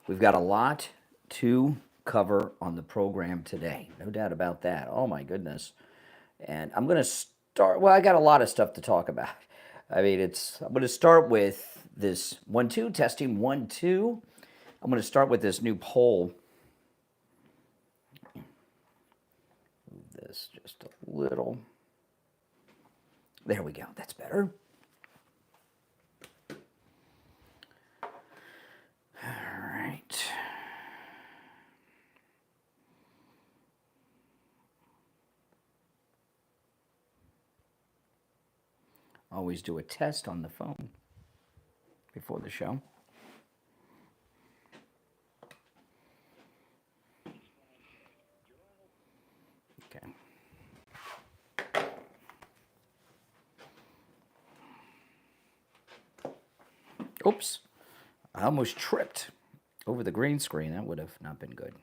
We've got a lot to cover on the program today. No doubt about that. Oh, my goodness. And I'm going to start, well, I got a lot of stuff to talk about. I mean, I'm going to start with this 1-2, testing 1-2. I'm going to start with this new poll. Move this just a little. There we go. That's better. All right. Always do a test on the phone before the show. Okay. Oops. I almost tripped over the green screen. That would have not been good.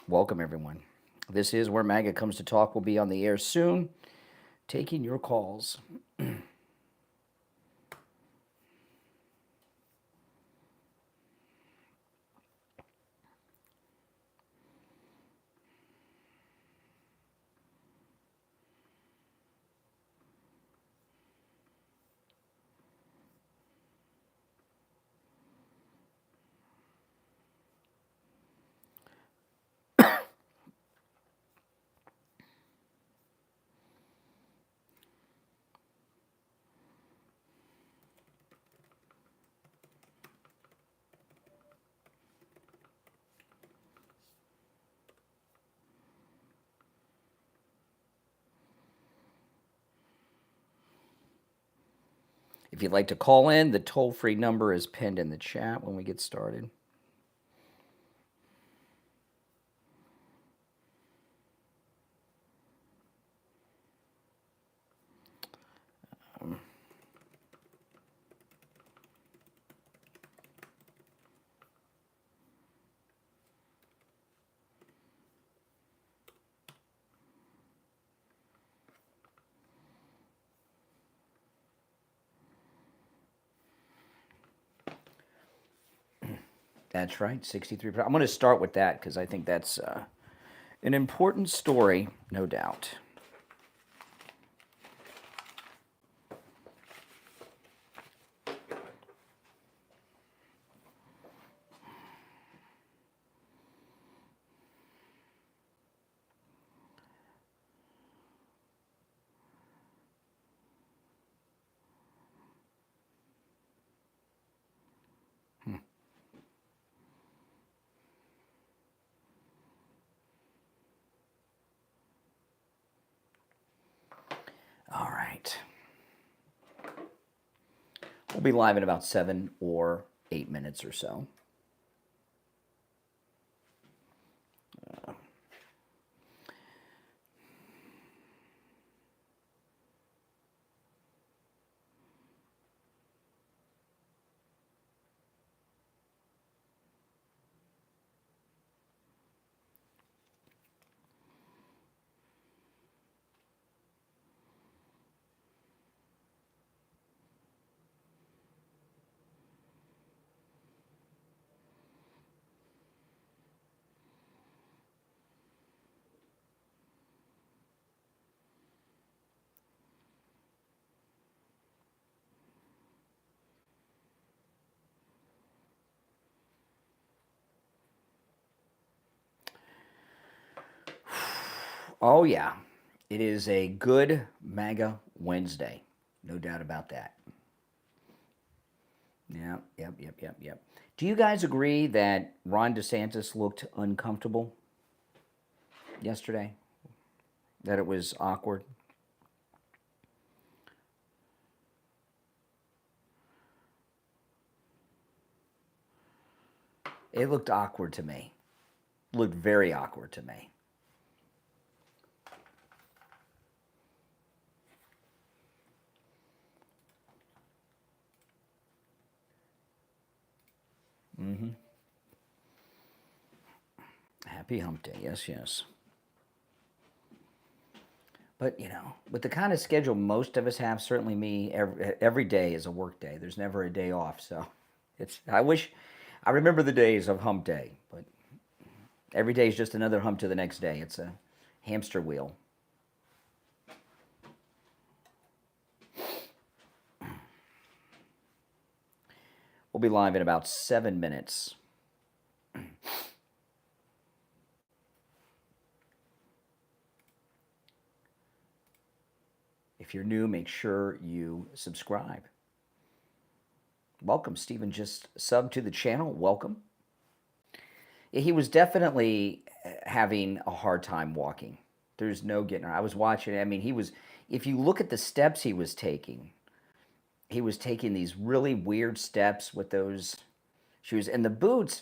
Welcome, everyone. This is where MAGA comes to talk. We'll be on the air soon, taking your calls. If you'd like to call in, the toll-free number is pinned in the chat when we get started. That's right, 63%. I'm going to start with that because I think that's an important story, no doubt. All right. We'll be live in about 7 or 8 minutes or so. Oh, yeah. It is a good MAGA Wednesday. No doubt about that. Yeah, yep. Do you guys agree that Ron DeSantis looked uncomfortable yesterday? That it was awkward? It looked awkward to me. Looked very awkward to me. Mm-hmm. Happy hump day. Yes, yes. But, with the kind of schedule most of us have, certainly me, every day is a work day. There's never a day off. So I remember the days of hump day, but every day is just another hump to the next day. It's a hamster wheel. We'll be live in about 7 minutes. If you're new, make sure you subscribe. Welcome, Stephen. Just sub to the channel. Welcome. He was definitely having a hard time walking. There's no getting her. I was watching. I mean, if you look at the steps he was taking these really weird steps with those shoes. And the boots,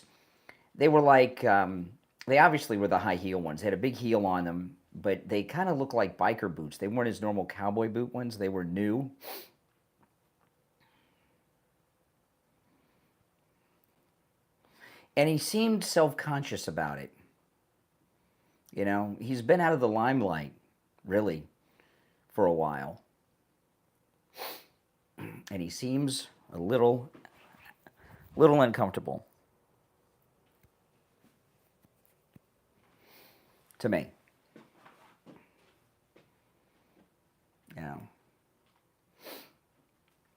they were like, they obviously were the high heel ones. They had a big heel on them, but they kind of looked like biker boots. They weren't his normal cowboy boot ones. They were new. And he seemed self-conscious about it. He's been out of the limelight, really, for a while. And he seems a little uncomfortable to me.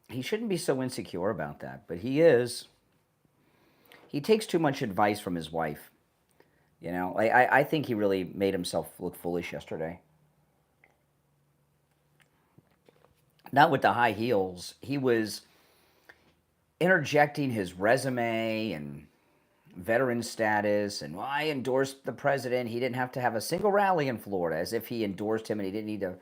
He shouldn't be so insecure about that, but he is. He takes too much advice from his wife. I think he really made himself look foolish yesterday. Not with the high heels. He was interjecting his resume and veteran status, and I endorsed the president. He didn't have to have a single rally in Florida, as if he endorsed him and he didn't need to.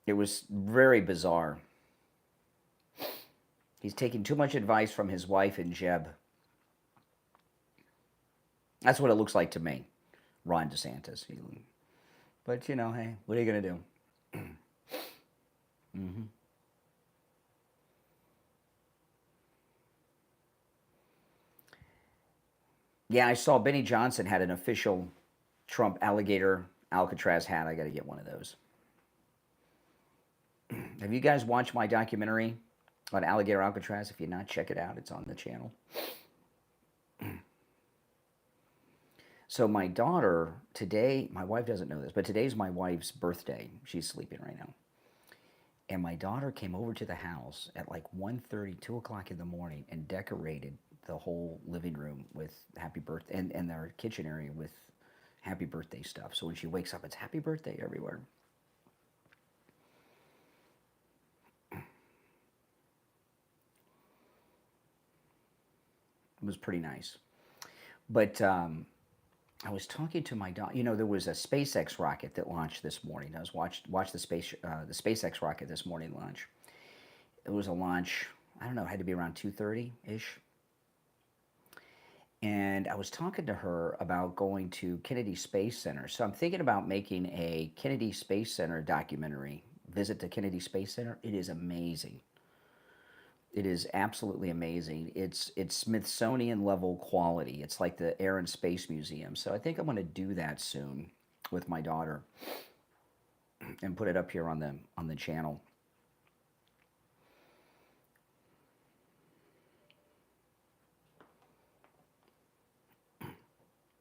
It was very bizarre. He's taking too much advice from his wife and Jeb. That's what it looks like to me, Ron DeSantis. But, hey, what are you going to do? Mm-hmm. Yeah, I saw Benny Johnson had an official Trump Alligator Alcatraz hat. I got to get one of those. Have you guys watched my documentary on Alligator Alcatraz? If you're not, check it out. It's on the channel. So my daughter, today, my wife doesn't know this, but today's my wife's birthday. She's sleeping right now. And my daughter came over to the house at like 1:30, 2 o'clock in the morning and decorated the whole living room with happy birthday and their kitchen area with happy birthday stuff. So when she wakes up, it's happy birthday everywhere. It was pretty nice. But I was talking to my daughter. There was a SpaceX rocket that launched this morning. I was watched the SpaceX rocket this morning launch. It was a launch, I don't know, it had to be around 2:30-ish. And I was talking to her about going to Kennedy Space Center. So I'm thinking about making a Kennedy Space Center documentary, Visit to Kennedy Space Center. It is amazing. It is absolutely amazing. It's Smithsonian level quality. It's like the Air and Space Museum. So I think I'm going to do that soon with my daughter and put it up here on the channel.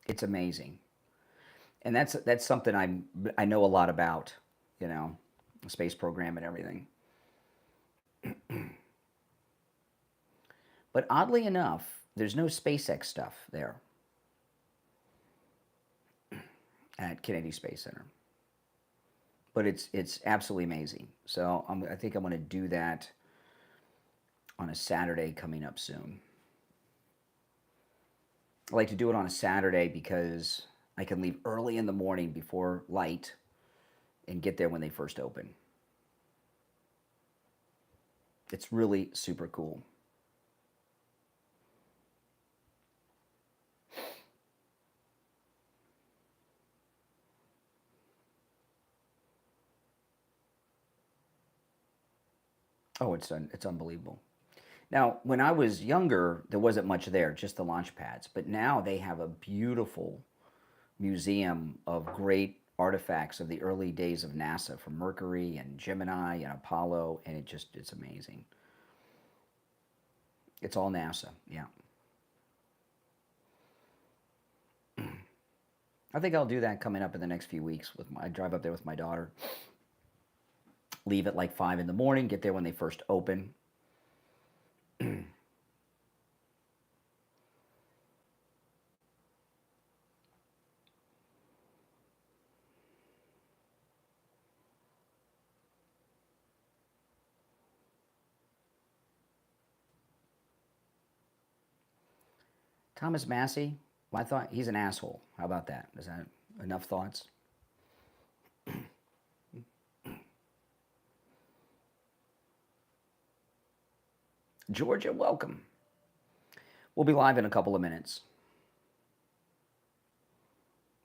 It's amazing. And that's something I know a lot about, the space program and everything. But oddly enough, there's no SpaceX stuff there at Kennedy Space Center. But it's absolutely amazing. So I think I'm going to do that on a Saturday coming up soon. I like to do it on a Saturday because I can leave early in the morning before light and get there when they first open. It's really super cool. Oh, it's unbelievable. Now, when I was younger, there wasn't much there, just the launch pads. But now they have a beautiful museum of great artifacts of the early days of NASA, from Mercury and Gemini and Apollo, and it's amazing. It's all NASA, yeah. I think I'll do that coming up in the next few weeks. I drive up there with my daughter, leave at like 5 in the morning, get there when they first open. Thomas Massey, well, I thought he's an asshole. How about that? Is that enough thoughts? Georgia, welcome. We'll be live in a couple of minutes.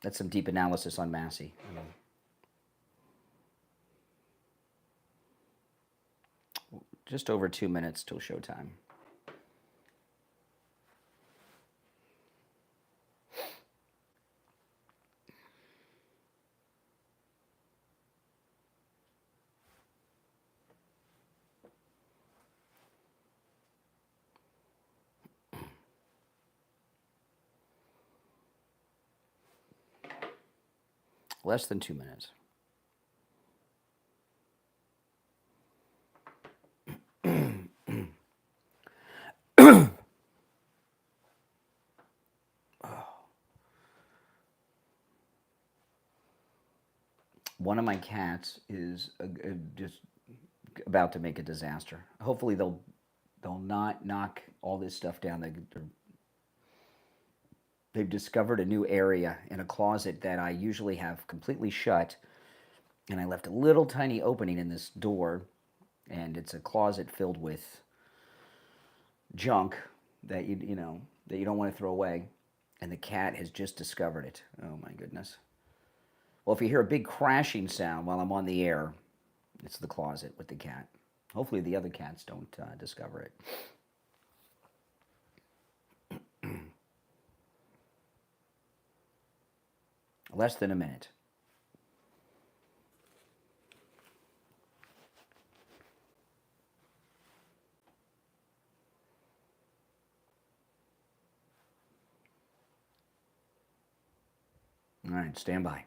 That's some deep analysis on Massey. Just over 2 minutes till showtime. Less than 2 minutes. One of my cats is just about to make a disaster. Hopefully they'll not knock all this stuff down. They've discovered a new area in a closet that I usually have completely shut, and I left a little tiny opening in this door, and it's a closet filled with junk that you don't want to throw away, and the cat has just discovered it. Oh my goodness. Well, if you hear a big crashing sound while I'm on the air, it's the closet with the cat. Hopefully the other cats don't discover it. Less than a minute. All right, stand by.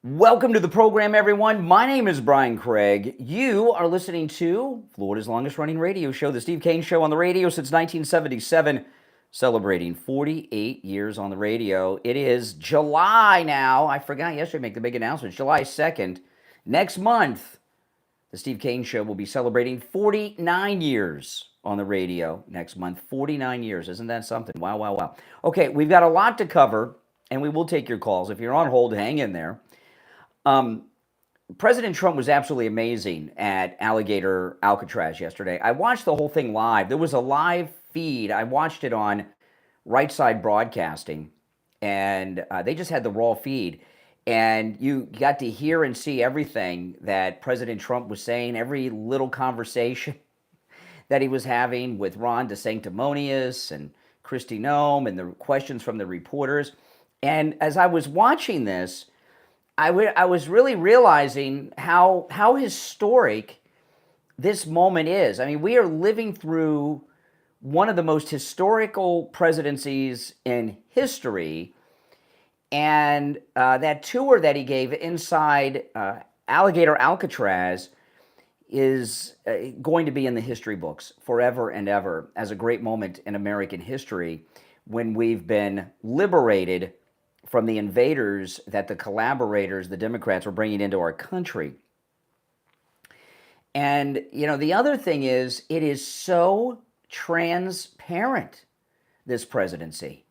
Welcome to the program, everyone. My name is Brian Craig. You are listening to Florida's longest running radio show, the Steve Kane Show, on the radio since 1977, celebrating 48 years on the radio. It is July now. I forgot yesterday to make the big announcement. July 2nd. Next month, the Steve Kane Show will be celebrating 49 years on the radio next month. 49 years. Isn't that something? Wow, wow, wow. Okay, we've got a lot to cover, and we will take your calls. If you're on hold, hang in there. President Trump was absolutely amazing at Alligator Alcatraz yesterday. I watched the whole thing live. There was a live feed. I watched it on Right Side Broadcasting, and they just had the raw feed. And you got to hear and see everything that President Trump was saying, every little conversation that he was having with Ron DeSantis and Kristi Noem, and the questions from the reporters. And as I was watching this, I was really realizing how historic this moment is. I mean, we are living through one of the most historical presidencies in history, and that tour that he gave inside Alligator Alcatraz is going to be in the history books forever and ever as a great moment in American history when we've been liberated from the invaders that the collaborators, the Democrats, were bringing into our country. And, the other thing is, it is so transparent, this presidency.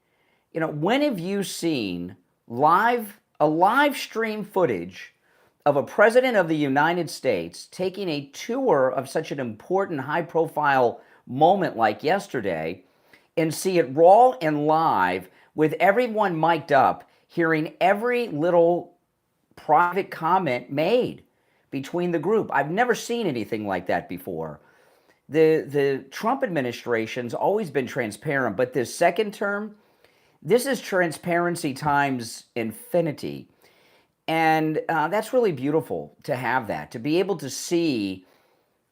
When have you seen a live stream footage of a president of the United States taking a tour of such an important, high profile moment like yesterday and see it raw and live with everyone mic'd up, hearing every little private comment made between the group? I've never seen anything like that before. The Trump administration's always been transparent, but this second term, this is transparency times infinity. And that's really beautiful to have that, to be able to see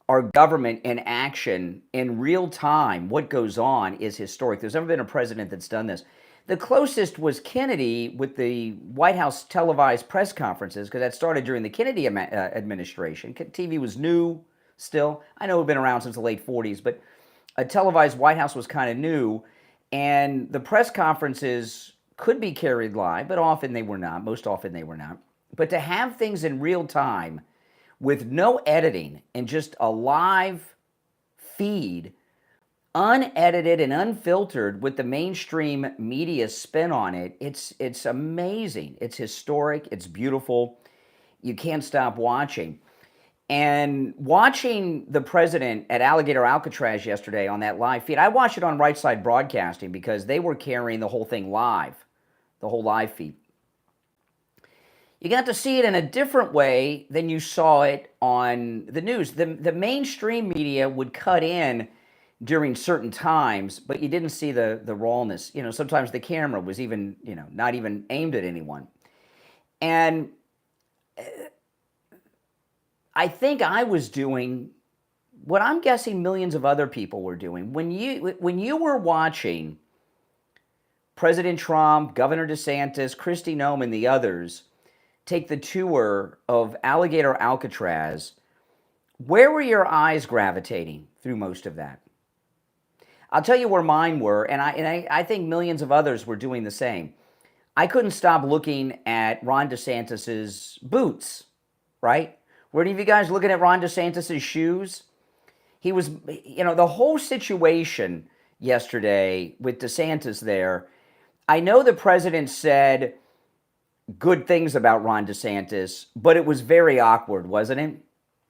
our government in action in real time. What goes on is historic. There's never been a president that's done this. The closest was Kennedy with the White House televised press conferences, because that started during the Kennedy administration. TV was new still. I know it had been around since the late 40s, but a televised White House was kind of new. And the press conferences could be carried live, but often they were not. Most often they were not. But to have things in real time with no editing and just a live feed, unedited and unfiltered, with the mainstream media spin on it, it's amazing. It's historic. It's beautiful. You can't stop watching. And watching the president at Alligator Alcatraz yesterday on that live feed, I watched it on Right Side Broadcasting because they were carrying the whole thing live, the whole live feed. You got to see it in a different way than you saw it on the news. The mainstream media would cut in during certain times, but you didn't see the rawness. Sometimes the camera was even, not even aimed at anyone. And I think I was doing what I'm guessing millions of other people were doing. When you were watching President Trump, Governor DeSantis, Kristi Noem, and the others take the tour of Alligator Alcatraz, where were your eyes gravitating through most of that? I'll tell you where mine were, and I think millions of others were doing the same. I couldn't stop looking at Ron DeSantis's boots, right? Were any of you guys looking at Ron DeSantis's shoes? He was, the whole situation yesterday with DeSantis there, I know the president said good things about Ron DeSantis, but it was very awkward, wasn't it?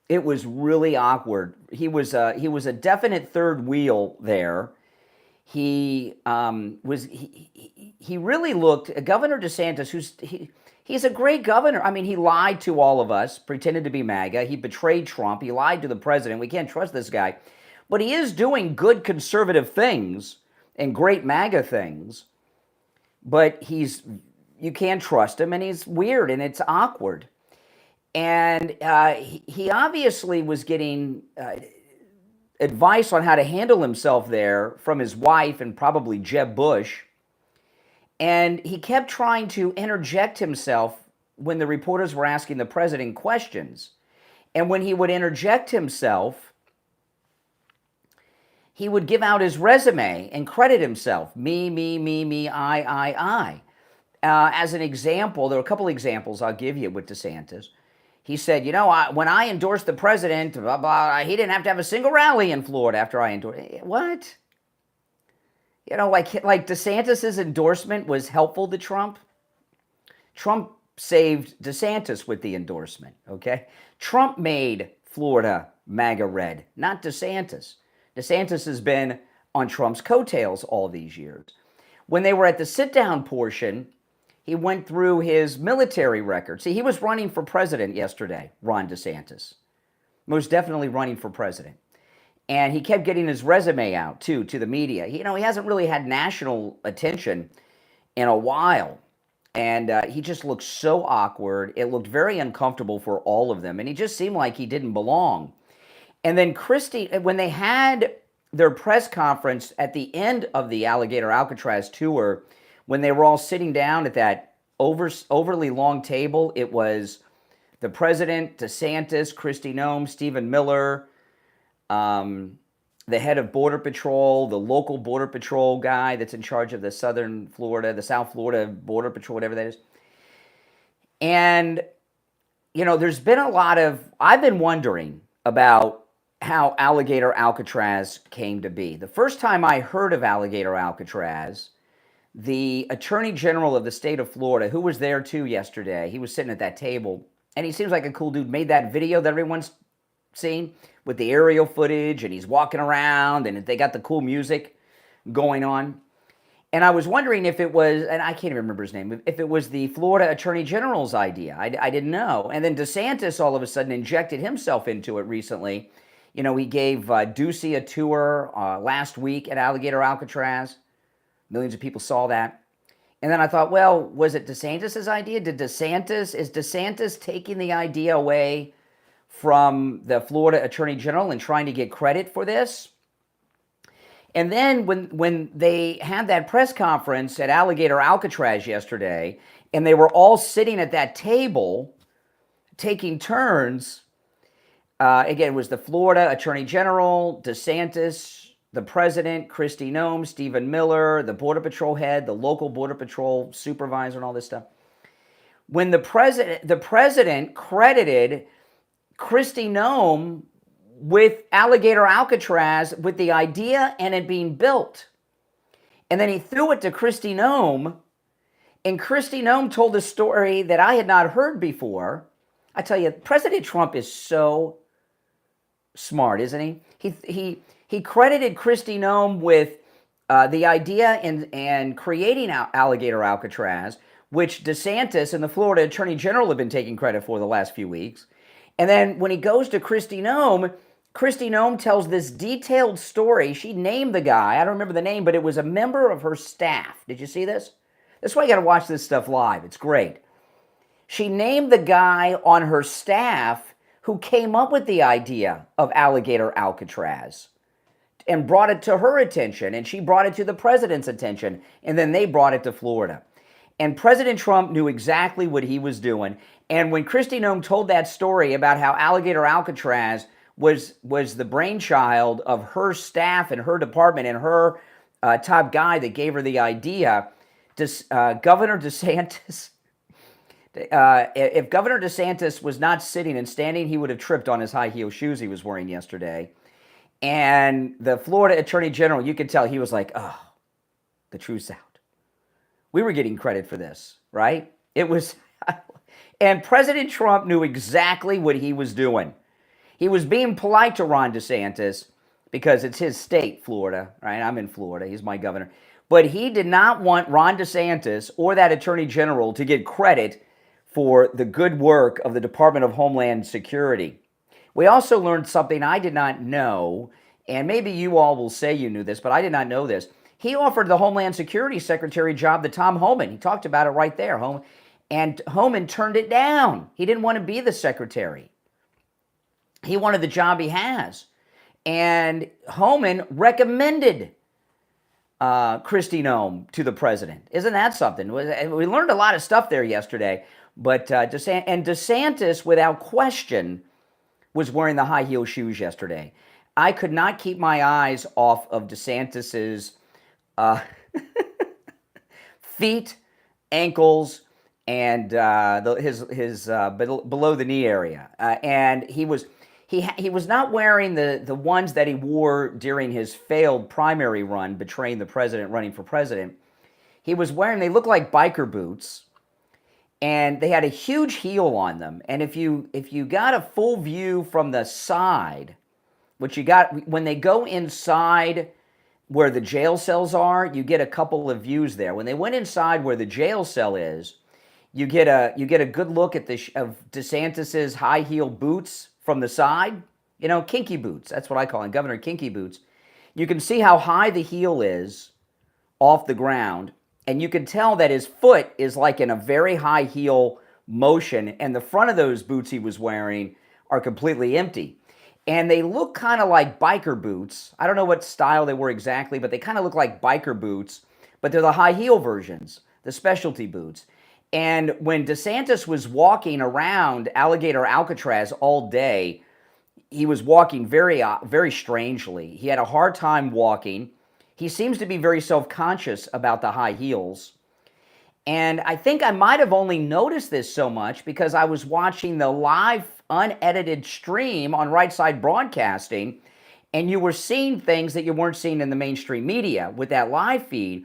It was really awkward. He was a definite third wheel there. He really looked, Governor DeSantis, he's a great governor. I mean, he lied to all of us, pretended to be MAGA. He betrayed Trump. He lied to the president. We can't trust this guy. But he is doing good conservative things and great MAGA things. But you can't trust him, and he's weird, and it's awkward. And he obviously was getting advice on how to handle himself there from his wife and probably Jeb Bush. And he kept trying to interject himself when the reporters were asking the president questions. And when he would interject himself, he would give out his resume and credit himself. Me, I. As an example, there are a couple examples I'll give you with DeSantis. He said, when I endorsed the president, blah, blah, he didn't have to have a single rally in Florida after I endorsed. What? Like DeSantis's endorsement was helpful to Trump. Trump saved DeSantis with the endorsement, okay? Trump made Florida MAGA red, not DeSantis. DeSantis has been on Trump's coattails all these years. When they were at the sit-down portion, he went through his military record. See, he was running for president yesterday, Ron DeSantis. Most definitely running for president. And he kept getting his resume out, too, to the media. He hasn't really had national attention in a while. And he just looked so awkward. It looked very uncomfortable for all of them. And he just seemed like he didn't belong. And then Kristi, when they had their press conference at the end of the Alligator Alcatraz tour, when they were all sitting down at that overly long table, it was the president, DeSantis, Kristi Noem, Stephen Miller, the head of Border Patrol, the local Border Patrol guy that's in charge of the South Florida Border Patrol, whatever that is. And, there's been I've been wondering about how Alligator Alcatraz came to be. The first time I heard of Alligator Alcatraz, the Attorney General of the state of Florida, who was there too yesterday, he was sitting at that table, and he seems like a cool dude, made that video that everyone's seen with the aerial footage, and he's walking around, and they got the cool music going on. And I was wondering if it was, and I can't even remember his name, if it was the Florida Attorney General's idea. I didn't know. And then DeSantis all of a sudden injected himself into it recently. You know, he gave Ducey a tour last week at Alligator Alcatraz. Millions of people saw that. And then I thought, well, was it DeSantis' idea? Is DeSantis taking the idea away from the Florida Attorney General and trying to get credit for this? And then when they had that press conference at Alligator Alcatraz yesterday, and they were all sitting at that table taking turns, again, it was the Florida Attorney General, DeSantis, the President, Kristi Noem, Stephen Miller, the Border Patrol head, the local Border Patrol supervisor, and all this stuff. When the president credited Kristi Noem with Alligator Alcatraz, with the idea and it being built. And then he threw it to Kristi Noem, and Kristi Noem told a story that I had not heard before. I tell you, President Trump is so smart, isn't he? He credited Kristi Noem with the idea and creating Alligator Alcatraz, which DeSantis and the Florida Attorney General have been taking credit for the last few weeks. And then when he goes to Kristi Noem tells this detailed story. She named the guy. I don't remember the name, but it was a member of her staff. Did you see this? That's why you got to watch this stuff live. It's great. She named the guy on her staff who came up with the idea of Alligator Alcatraz and brought it to her attention, and she brought it to the president's attention, and then they brought it to Florida. And President Trump knew exactly what he was doing. And when Kristi Noem told that story about how Alligator Alcatraz was the brainchild of her staff and her department and her top guy that gave her the idea, Governor DeSantis, if Governor DeSantis was not sitting and standing, he would have tripped on his high heel shoes he was wearing yesterday. And the Florida Attorney General, you could tell he was like, oh, the truth's out. We were getting credit for this, right? It was, and President Trump knew exactly what he was doing. He was being polite to Ron DeSantis because it's his state, Florida, right? I'm in Florida. He's my governor. But he did not want Ron DeSantis or that Attorney General to get credit for the good work of the Department of Homeland Security. We also learned something I did not know, and maybe you all will say you knew this, but I did not know this. He offered the Homeland Security Secretary job to Tom Homan. He talked about it right there, and Homan turned it down. He didn't want to be the secretary. He wanted the job he has. And Homan recommended Kristi Noem to the president. Isn't that something? We learned a lot of stuff there yesterday. But DeSantis, without question, was wearing the high heel shoes yesterday. I could not keep my eyes off of DeSantis's feet, ankles, and his below the knee area. And he was not wearing the ones that he wore during his failed primary run, betraying the president, running for president. He was wearing, they looked like biker boots, and they had a huge heel on them. And if you got a full view from the side, which you got when they go inside where the jail cells are, you get a couple of views there. When they went inside where the jail cell is, you get a good look at of DeSantis's high heel boots from the side. You know, kinky boots. That's what I call them, Governor Kinky boots. You can see how high the heel is off the ground, and you can tell that his foot is like in a very high heel motion, and the front of those boots he was wearing are completely empty. And they look kind of like biker boots. I don't know what style they were exactly, but they kind of look like biker boots, but they're the high heel versions, the specialty boots. And when DeSantis was walking around Alligator Alcatraz all day, he was walking very, very strangely. He had a hard time walking. He seems to be very self-conscious about the high heels. And I think I might have only noticed this so much because I was watching the live unedited stream on Right Side Broadcasting, and you were seeing things that you weren't seeing in the mainstream media with that live feed.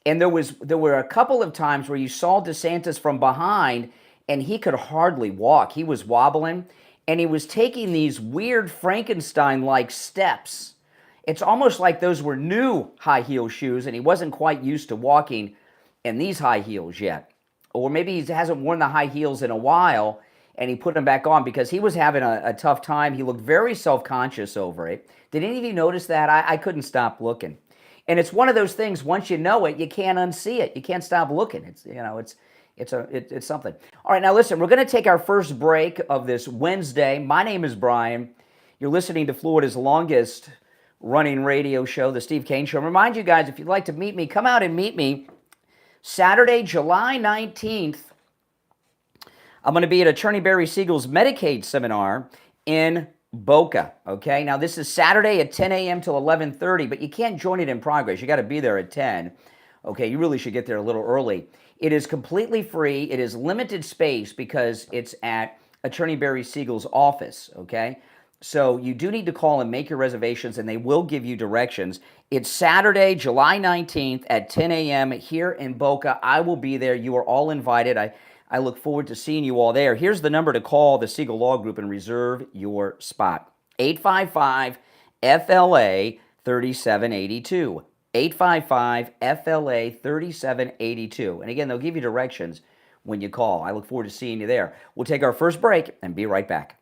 And there were a couple of times where you saw DeSantis from behind, and he could hardly walk. He was wobbling, and he was taking these weird Frankenstein-like steps. It's almost like those were new high heel shoes, and he wasn't quite used to walking in these high heels yet. Or maybe he hasn't worn the high heels in a while, and he put them back on because he was having a tough time. He looked very self-conscious over it. Did any of you notice that? I couldn't stop looking. And it's one of those things, once you know it, you can't unsee it. You can't stop looking. It's something. All right, now listen, we're going to take our first break of this Wednesday. My name is Brian. You're listening to Florida's longest running radio show, the Steve Kane Show. Remind you guys, if you'd like to meet me, come out and meet me Saturday, July 19th. I'm going to be at Attorney Barry Siegel's Medicaid seminar in Boca, okay? Now, this is Saturday at 10 a.m. till 11:30, but you can't join it in progress. You got to be there at 10, okay? You really should get there a little early. It is completely free. It is limited space because it's at Attorney Barry Siegel's office, okay? So you do need to call and make your reservations, and they will give you directions. It's Saturday, July 19th at 10 a.m. here in Boca. I will be there. You are all invited. I look forward to seeing you all there. Here's the number to call the Seagull Law Group and reserve your spot. 855-FLA-3782. 855-FLA-3782. And again, they'll give you directions when you call. I look forward to seeing you there. We'll take our first break and be right back.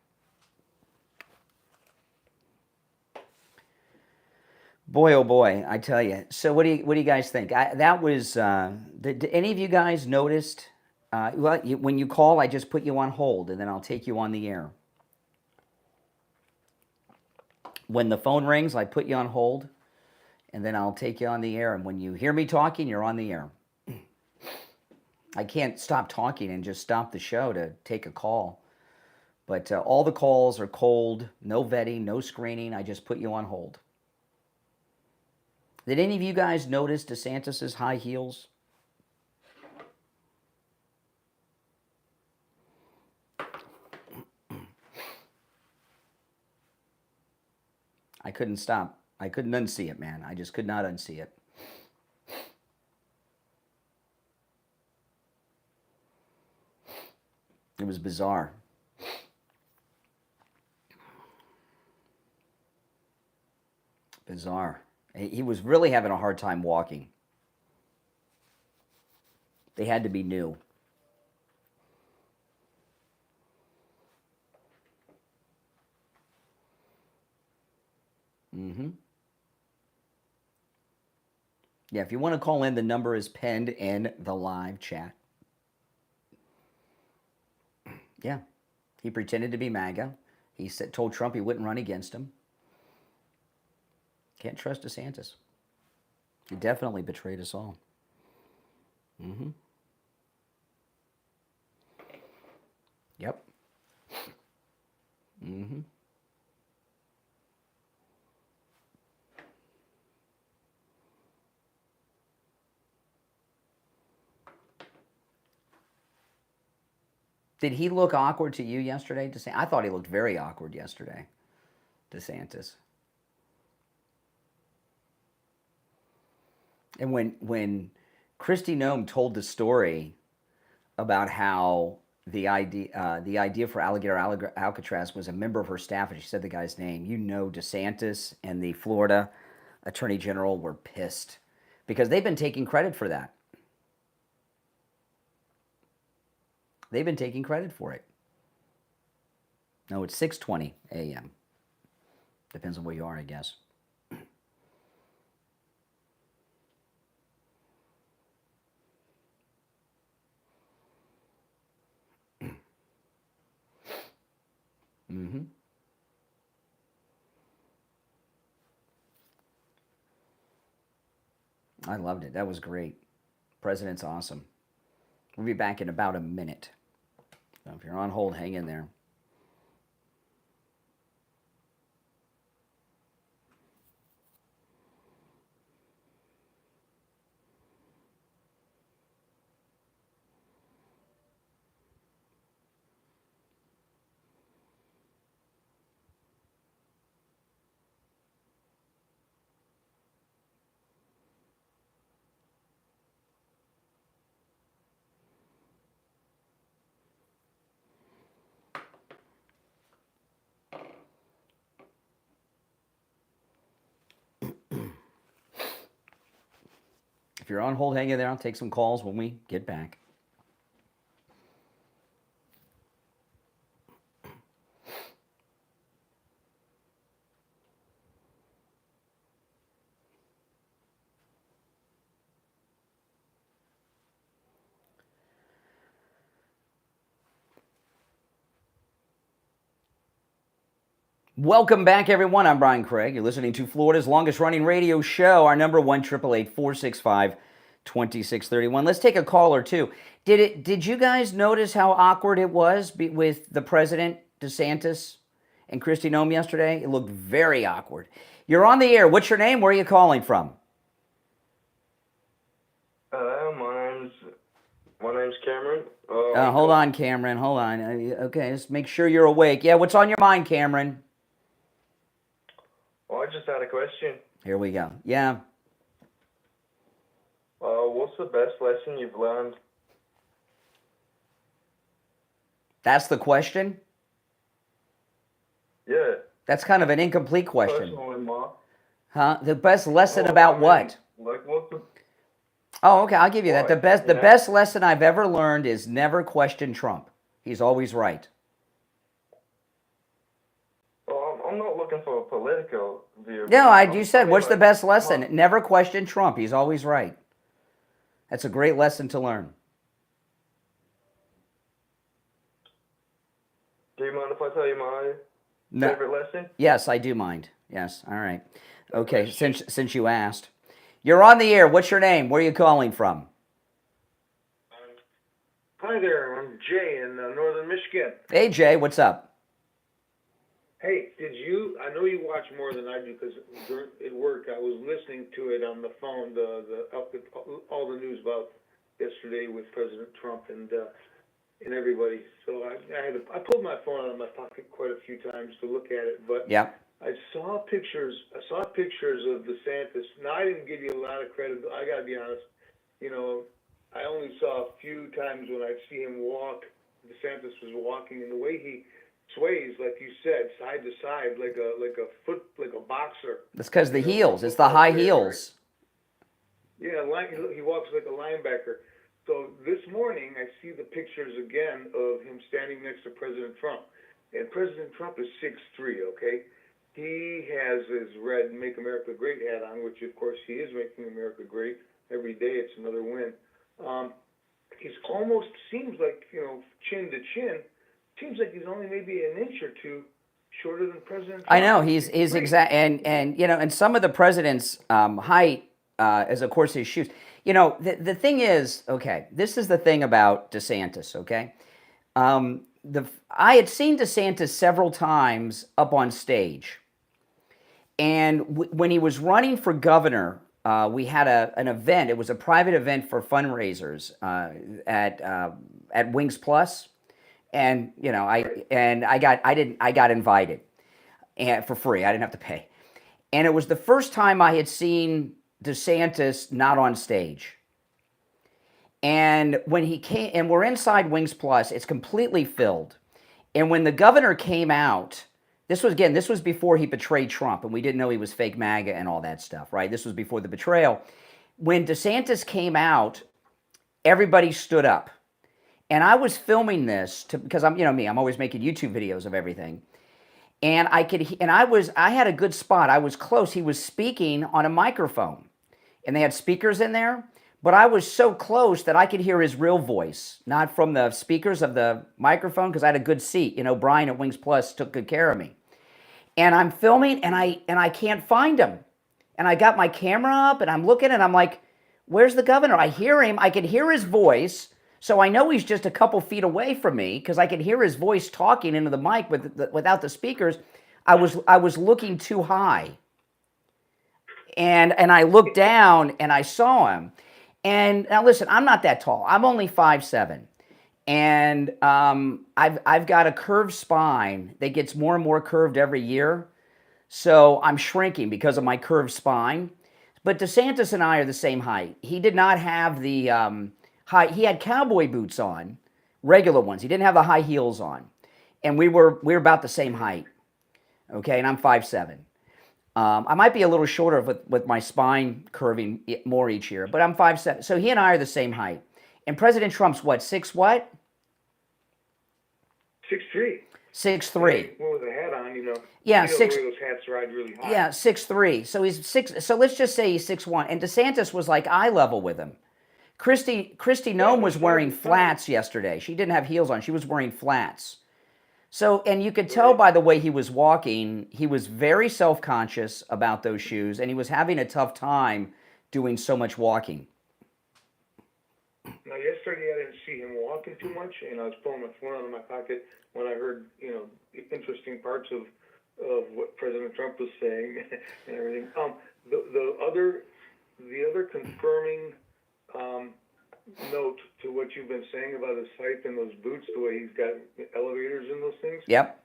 Boy, oh boy, I tell you. So what do you guys think? Did any of you guys noticed? When you call, I just put you on hold, and then I'll take you on the air. When the phone rings, I put you on hold, and then I'll take you on the air. And when you hear me talking, you're on the air. I can't stop talking and just stop the show to take a call. But all the calls are cold, no vetting, no screening. I just put you on hold. Did any of you guys notice DeSantis' high heels? I couldn't stop. I couldn't unsee it, man. I just could not unsee it. It was bizarre. Bizarre. He was really having a hard time walking. They had to be new. Yeah, if you want to call in, the number is pinned in the live chat. Yeah, he pretended to be MAGA. He told Trump he wouldn't run against him. Can't trust DeSantis. He definitely betrayed us all. Yep. Did he look awkward to you yesterday, DeSantis? I thought he looked very awkward yesterday, DeSantis. And when Kristi Noem told the story about how the idea for Alligator Alcatraz was a member of her staff, and she said the guy's name, DeSantis and the Florida Attorney General were pissed because they've been taking credit for that. They've been taking credit for it. No, it's 6:20 a.m. Depends on where you are, I guess. I loved it. That was great. President's awesome. We'll be back in about a minute. So if you're on hold, hang in there. If you're on hold, hang in there. I'll take some calls when we get back. Welcome back, everyone. I'm Brian Craig. You're listening to Florida's longest-running radio show. Our number 1-888-465-2631. Let's take a call or two. Did you guys notice how awkward it was with the president, DeSantis, and Kristi Noem yesterday? It looked very awkward. You're on the air. What's your name? Where are you calling from? My name's Cameron. Hold on, Cameron. Hold on. Okay, let's make sure you're awake. Yeah, what's on your mind, Cameron? Well, I just had a question. Here we go. Yeah. What's the best lesson you've learned? That's the question? Yeah. That's kind of an incomplete question. Personally, Ma. Huh? The best lesson about what? Like, what's the... Oh, okay, I'll give you that. The best lesson I've ever learned is never question Trump. He's always right. Well, I'm not looking for a political view. No, you said, what's the best lesson? Never question Trump. He's always right. That's a great lesson to learn. Do you mind if I tell you my favorite lesson? Yes, I do mind. Yes, all right. Okay, since you asked. You're on the air. What's your name? Where are you calling from? Hi there, I'm Jay in northern Michigan. Hey, Jay, what's up? Hey, I know you watch more than I do because at work I was listening to it on the phone, all the news about yesterday with President Trump and everybody. So I pulled my phone out of my pocket quite a few times to look at it, but yeah. I saw pictures of DeSantis. Now, I didn't give you a lot of credit. I got to be honest. You know, I only saw a few times when I'd see him walk. DeSantis was walking, and the way he sways, like you said, side to side, like a boxer. That's because the heels. It's the high heels. Yeah, he walks like a linebacker. So this morning, I see the pictures again of him standing next to President Trump. And President Trump is 6'3", okay? He has his red Make America Great hat on, which, of course, he is making America great. Every day it's another win. He's almost, seems like, chin to chin, seems like he's only maybe an inch or two shorter than President Trump. I know, he's exact, and some of the president's height is, of course, his shoes. The thing is, okay, this is the thing about DeSantis, okay? I had seen DeSantis several times up on stage. And when he was running for governor, we had an event. It was a private event for fundraisers at Wings Plus, and I got invited, and for free. I didn't have to pay. And it was the first time I had seen DeSantis not on stage. And when he came, and we're inside Wings Plus, it's completely filled. And when the governor came out, this was before he betrayed Trump, and we didn't know he was fake MAGA and all that stuff, right? This was before the betrayal. When DeSantis came out, everybody stood up. And I was filming this because I'm always making YouTube videos of everything. And I had a good spot. I was close. He was speaking on a microphone, and they had speakers in there. But I was so close that I could hear his real voice, not from the speakers of the microphone, because I had a good seat. Brian at Wings Plus took good care of me. And I'm filming, and I can't find him. And I got my camera up, and I'm looking, and I'm like, where's the governor? I hear him. I can hear his voice. So I know he's just a couple feet away from me because I could hear his voice talking into the mic without the speakers. I was looking too high. And I looked down, and I saw him. And now listen, I'm not that tall. I'm only 5'7". And I've got a curved spine that gets more and more curved every year. So I'm shrinking because of my curved spine. But DeSantis and I are the same height. He did not have the high. He had cowboy boots on, regular ones. He didn't have the high heels on. And we were about the same height. Okay, and I'm 5'7". I might be a little shorter with my spine curving more each year, but I'm 5'7". So he and I are the same height. And President Trump's what, 6 what? 6'3". 6'3". Well, with a hat on, Yeah, the way those hats ride really high. Yeah, 6'3". So he's 6. So let's just say he's 6'1". And DeSantis was like eye level with him. Kristi Noem was wearing flats yesterday. She didn't have heels on. She was wearing flats. So, and you could tell by the way he was walking, he was very self-conscious about those shoes, and he was having a tough time doing so much walking. Now, yesterday I didn't see him walking too much, and I was pulling my phone out of my pocket when I heard, interesting parts of what President Trump was saying and everything. The other confirming note to what you've been saying about his height and those boots, the way he's got elevators and those things. Yep.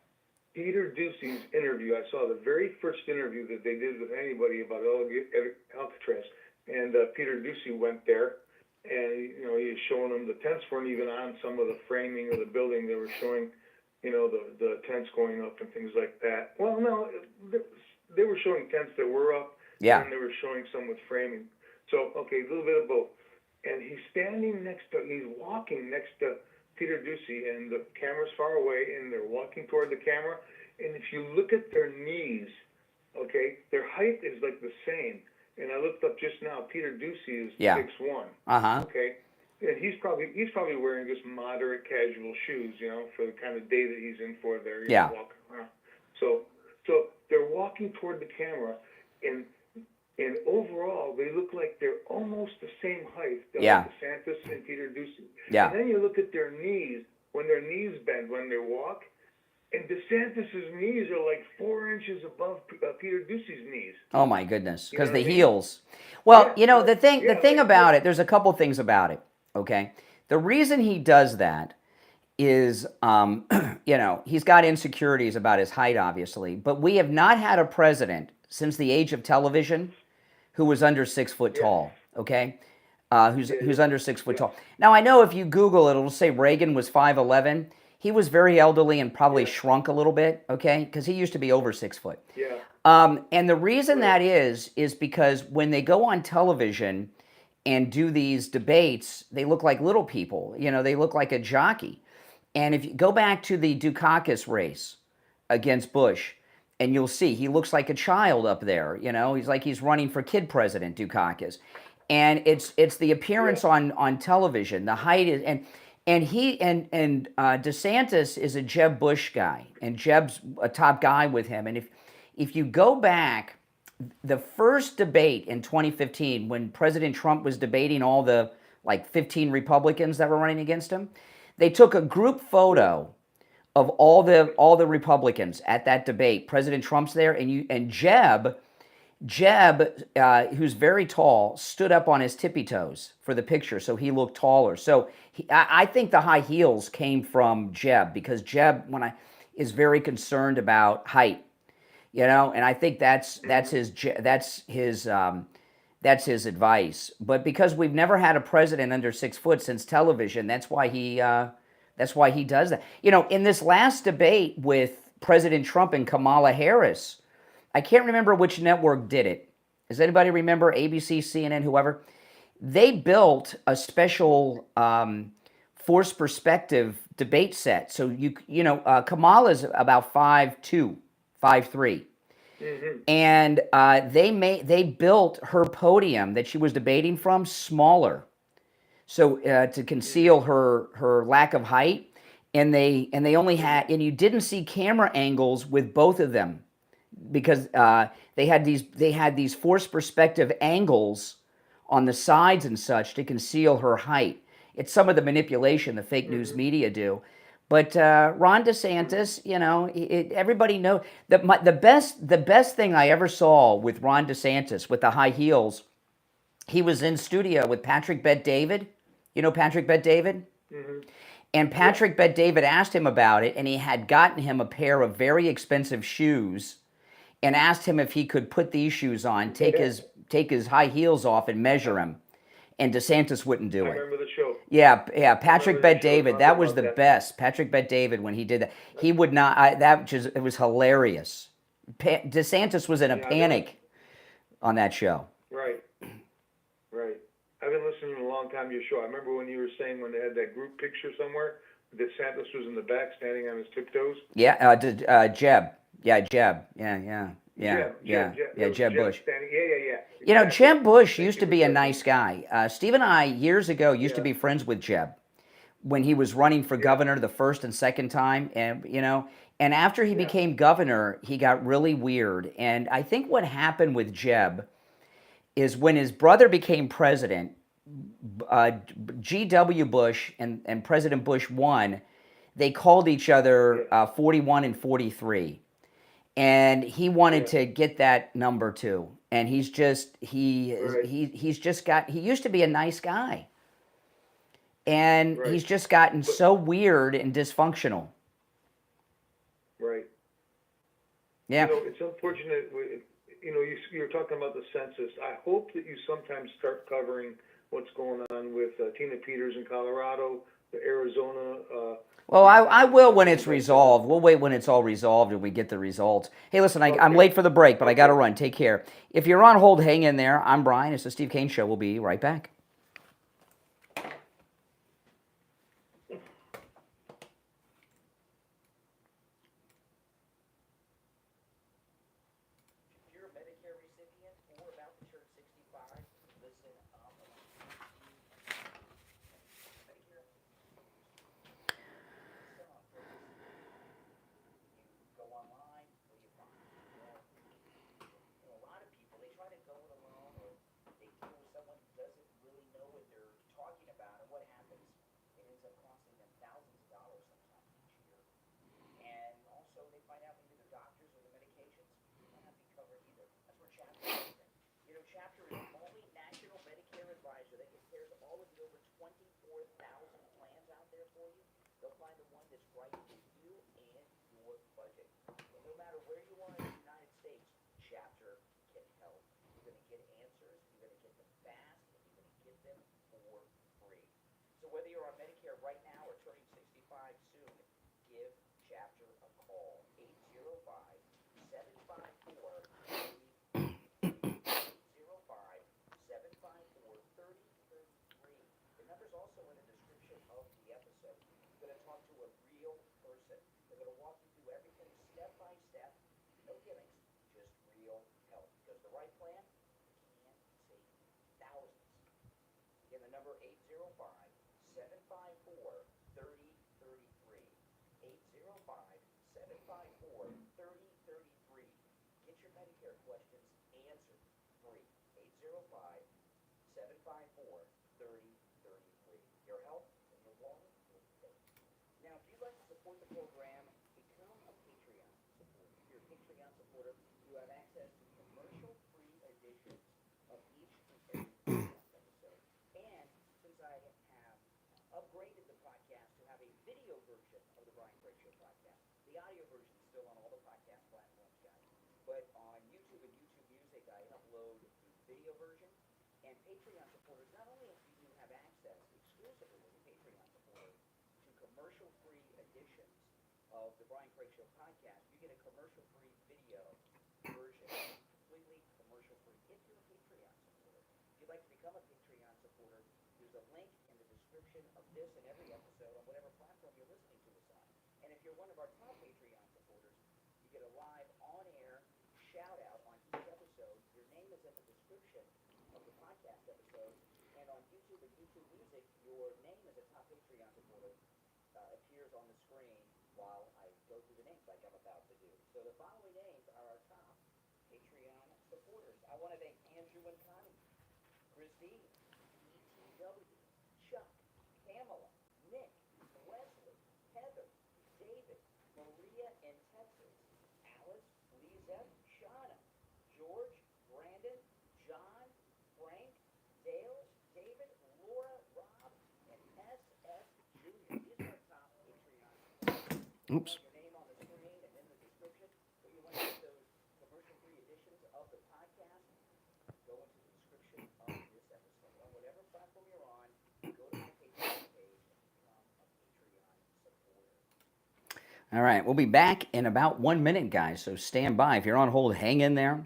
Peter Ducey's interview, I saw the very first interview that they did with anybody about Alligator Alcatraz, and Peter Ducey went there, and he was showing them the tents weren't even on some of the framing of the building. They were showing, the tents going up and things like that. Well, no, they were showing tents that were up, and they were showing some with framing. So, okay, a little bit of both. And he's walking next to Peter Ducey, and the camera's far away, and they're walking toward the camera. And if you look at their knees, okay, their height is like the same. And I looked up just now. Peter Ducey is 6'1". Okay, and he's probably wearing just moderate casual shoes, for the kind of day that he's in for there. Walking around. So they're walking toward the camera, and overall, they look like they're almost the same height. DeSantis and Peter Ducey. Yeah. And then you look at their knees, when their knees bend, when they walk, and DeSantis' knees are like 4 inches above Peter Ducey's knees. Oh, my goodness, because the heels. Well, the thing about it, there's a couple things about it, okay? The reason he does that is, he's got insecurities about his height, obviously, but we have not had a president since the age of television who was under 6 foot tall, okay? Who's under 6 foot tall. Now, I know if you Google it, it'll say Reagan was 5'11". He was very elderly and probably shrunk a little bit, okay? Because he used to be over 6 foot. Yeah. And the reason that is because when they go on television and do these debates, they look like little people. They look like a jockey. And if you go back to the Dukakis race against Bush, and you'll see he looks like a child up there. He's like he's running for kid president, Dukakis. And it's the appearance on television. The height is and DeSantis is a Jeb Bush guy, and Jeb's a top guy with him. And if you go back, the first debate in 2015 when President Trump was debating all the 15 Republicans that were running against him, they took a group photo of all the Republicans at that debate. President Trump's there, and Jeb, who's very tall, stood up on his tippy toes for the picture, so he looked taller. So I think the high heels came from Jeb, because Jeb is very concerned about height, and I think that's his advice. But because we've never had a president under 6 foot since television, that's why he does that. In this last debate with President Trump and Kamala Harris, I can't remember which network did it. Does anybody remember? ABC, CNN, whoever? They built a special forced perspective debate set. So Kamala's about 5'2", 5'3". Mm-hmm. And they built her podium that she was debating from smaller, so to conceal her lack of height, and they only had, and you didn't see camera angles with both of them, because they had these forced perspective angles on the sides and such to conceal her height. It's some of the manipulation the fake news media do. But Ron DeSantis, everybody knows that the best thing I ever saw with Ron DeSantis with the high heels, he was in studio with Patrick Bet-David. You know Patrick Bet-David? Mm-hmm. And Patrick Bet-David asked him about it, and he had gotten him a pair of very expensive shoes and asked him if he could put these shoes on, take his high heels off and measure him. And DeSantis wouldn't do it. I remember the show. Yeah, Patrick Bet-David, that was the best. Patrick Bet-David, when he did that, he would not. It was hilarious. DeSantis was in a panic on that show. Right. I've been listening a long time to your show. I remember when you were saying when they had that group picture somewhere, DeSantis was in the back standing on his tiptoes. Yeah, Jeb. Yeah, Jeb. Yeah, Jeb Bush. Yeah. You know, Jeb Bush used to be a nice guy. Steve and I, years ago, used to be friends with Jeb when he was running for governor the first and second time. And, you know, and after he became governor, he got really weird. And I think what happened with Jeb is when his brother became president, G.W. Bush and President Bush won, they called each other 41 and 43. And he wanted to get that number too. And he's just, he's just got, he used to be a nice guy. And he's just gotten so weird and dysfunctional. Right. Yeah. You know, it's unfortunate. You know, you're talking about the census. I hope that you sometimes start covering what's going on with Tina Peters in Colorado, the Arizona. Well, I will when it's resolved. We'll wait when it's all resolved and we get the results. Hey, listen, I'm late for the break, but I got to run. Take care. If you're on hold, hang in there. I'm Brian. It's the Steve Kane Show. We'll be right back. Whether you're on Medicare right now or turning 65 soon, give Chapter a call. 805-754-3033. The number's also in the description of the episode. You're going to talk to a real person. They're going to walk you through everything step by step. No gimmicks, just real help. Because the right plan can save thousands. Again, the number 805-754-3033. Get your Medicare questions answered free. 805-754-3033. Your health and your wallet will pay. Now, if you'd like to support the program, become a Patreon supporter. If you're a Patreon supporter, you have access to commercial-free editions of each and every podcast episode. And since I have upgraded the podcast to have a video version of the Brian Craig Show podcast, the audio version is still on all the podcast platforms, guys. But on YouTube and YouTube Music, I upload the video version. And Patreon supporters, not only do you have access exclusively as a Patreon supporter to commercial-free editions of the Brian Craig Show podcast, you get a commercial-free video version, completely commercial-free, if you're a Patreon supporter. If you'd like to become a Patreon supporter, there's a link in the description of this and every episode on whatever platform you're listening to us on. And if you're one of our top Patreon supporters, you get a live on-air shout-out on each episode. Your name is in the description of the podcast episode. And on YouTube and YouTube Music, your name as a top Patreon supporter appears on the screen while I go through the names like I'm about to do. So the following names are our top Patreon supporters. I want to thank Andrew and Connie, Christine, ETW, Chuck, Pamela, Nick, Wesley, Heather, David, Maria in Texas, Alice, LeeZep, Shawna, George, Brandon, John, Frank, Dale, David, Laura, Rob, and SFjr. These are our top Patreon supporters. Oops. Your name on the screen and in the description. So you want to get those commercial-free editions of the podcast, go into the description of this episode. On whatever platform you're on, go to my Patreon page and become a Patreon supporter. All right, we'll be back in about 1 minute, guys, so stand by. If you're on hold, hang in there.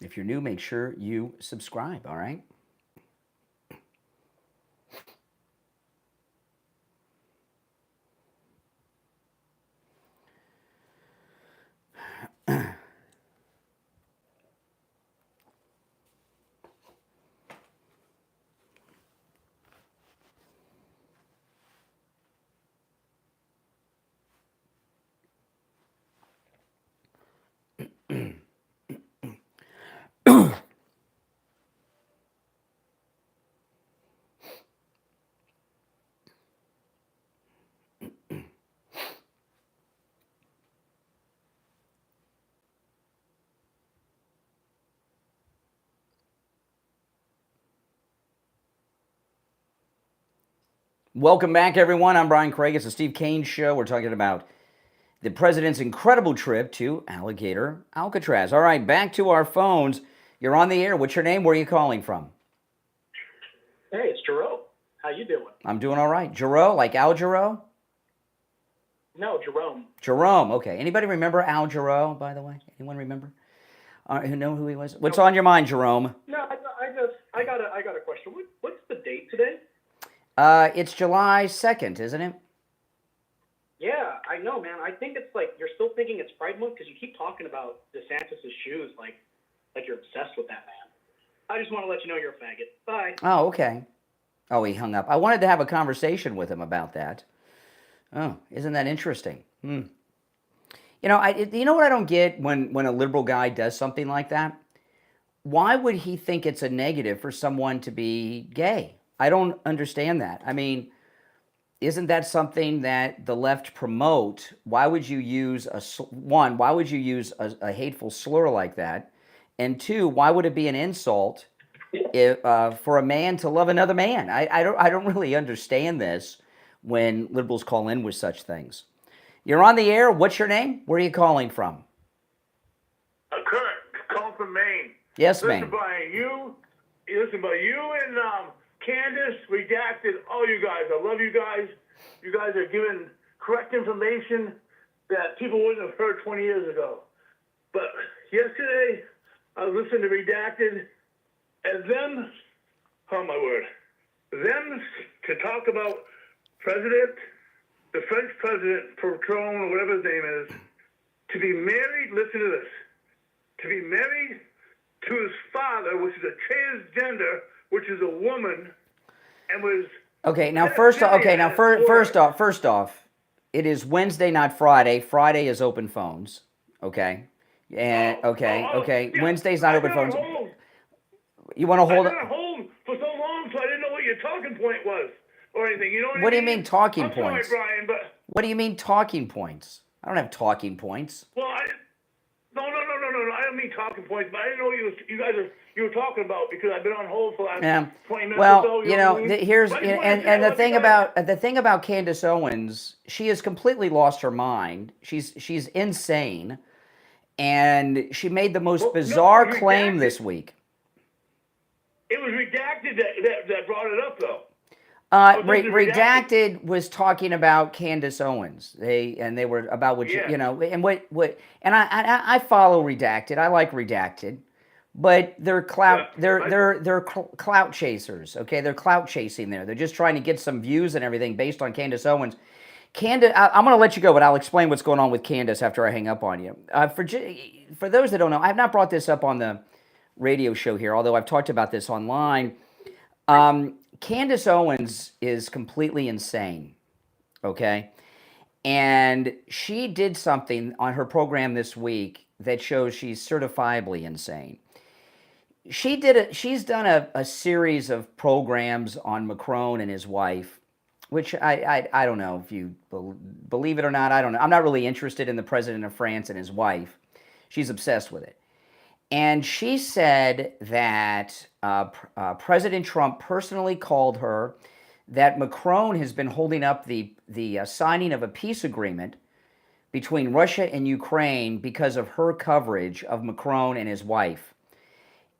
If you're new, make sure you subscribe, all right? Welcome back, everyone. I'm Brian Craig. It's the Steve Kane Show. We're talking about the president's incredible trip to Alligator Alcatraz. All right, back to our phones. You're on the air. What's your name? Where are you calling from? Hey, it's Jerome. How you doing? I'm doing all right. Jero, like Al Jarreau? No, Jerome. Jerome, okay. Anybody remember Al Jarreau, by the way? Anyone remember? Who know who he was? What's on your mind, Jerome? No, I got a question. What's the date today? It's July 2nd, isn't it? Yeah, I know, man. I think it's like you're still thinking it's Pride Month because you keep talking about DeSantis' shoes like you're obsessed with that man. I just want to let you know you're a faggot. Bye. Oh, okay. Oh, he hung up. I wanted to have a conversation with him about that. Oh, isn't that interesting? You know, you know what I don't get when a liberal guy does something like that? Why would he think it's a negative for someone to be gay? I don't understand that. I mean, isn't that something that the left promote? Why would you use why would you use a hateful slur like that? And two, why would it be an insult for a man to love another man? I don't really understand this when liberals call in with such things. You're on the air. What's your name? Where are you calling from? Kurt, calling from Maine. Yes, Listen, Maine. Brian, you and Candace, redacted, all you guys. I love you guys. You guys are giving correct information that people wouldn't have heard 20 years ago. But yesterday, I was listening to Redacted, and them, oh my word, them to talk about the French president, Patron, or whatever his name is, to be married, listen to this, to be married to his father, which is a transgender, which is a woman, and was... Okay, now first off, it is Wednesday, not Friday. Friday is open phones. Okay, and okay. Yeah. Wednesday's not I've open been on phones. hold. You want to hold I've it? been on hold for so long, so I didn't know what your talking point was or anything. You know what I mean? What do you mean talking I'm points? sorry, Brian, but What do you mean talking points? I don't have talking points. well, no. I don't mean talking points, but I didn't know what you were talking about because I've been on hold for the last 20 minutes. Well, or so, you know, what I mean? here's I just wanted to and say I the love thing you guys. about Candace Owens, she has completely lost her mind. She's insane, and she made the most Well, no, bizarre redacted. claim this week. It was Redacted that brought it up, though. This is Redacted was talking about Candace Owens. They were about what Yeah. you know, and what and I follow Redacted. I like Redacted, but they're clout Yeah, they're clout chasers. Okay, they're clout chasing there. They're just trying to get some views and everything based on Candace Owens. Candace, I'm going to let you go, but I'll explain what's going on with Candace after I hang up on you. For those that don't know, I've not brought this up on the radio show here, although I've talked about this online. Candace Owens is completely insane, okay? And she did something on her program this week that shows she's certifiably insane. She's done a series of programs on Macron and his wife, which I don't know if you believe it or not. I don't know. I'm not really interested in the president of France and his wife. She's obsessed with it. And she said that President Trump personally called her, that Macron has been holding up the signing of a peace agreement between Russia and Ukraine because of her coverage of Macron and his wife.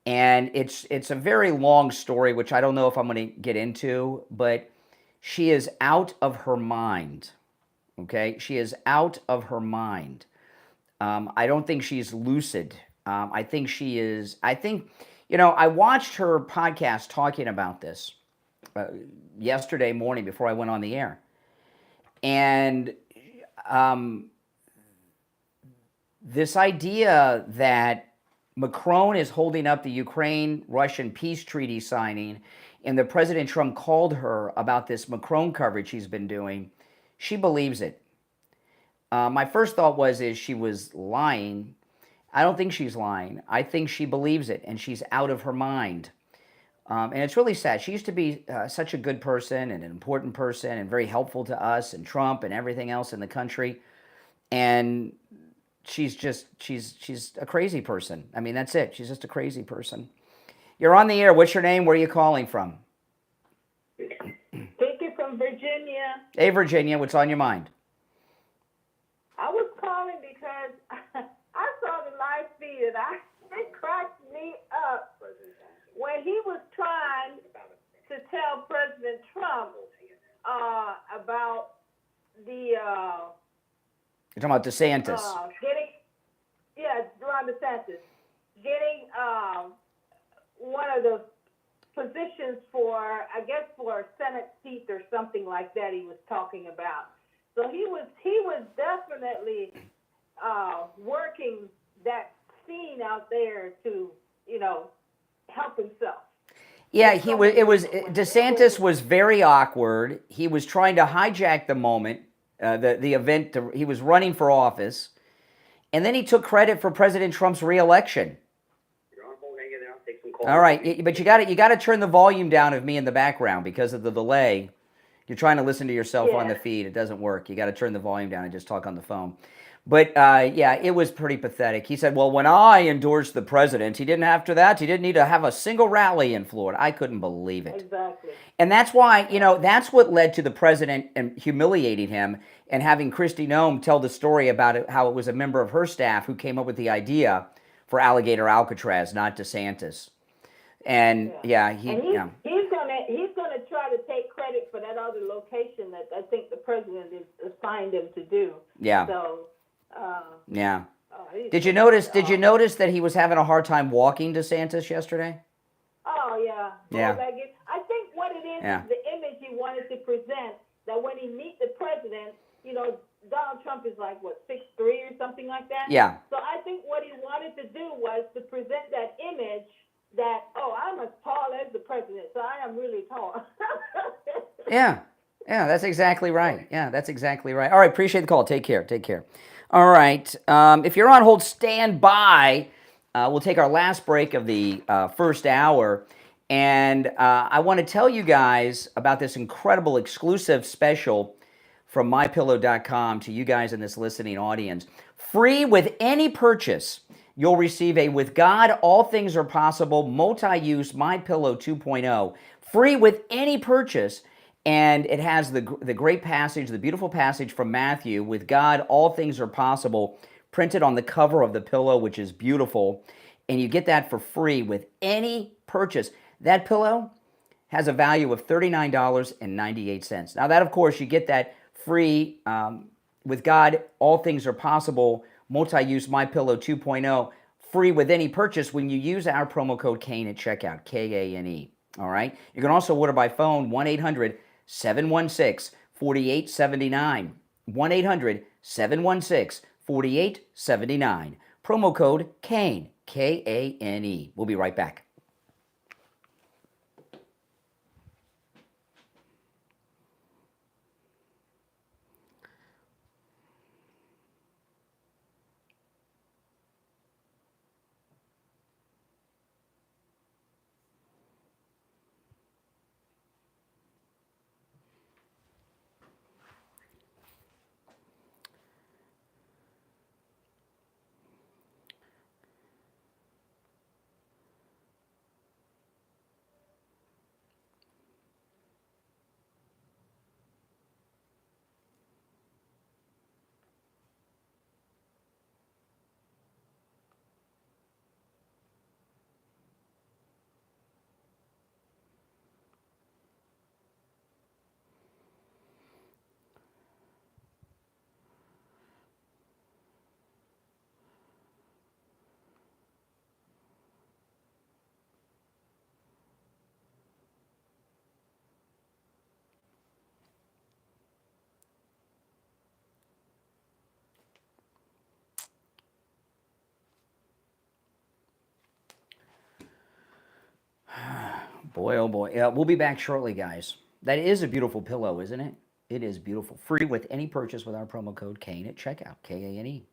And it's a very long story, which I don't know if I'm going to get into, but she is out of her mind. Okay? She is out of her mind. I don't think she's lucid. I think she is. I think, I watched her podcast talking about this yesterday morning before I went on the air. And this idea that Macron is holding up the Ukraine-Russian peace treaty signing, and that President Trump called her about this Macron coverage he's been doing, she believes it. My first thought is she was lying. I don't think she's lying. I think she believes it, and she's out of her mind. And it's really sad. She used to be such a good person and an important person and very helpful to us and Trump and everything else in the country. And she's a crazy person. I mean, that's it. She's just a crazy person. You're on the air. What's your name? Where are you calling from? Vicky from Virginia. Hey, Virginia. What's on your mind? I was calling because I saw the live feed and it cracked me up when he was trying to tell President Trump about the You're talking about DeSantis. Ron DeSantis getting one of the positions for a Senate seat or something like that. He was talking about. So he was definitely working that scene out there to help himself. Yeah, DeSantis was very awkward. He was trying to hijack the moment, the event. He was running for office, and then he took credit for President Trump's reelection. You're on hold, hang in there. I'll take some calls. All right, but you got to turn the volume down of me in the background because of the delay. You're trying to listen to yourself on the feed. It doesn't work. You got to turn the volume down and just talk on the phone. But it was pretty pathetic. He said, well, when I endorsed the president, he didn't need to have a single rally in Florida. I couldn't believe it. Exactly. And that's why, that's what led to the president humiliating him and having Kristi Noem tell the story about it, how it was a member of her staff who came up with the idea for Alligator Alcatraz, not DeSantis. And he's gonna try to take credit for that other location that I think the president has assigned him to do. Yeah. So. Did you notice that he was having a hard time walking DeSantis yesterday? Oh yeah. Yeah. I think what it is the image he wanted to present, that when he meets the president, Donald Trump is like 6'3" or something like that. Yeah. So I think what he wanted to do was to present that image that, I'm as tall as the president, so I am really tall. Yeah, that's exactly right. Yeah, that's exactly right. All right, appreciate the call. Take care. All right, if you're on hold, stand by. We'll take our last break of the first hour, and I want to tell you guys about this incredible exclusive special from MyPillow.com to you guys in this listening audience. Free with any purchase. You'll receive a With God, All Things Are Possible multi-use MyPillow 2.0, free with any purchase, and it has the great passage, the beautiful passage from Matthew, with God, all things are possible, printed on the cover of the pillow, which is beautiful, and you get that for free with any purchase. That pillow has a value of $39.98. Now that, of course, you get that free With God, All Things Are Possible multi-use MyPillow 2.0 free with any purchase when you use our promo code Kane at checkout, Kane. All right? You can also order by phone, 1-800-716-4879. 1-800-716-4879. Promo code Kane, Kane. We'll be right back. Boy, oh boy. Yeah, we'll be back shortly, guys. That is a beautiful pillow, isn't it? It is beautiful. Free with any purchase with our promo code Kane at checkout. Kane.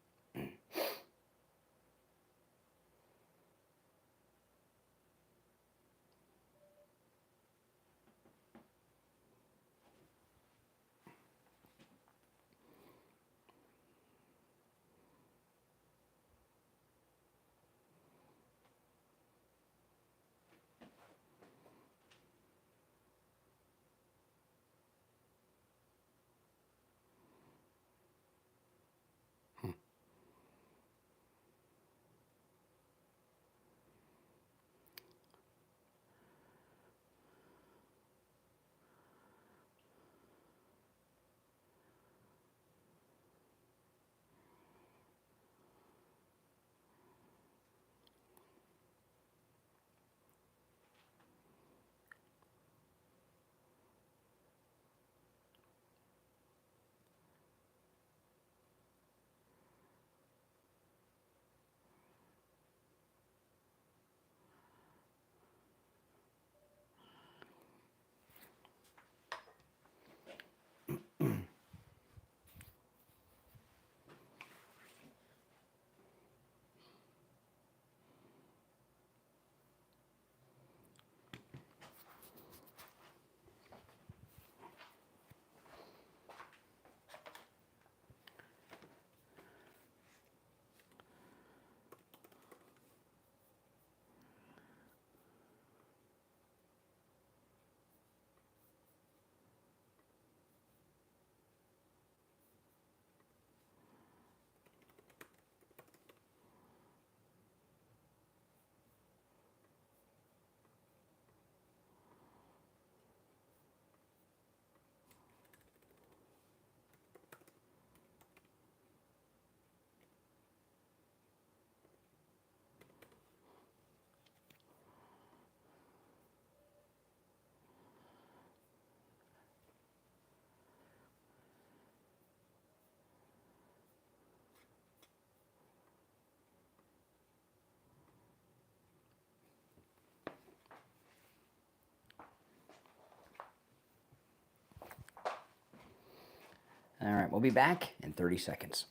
All right, we'll be back in 30 seconds.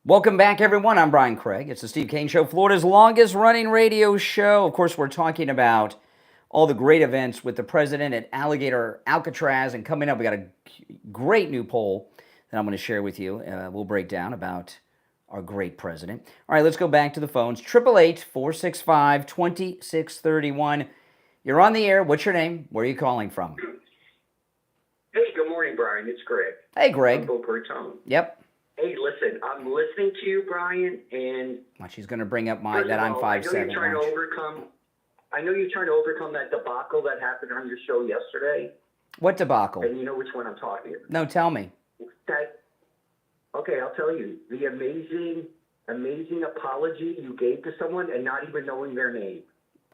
Welcome back, everyone. I'm Brian Craig. It's the Steve Kane Show, Florida's longest-running radio show. Of course, we're talking about all the great events with the president at Alligator Alcatraz. And coming up, we got a great new poll that I'm going to share with you. We'll break down about our great president. All right, let's go back to the phones. 888-465-2631. You're on the air. What's your name? Where are you calling from? Hey, good morning, Brian. It's Greg. Hey, Greg. From Boca Raton. Yep. Hey, listen, I'm listening to you, Brian, and Well, she's going to bring up that I'm 5'7". I know you're trying to overcome that debacle that happened on your show yesterday. What debacle? And you know which one I'm talking about. No, tell me. Okay, I'll tell you. The amazing apology you gave to someone and not even knowing their name.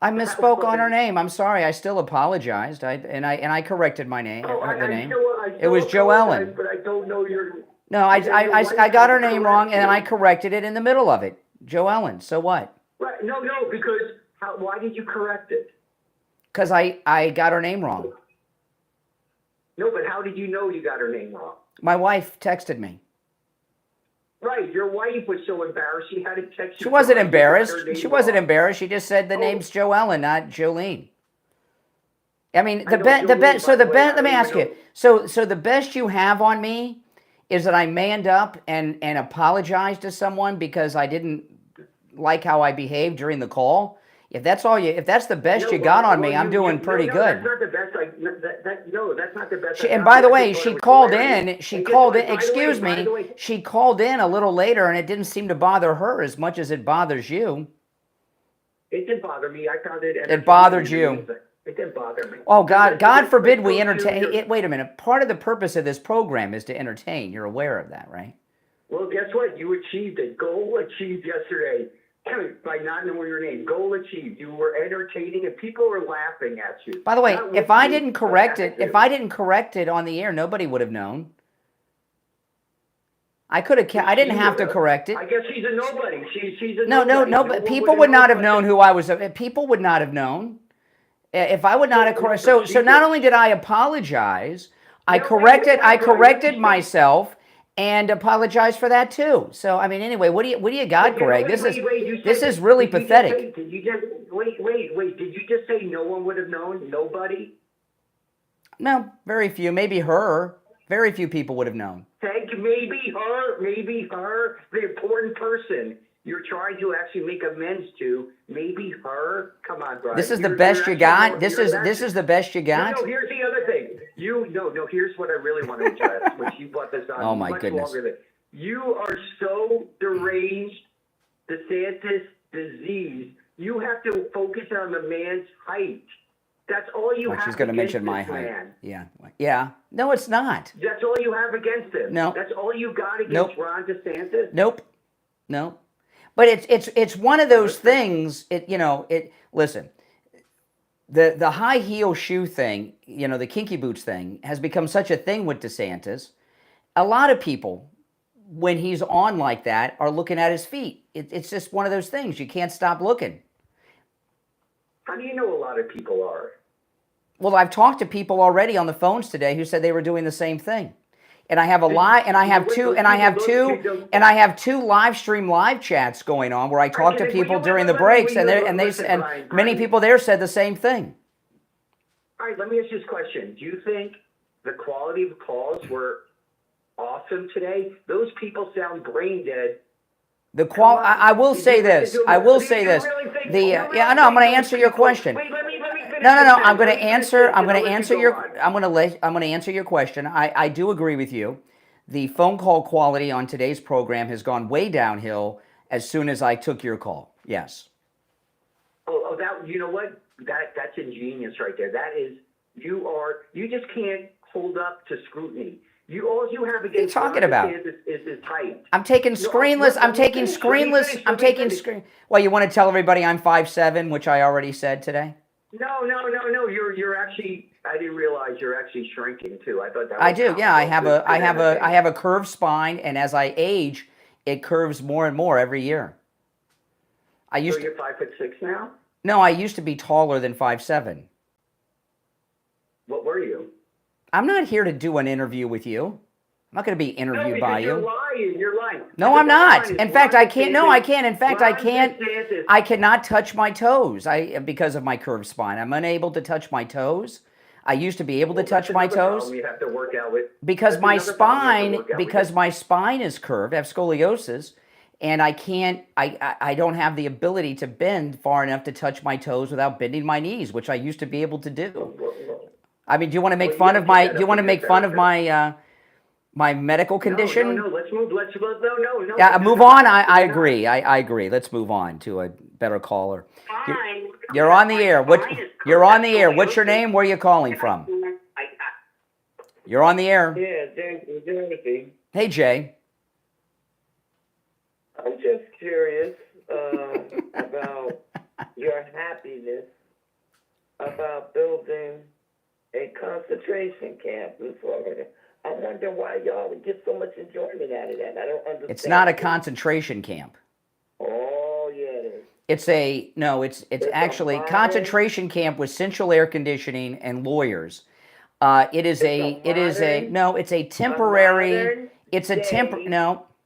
I misspoke on her name. I'm sorry. I still apologized. I corrected my name. The name. It was Joellen. But I don't know your. No, I got her name wrong, and I corrected it in the middle of it. Joellen. So what? Right. No, because why did you correct it? Because I got her name wrong. No, but how did you know you got her name wrong? My wife texted me. Right, your wife was so embarrassed she had to text you. She wasn't embarrassed. She wasn't embarrassed. She just said the name's Joellen, not Jolene. I mean, the best. Let me ask you. So the best you have on me is that I manned up and apologized to someone because I didn't like how I behaved during the call. If that's the best you got on me, I'm doing pretty good. That's not the best. That's not the best. And by the way, she called in. Excuse me. She called in a little later, and it didn't seem to bother her as much as it bothers you. It didn't bother me. I found it. It bothered you. It didn't bother me. Oh, God forbid we Let's go entertain. to your- Wait a minute. Part of the purpose of this program is to entertain. You're aware of that, right? Well, guess what? You achieved it. Goal achieved yesterday by not knowing your name. Goal achieved. You were entertaining, and people were laughing at you. By the way, Not if with I you, didn't but correct at it, you. if I didn't correct it on the air, nobody would have known. I could have. I didn't have to correct it. I guess she's a nobody. She's a No, nobody. but people would not have known who I was. People would not have known if I would not have corrected. So not only did I apologize, I corrected myself and apologized for that too. So I mean, anyway, what do you got, Greg? This is really pathetic. Did you just wait? Did you just say no one would have known? Nobody? No, very few. Maybe her. Very few people would have known. Thank you. Maybe her, the important person you're trying to actually make amends to. Maybe her. Come on, Brian. This is the best you got. This is the best you got. No, here's the other thing. Here's what I really want to address, which you brought this on. Oh my much goodness. longer than you are so deranged, DeSantis disease. You have to focus on the man's height. That's all you have. She's going to mention my height. Man. Yeah. No, it's not. That's all you have against him. No. That's all you got against Ron DeSantis. Nope. But it's one of those things. Listen. The high heel shoe thing, the kinky boots thing, has become such a thing with DeSantis. A lot of people, when he's on like that, are looking at his feet. It's just one of those things. You can't stop looking. How do you know a lot of people are? Well, I've talked to people already on the phones today who said they were doing the same thing. And I have two live stream live chats going on where I talk to people during the breaks, and many people there said the same thing. All right, let me ask you this question. Do you think the quality of calls were awesome today? Those people sound brain dead. I will say this. I'm going to answer your question. No. I'm going to answer your question. I do agree with you. The phone call quality on today's program has gone way downhill as soon as I took your call. Yes. Oh, that, you know what? That's ingenious right there. That is, you just can't hold up to scrutiny. All you have against what are you talking about? Is height. I'm taking screenless. Well, you want to tell everybody I'm 5'7", which I already said today? No. You're actually. I didn't realize you're actually shrinking too. I thought that. I do. Yeah, I have a curved spine, and as I age, it curves more and more every year. So you're 5'6" now? No, I used to be taller than 5'7". What were you? I'm not here to do an interview with you. I'm not going to be interviewed by you. You're lying. No, I'm not. In fact, I can't. No, I can't. In fact, I can't. I cannot touch my toes. Because of my curved spine, I'm unable to touch my toes. I used to be able to touch my toes. You have to work out with. Because my spine is curved. I have scoliosis, and I can't. I don't have the ability to bend far enough to touch my toes without bending my knees, which I used to be able to do. I mean, do you want to make fun of my? Do you want to make fun of my? My medical condition? No, let's move. No. Yeah, move on. I agree. I agree. Let's move on to a better caller. You're on the air. You're on the air. What's your name? Where are you calling from? You're on the air. Yeah, Jay from Jersey. Hey, Jay. I'm just curious about your happiness about building a concentration camp in Florida. I wonder why y'all would get so much enjoyment out of that. I don't understand. It's not a concentration camp. Oh, yeah, it is. It's actually concentration camp with central air conditioning and lawyers. It's a temporary.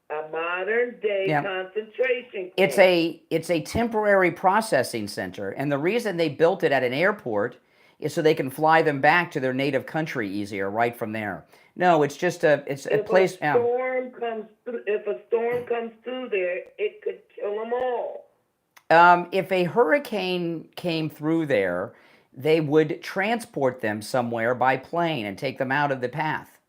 A modern day concentration camp. It's a temporary processing center, and the reason they built it at an airport is so they can fly them back to their native country easier right from there. No, it's just a place. If a storm comes through there, it could kill them all. If a hurricane came through there, they would transport them somewhere by plane and take them out of the path.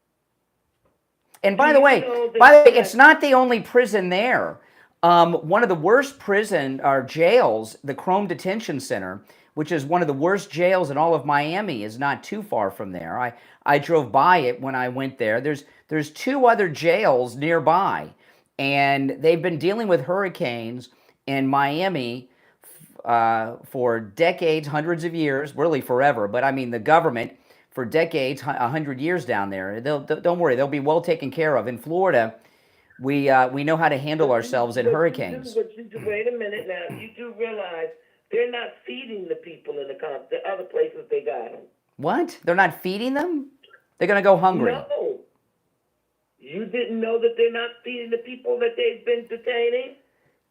And by the way, it's not the only prison there. One of the worst prison or jails, the Chrome Detention Center, which is one of the worst jails in all of Miami, is not too far from there. I drove by it when I went there. There's 2 other jails nearby, and they've been dealing with hurricanes in Miami for decades, hundreds of years, really forever. But I mean, the government for decades, 100 years down there. Don't worry, they'll be well taken care of. In Florida, we know how to handle ourselves in hurricanes. Wait a minute now. You do realize they're not feeding the people in the other places they got them. What? They're not feeding them? They're going to go hungry. No. You didn't know that they're not feeding the people that they've been detaining?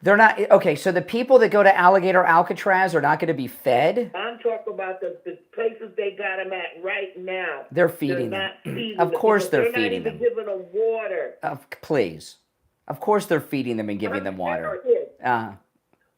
They're not. Okay, so the people that go to Alligator Alcatraz are not going to be fed? I'm talking about the places they got them at right now. They're feeding them. Not feeding Of course they're feeding them. them. They're not even giving them water. Please. Of course they're feeding them and giving them water.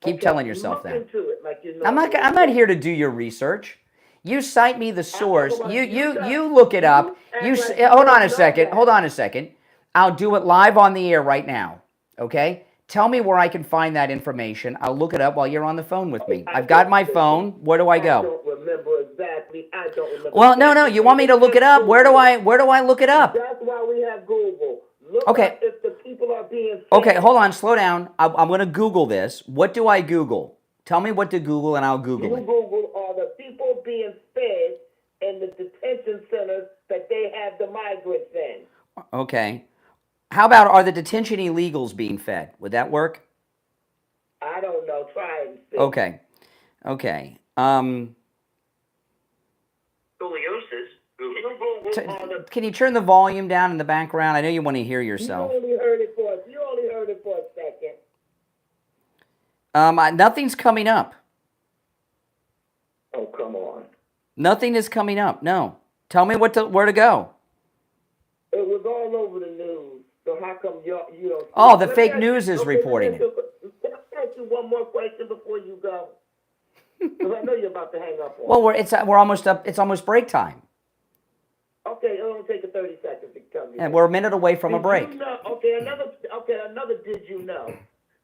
Keep Okay, telling yourself look that. into it like you know. I'm not here to do your research. You cite me the source. You look it up. Hold on a second. Hold on a second. I'll do it live on the air right now. Okay? Tell me where I can find that information. I'll look it up while you're on the phone with me. I've got my phone. Where do I go? I don't remember exactly. I don't remember. Well, no. You want me to look it up? Where do I look it up? That's why we have Google. Look Okay. up if the people are being fed. Okay, hold on. Slow down. I'm going to Google this. What do I Google? Tell me what to Google, and I'll Google You it. Google are the people being fed in the detention centers that they have the migrants in. Okay. How about, are the detention illegals being fed? Would that work? I don't know. Try and see. Okay. Scoliosis. Can you turn the volume down in the background? I know you want to hear yourself. You only heard it for a second. Nothing's coming up. Oh, come on. Nothing is coming up. No. Tell me where to go. It was all over the news. So how come you don't? Oh, the fake news is reporting it. Can I ask you one more question before you go? Because I know you're about to hang up on. Well, we're almost up. It's almost break time. Okay, it'll only take you 30 seconds to tell me. And we're a minute away from a break. Did you know, another did you know?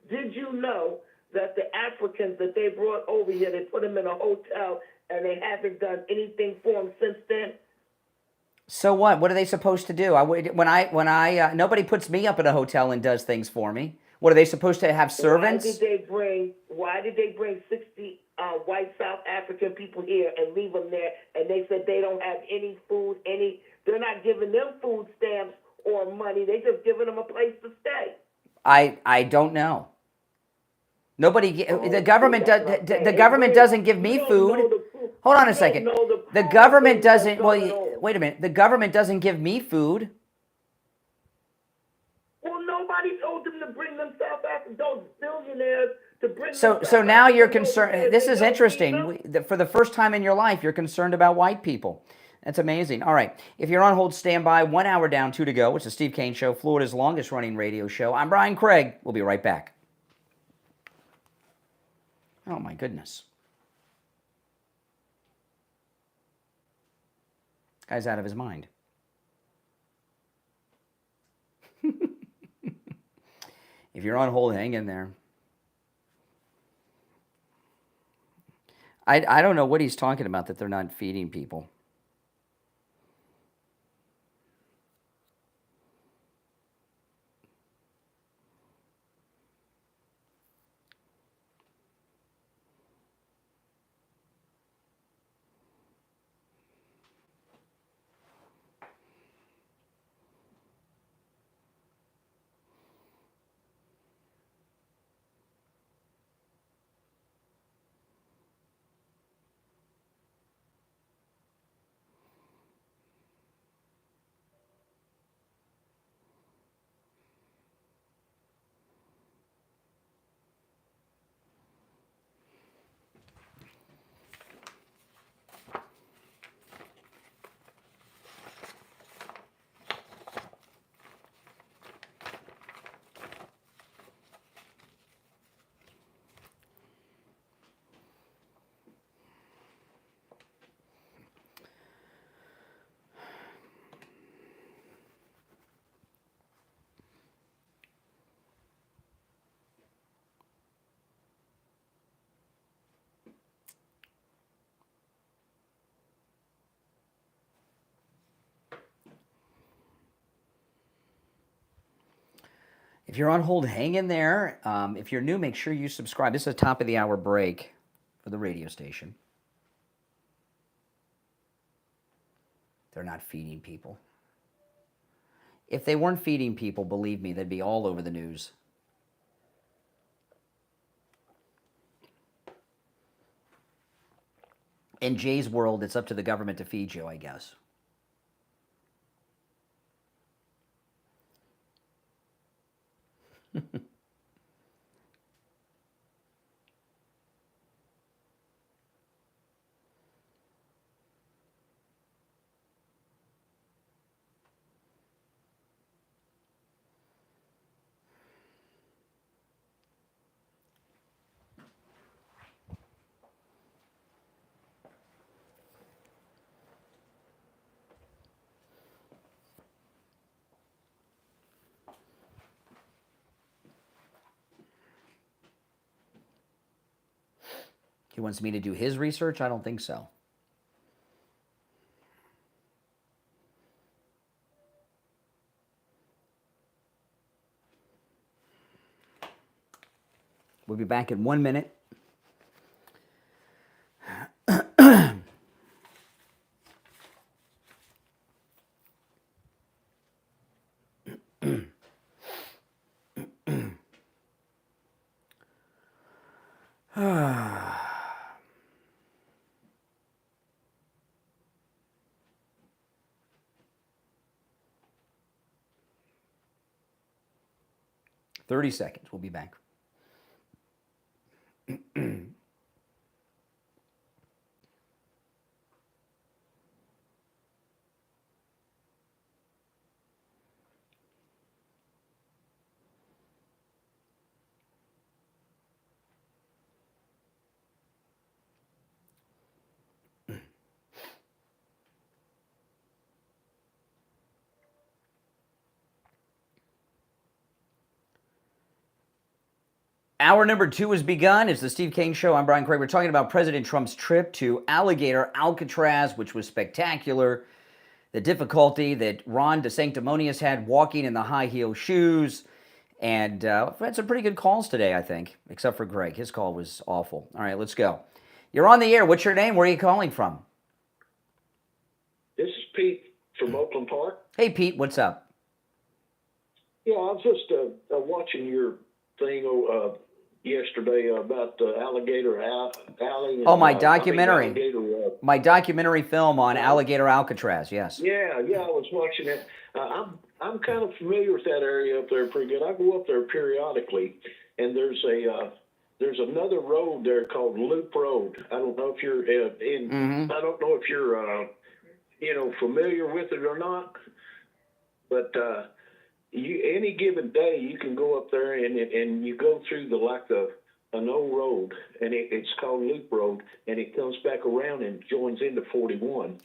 Did you know that the Africans that they brought over here, they put them in a hotel and they haven't done anything for them since then? So what? What are they supposed to do? Nobody puts me up at a hotel and does things for me. What, are they supposed to have servants? Why did they bring 60 white South African people here and leave them there? And they said they don't have any food, they're not giving them food stamps or money. They just giving them a place to stay. I don't know. The government doesn't give me food. Hold on a second. The government doesn't. Well, wait a minute. The government doesn't give me food. Well, nobody told them to bring them South African, those billionaires to bring. So now you're concerned. This is interesting. For the first time in your life, you're concerned about white people. That's amazing. All right. If you're on hold, stand by. 1 hour down, 2 to go. It's the Steve Kane Show, Florida's longest running radio show. I'm Brian Craig. We'll be right back. Oh, my goodness. This guy's out of his mind. If you're on hold, hang in there. I don't know what he's talking about, that they're not feeding people. If you're on hold, hang in there. If you're new, make sure you subscribe. This is a top of the hour break for the radio station. They're not feeding people. If they weren't feeding people, believe me, they'd be all over the news. In Jay's world, it's up to the government to feed you, I guess. He wants me to do his research? I don't think so. We'll be back in 1 minute. Ah. 30 seconds. We'll be back. Hour number 2 has begun. It's the Steve Kane Show. I'm Brian Craig. We're talking about President Trump's trip to Alligator Alcatraz, which was spectacular. The difficulty that Ron DeSanctimonious had walking in the high heel shoes. And we had some pretty good calls today, I think, except for Greg. His call was awful. All right, let's go. You're on the air. What's your name? Where are you calling from? This is Pete from Oakland Park. Hey, Pete. What's up? Yeah, I was just watching your thing yesterday about Alligator Alley. Oh, my documentary. My documentary film on Alligator Alcatraz, yes. Yeah, I was watching it. I'm kind of familiar with that area up there pretty good. I go up there periodically, and there's another road there called Loop Road. I don't know if you're I don't know if you're familiar with it or not, but any given day you can go up there and you go through an old road, and it's called Loop Road, and it comes back around and joins into 41.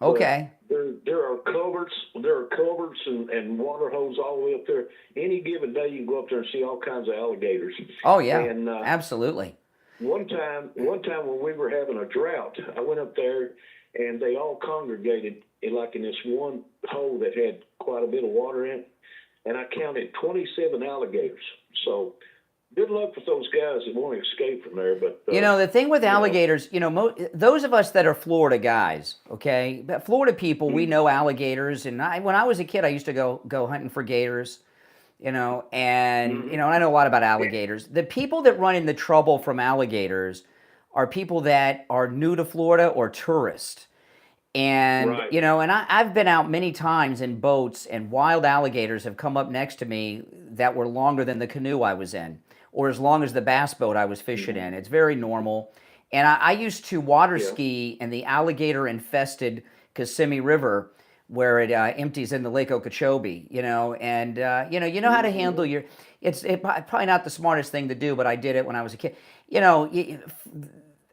Okay. There are culverts and water holes all the way up there. Any given day you can go up there and see all kinds of alligators. Oh yeah, and, absolutely. One time when we were having a drought, I went up there and they all congregated in this one hole that had quite a bit of water in it, and I counted 27 alligators. So good luck with those guys that want to escape from there. But the thing with alligators, those of us that are Florida guys, okay, Florida people, we know alligators. And when I was a kid, I used to go hunting for gators, and I know a lot about alligators. The people that run into trouble from alligators are people that are new to Florida or tourists. And, right. And I've been out many times in boats, and wild alligators have come up next to me that were longer than the canoe I was in, or as long as the bass boat I was fishing in. It's very normal. And I used to water ski in the alligator-infested Kissimmee River, where it empties into Lake Okeechobee, and you know how to handle your, it's probably not the smartest thing to do, but I did it when I was a kid.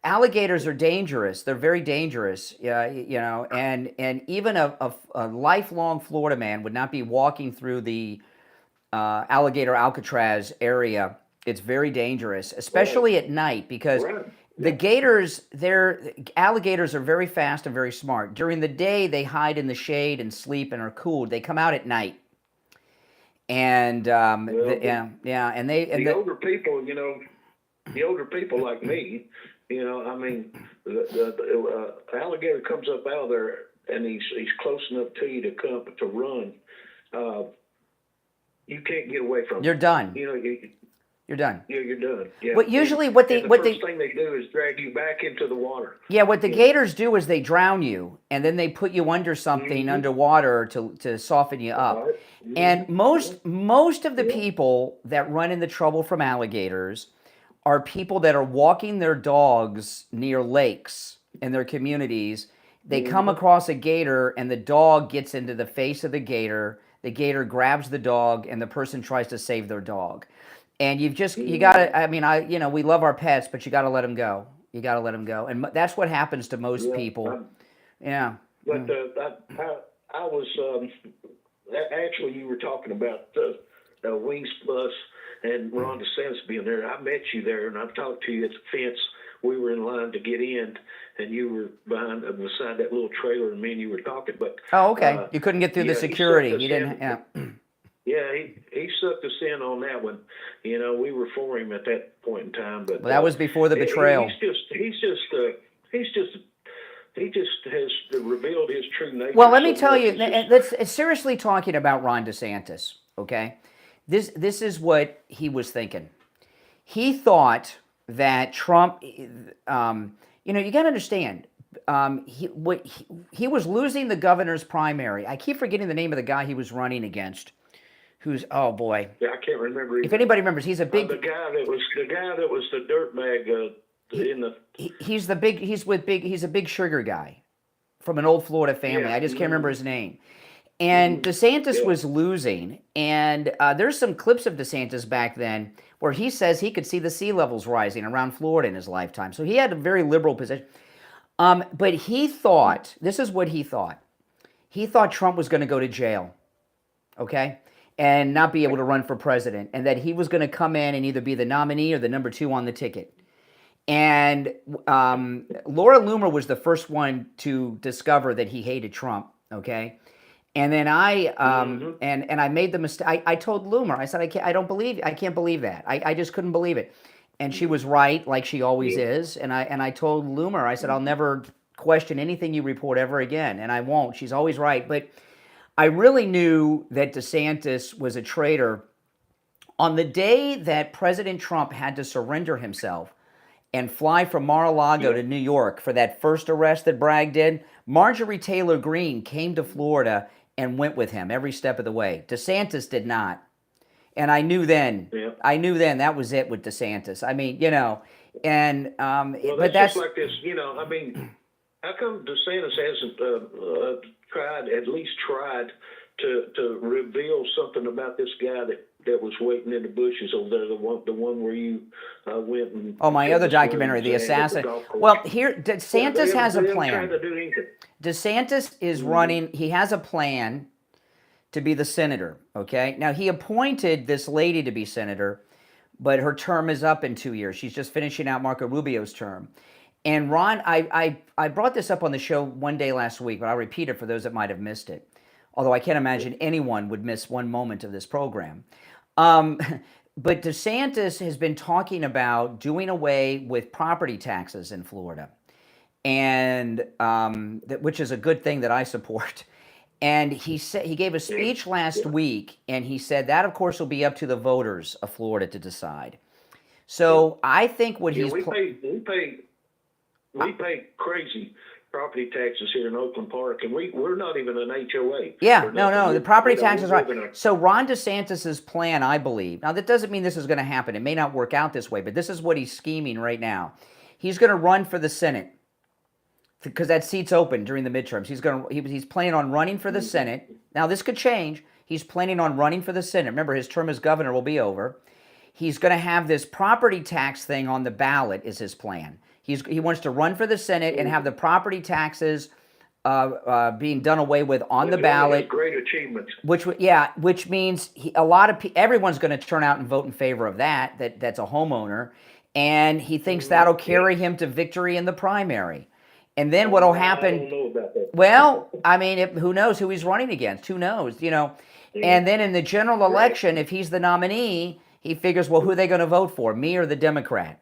Alligators are dangerous. They're very dangerous, and even a lifelong Florida man would not be walking through the Alligator Alcatraz area. It's very dangerous, especially at night, because the alligators are very fast and very smart. During the day, they hide in the shade and sleep and are cool. They come out at night. And Well, yeah, and they and the older people, the older people like me, I mean, the alligator comes up out of there and he's close enough to you to run. You can't get away from him. You're done. You're done. Yeah, you're done. Yeah. But usually, and the first thing they do is drag you back into the water. Yeah, what the gators do is they drown you, and then they put you under something underwater to soften you up. Right. And most of the people that run into trouble from alligators are people that are walking their dogs near lakes in their communities. They come across a gator, and the dog gets into the face of the gator. The gator grabs the dog, and the person tries to save their dog. And you gotta, I mean, we love our pets, but you gotta let them go. You gotta let them go. And that's what happens to most people. Yeah. But I was, actually, you were talking about Wings Plus and Ron DeSantis being there. I met you there, and I talked to you at the fence. We were in line to get in, and you were beside that little trailer, and me and you were talking. But oh, okay. You couldn't get through the security. You didn't. Yeah. Yeah, he sucked us in on that one. We were for him at that point in time, but that was before the betrayal. He just has revealed his true nature. Well, let me tell you. Let's seriously talking about Ron DeSantis. Okay, this is what he was thinking. He thought that Trump. You got to understand. He was losing the governor's primary. I keep forgetting the name of the guy he was running against. Who's oh boy? Yeah, I can't remember. If anybody remembers, he's a big. The guy that was the dirtbag in the. He's the big. He's a big sugar guy, from an old Florida family. Yeah. I just can't remember his name. And DeSantis was losing, and there's some clips of DeSantis back then where he says he could see the sea levels rising around Florida in his lifetime. So he had a very liberal position. But he thought, this is what he thought. He thought Trump was going to go to jail, okay, and not be able to run for president, and that he was going to come in and either be the nominee or the number 2 on the ticket. And Laura Loomer was the first one to discover that he hated Trump, okay? And then I and I made the mistake. I told Loomer, I said, I can't believe that. I just couldn't believe it. And she was right, like she always is. And I told Loomer, I said, I'll never question anything you report ever again, and I won't. She's always right. But I really knew that DeSantis was a traitor on the day that President Trump had to surrender himself and fly from Mar-a-Lago to New York for that first arrest that Bragg did. Marjorie Taylor Greene came to Florida and went with him every step of the way. DeSantis did not. And I knew then. Yeah. I knew then that was it with DeSantis. I mean, and well, but that's just like this. I mean, how come DeSantis hasn't at least tried to reveal something about this guy that was waiting in the bushes over there, the one where you went and... Oh, my other documentary, The Assassin. Well, here, DeSantis has a plan. DeSantis is running, he has a plan to be the senator, okay? Now, he appointed this lady to be senator, but her term is up in 2 years. She's just finishing out Marco Rubio's term. And Ron, I brought this up on the show one day last week, but I'll repeat it for those that might have missed it. Although I can't imagine anyone would miss one moment of this program. But DeSantis has been talking about doing away with property taxes in Florida, and which is a good thing that I support. And he gave a speech last week, and he said that, of course, will be up to the voters of Florida to decide. So I think what he's... We pay crazy property taxes here in Oakland Park, and we're not even an HOA. Yeah, no, the property taxes are right. So Ron DeSantis' plan, I believe, now that doesn't mean this is going to happen. It may not work out this way, but this is what he's scheming right now. He's going to run for the Senate because that seat's open during the midterms. He's planning on running for the Senate. Now this could change. He's planning on running for the Senate. Remember, his term as governor will be over. He's going to have this property tax thing on the ballot is his plan. He wants to run for the Senate and have the property taxes being done away with on the ballot. Great achievement. Which means everyone's going to turn out and vote in favor of that. That's a homeowner, and he thinks that'll carry him to victory in the primary. And then what'll happen? I don't know about that. Well, I mean, who knows who he's running against? Who knows? And then in the general election, if he's the nominee, he figures, well, who are they going to vote for, me or the Democrat?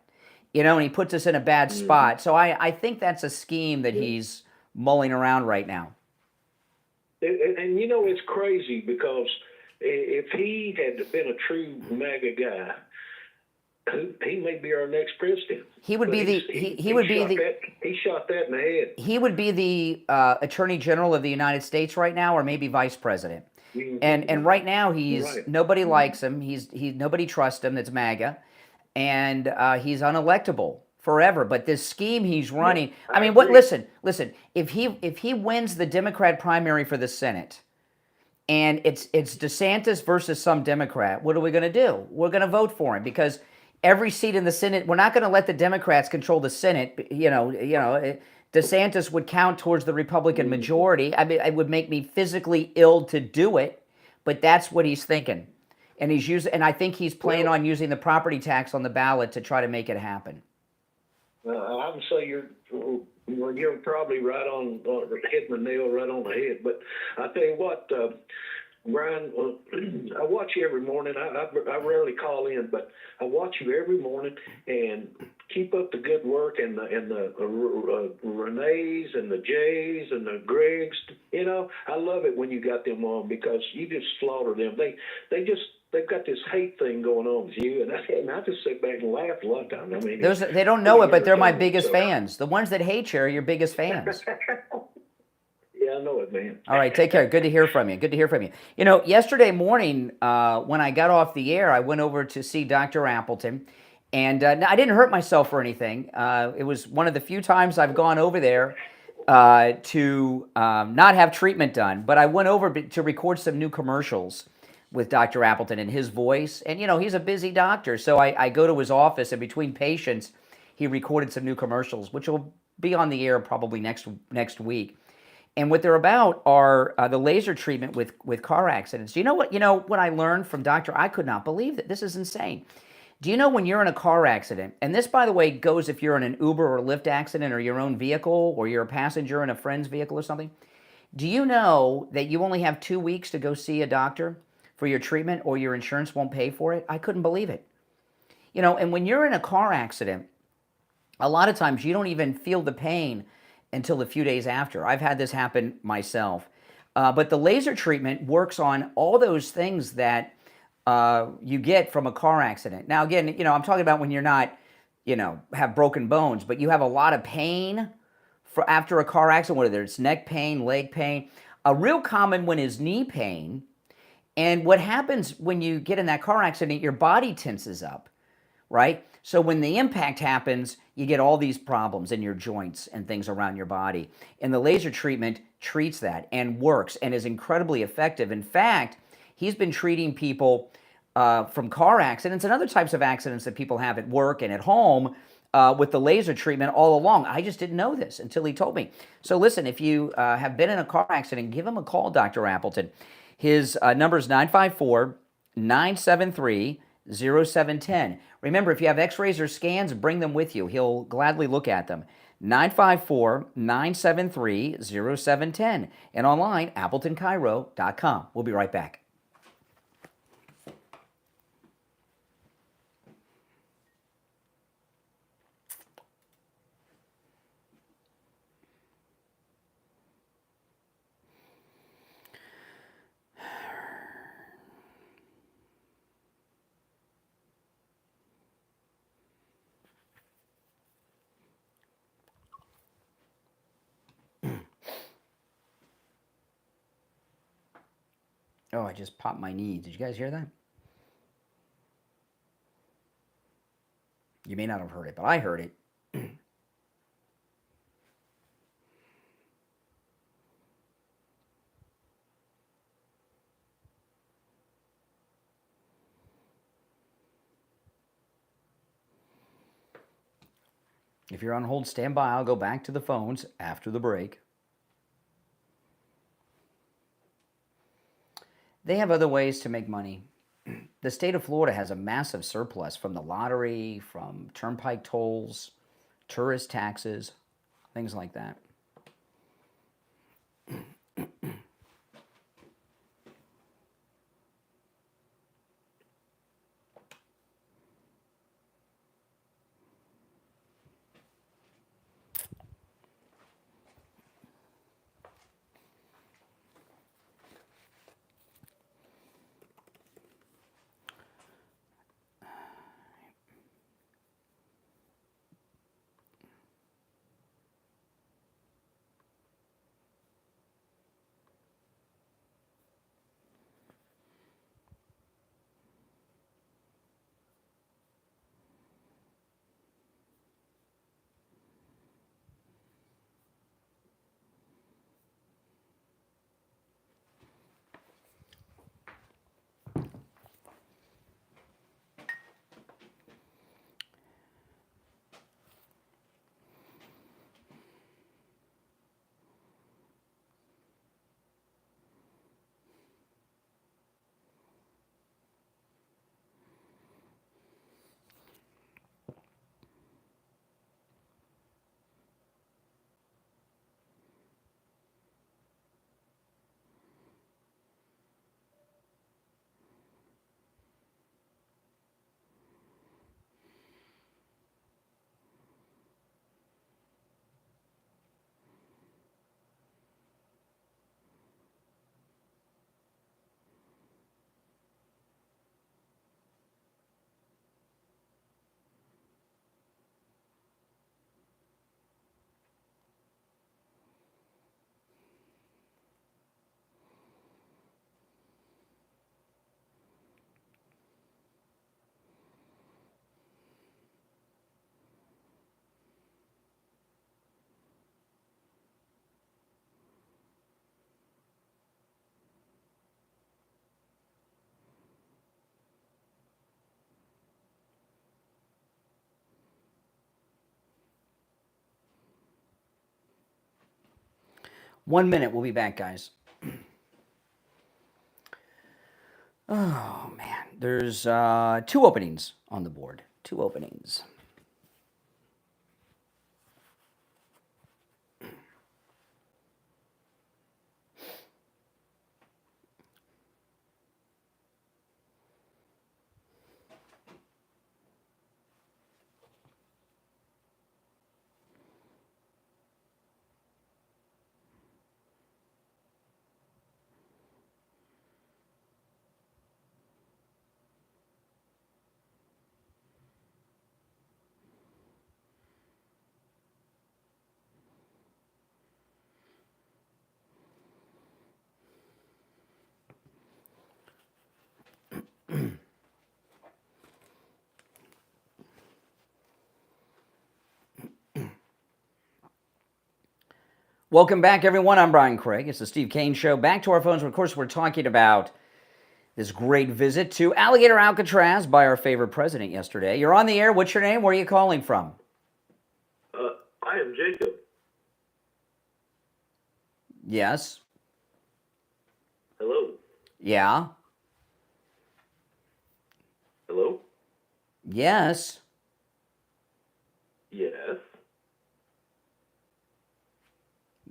You know, and he puts us in a bad spot. So I think that's a scheme that he's mulling around right now. And you know, it's crazy because if he had been a true MAGA guy, he may be our next president. He would be the he shot that in the head. He would be the Attorney General of the United States right now, or maybe Vice President. And right now nobody likes him. Nobody trusts him. That's MAGA, and he's unelectable forever. But this scheme he's running. I mean, what? Listen. If he wins the Democrat primary for the Senate, and it's DeSantis versus some Democrat, what are we going to do? We're going to vote for him because every seat in the Senate, we're not going to let the Democrats control the Senate. DeSantis would count towards the Republican majority. I mean, it would make me physically ill to do it, but that's what he's thinking. And and I think he's planning on using the property tax on the ballot to try to make it happen. I would say you're probably right on, hitting the nail right on the head. But I tell you what, Brian, I watch you every morning. I rarely call in, but I watch you every morning, and keep up the good work. And the Renees and the Jays and the Gregs. You know, I love it when you got them on because you just slaughter them. They've got this hate thing going on with you, and I just sit back and laugh a lot of times. I mean, they don't know it, but they're my biggest fans. The ones that hate you are your biggest fans. Yeah, I know it, man. All right, take care. Good to hear from you. You know, yesterday morning when I got off the air, I went over to see Dr. Appleton, and I didn't hurt myself or anything. It was one of the few times I've gone over there to not have treatment done, but I went over to record some new commercials with Dr. Appleton and his voice. And, you know, he's a busy doctor, so I go to his office, and between patients, he recorded some new commercials, which will be on the air probably next week. And what they're about are the laser treatment with car accidents. You know what I learned from Dr. I could not believe that. This is insane. Do you know when you're in a car accident, and this, by the way, goes if you're in an Uber or Lyft accident or your own vehicle or you're a passenger in a friend's vehicle or something, do you know that you only have 2 weeks to go see a doctor for your treatment or your insurance won't pay for it? I couldn't believe it. You know, and when you're in a car accident, a lot of times you don't even feel the pain until a few days after. I've had this happen myself. But the laser treatment works on all those things that you get from a car accident. Now, again, you know, I'm talking about when you're not, you know, have broken bones, but you have a lot of pain after a car accident, whether it's neck pain, leg pain. A real common one is knee pain. And what happens when you get in that car accident, your body tenses up, right? So when the impact happens, you get all these problems in your joints and things around your body. And the laser treatment treats that and works and is incredibly effective. In fact, he's been treating people from car accidents and other types of accidents that people have at work and at home with the laser treatment all along. I just didn't know this until he told me. So listen, if you have been in a car accident, give him a call, Dr. Appleton. His number is 954-973-0710. Remember, if you have x-rays or scans, bring them with you. He'll gladly look at them. 954-973-0710. And online, AppletonCairo.com. We'll be right back. Oh, I just popped my knee. Did you guys hear that? You may not have heard it, but I heard it. If you're on hold, stand by. I'll go back to the phones after the break. They have other ways to make money. The state of Florida has a massive surplus from the lottery, from turnpike tolls, tourist taxes, things like that. 1 minute. We'll be back, guys. Oh, man. There's 2 openings on the board. 2 openings. Welcome back, everyone. I'm Brian Craig. It's the Steve Kane Show. Back to our phones. Of course, we're talking about this great visit to Alligator Alcatraz by our favorite president yesterday. You're on the air. What's your name? Where are you calling from? I am Jacob. Yes. Hello. Yeah. Hello. Yes. Yes.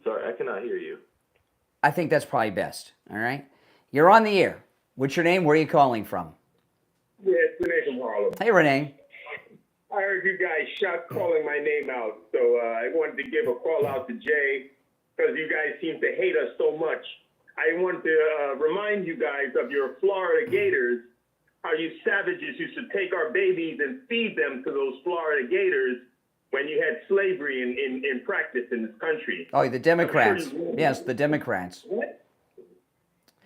Sorry, I cannot hear you. I think that's probably best. All right. You're on the air. What's your name? Where are you calling from? Yeah, it's Renee from Harlem. Hey, Renee. I heard you guys calling my name out, so I wanted to give a call out to Jay because you guys seem to hate us so much. I want to remind you guys of your Florida Gators, how you savages used to take our babies and feed them to those Florida Gators when you had slavery in practice in this country. Oh, the Democrats. Yes, the Democrats. What?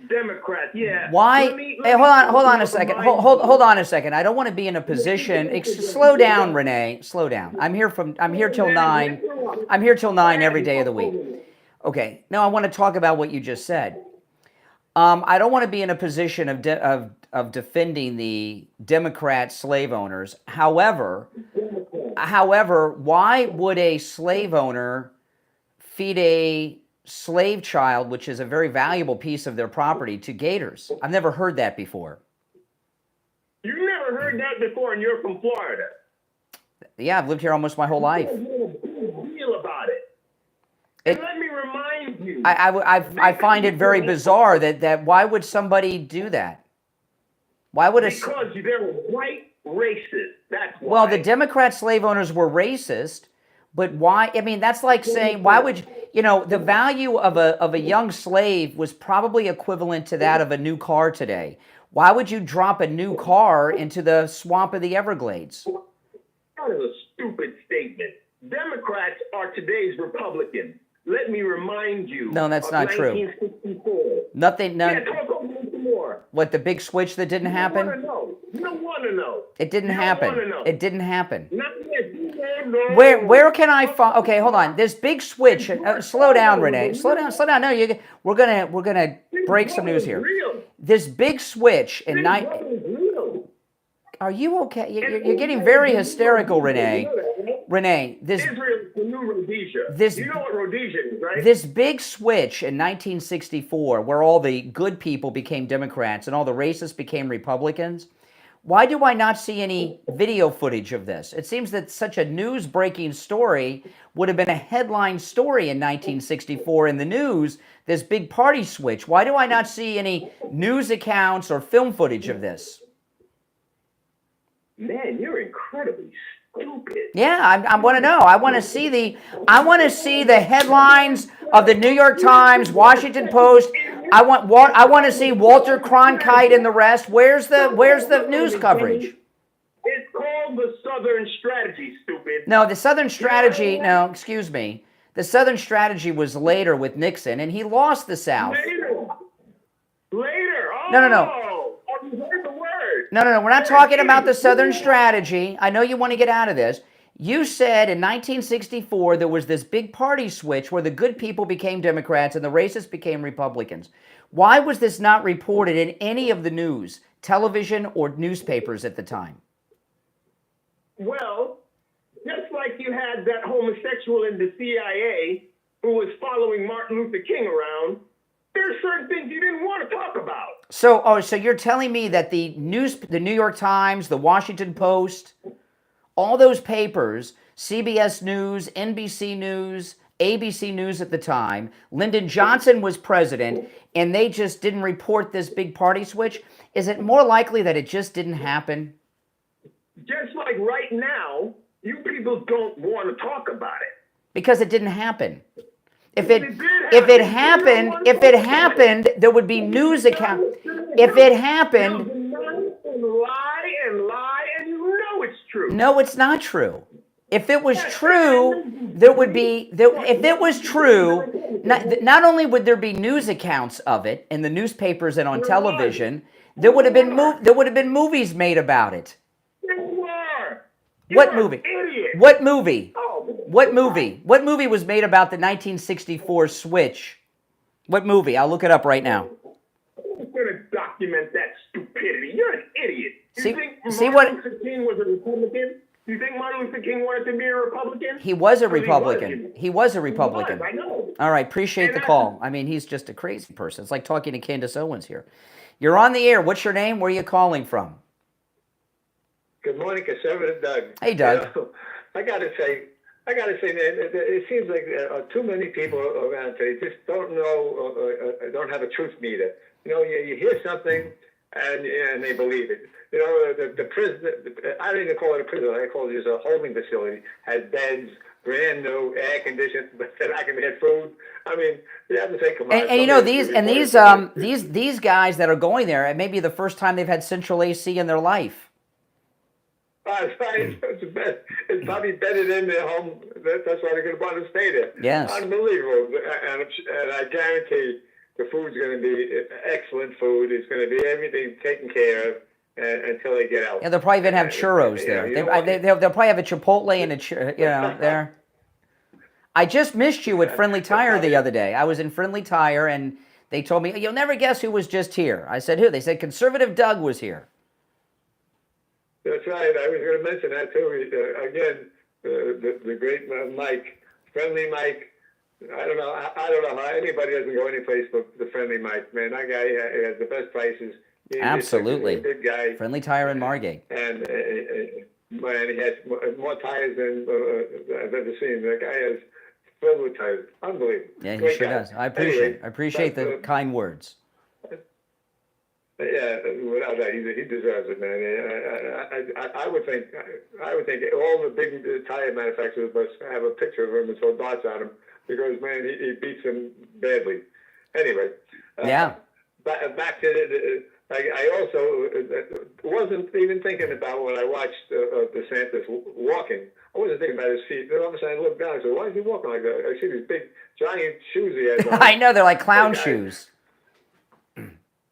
Democrats, yeah. Why? Hey, hold on a second. Hold on a second. I don't want to be in a position. Slow down, Renee. Slow down. I'm here till 9. I'm here till 9 every day of the week. Okay. Now I want to talk about what you just said. I don't want to be in a position of defending the Democrat slave owners. However, why would a slave owner feed a slave child, which is a very valuable piece of their property, to gators? I've never heard that before. You've never heard that before, and you're from Florida. Yeah, I've lived here almost my whole life. Feel about it. And let me remind you. I find it very bizarre that why would somebody do that? Why would because they're white racist. That's why. Well, the Democrat slave owners were racist, but why? I mean, that's like saying, why would the value of a young slave was probably equivalent to that of a new car today. Why would you drop a new car into the swamp of the Everglades? That is a stupid statement. Democrats are today's Republicans. Let me remind you. No, that's not true. 1964. Nothing. No. Yeah, talk about more. What, the big switch that didn't happen? You don't want to know. It didn't happen. It didn't happen. Not yet. No. Where can I find? Okay, hold on. This big switch. Slow down, Renee. Slow down. No, we're gonna break some news here. This big switch in night. Are you okay? You're getting very hysterical, Renee. Renee, this. Israel's the new Rhodesia. You know what Rhodesia is, right? This big switch in 1964, where all the good people became Democrats and all the racists became Republicans. Why do I not see any video footage of this? It seems that such a news-breaking story would have been a headline story in 1964 in the news, this big party switch. Why do I not see any news accounts or film footage of this? Man, you're incredibly stupid. Yeah, I want to know. I want to see the headlines of the New York Times, Washington Post. I want to see Walter Cronkite and the rest. Where's the news coverage? It's called the Southern Strategy, stupid. No, the Southern Strategy. No, excuse me. The Southern Strategy was later with Nixon, and he lost the South. Later. Oh. No. You heard the word. No. We're not talking about the Southern Strategy. I know you want to get out of this. You said in 1964 there was this big party switch where the good people became Democrats and the racists became Republicans. Why was this not reported in any of the news, television, or newspapers at the time? Well, just like you had that homosexual in the CIA who was following following Martin Luther King around, there's certain things you didn't want to talk about. So you're telling me that the New York Times, the Washington Post, all those papers, CBS News, NBC News, ABC News at the time, Lyndon Johnson was president, and they just didn't report this big party switch? Is it more likely that it just didn't happen? Just like right now, you people don't want to talk about it. Because it didn't happen. If it happened, there would be news account. If it happened, and lie, and you know it's true. No, it's not true. If it was true, there would be. If it was true, not only would there be news accounts of it in the newspapers and on television, there would have been movies made about it. What movie? What movie? What movie? What movie was made about the 1964 switch? What movie? I'll look it up right now. Who's going to document that stupidity? You're an idiot. You think Martin Luther King was a Republican? You think Martin Luther King wanted to be a Republican? He was a Republican. He was a Republican. I know. All right, appreciate the call. I mean, he's just a crazy person. It's like talking to Candace Owens here. You're on the air. What's your name? Where are you calling from? Good morning, Conservative Doug. Hey, Doug. You know, I gotta say, man, it seems like too many people around today just don't know, don't have a truth meter. You know, you hear something and they believe it. You know, the prison, I don't even call it a prison, I call it just a holding facility, has beds, brand new, air conditioned, but then I can get food. I mean, you have to say, come on. And you know, these guys that are going there, it may be the first time they've had central AC in their life. That's right. It's probably better than their home. That's why they're going to want to stay there. Yes. Unbelievable. And I guarantee the food's going to be excellent food. It's going to be everything taken care of until they get out. Yeah, they'll probably even have churros there. They'll probably have a Chipotle and there. I just missed you at Friendly Tire the other day. I was in Friendly Tire, and they told me, you'll never guess who was just here. I said, who? They said, Conservative Doug was here. That's right. I was going to mention that too. Again, the great Mike, Friendly Mike. I don't know how anybody doesn't go any place but the Friendly Mike. Man, that guy has the best prices. Absolutely. He's a good guy. Friendly Tire in Margate. And man, he has more tires than I've ever seen. The guy has filled with tires. Unbelievable. Yeah, he sure does. I appreciate the kind words. Yeah, without that, he deserves it, man. I would think all the big tire manufacturers must have a picture of him and throw darts at him because, man, he beats them badly. Anyway, yeah. Back to I also wasn't even thinking about when I watched DeSantis walking. I wasn't thinking about his feet. Then all of a sudden I looked down and said, "Why is he walking like that?" I see these big giant shoes he has on. I know, they're like clown shoes.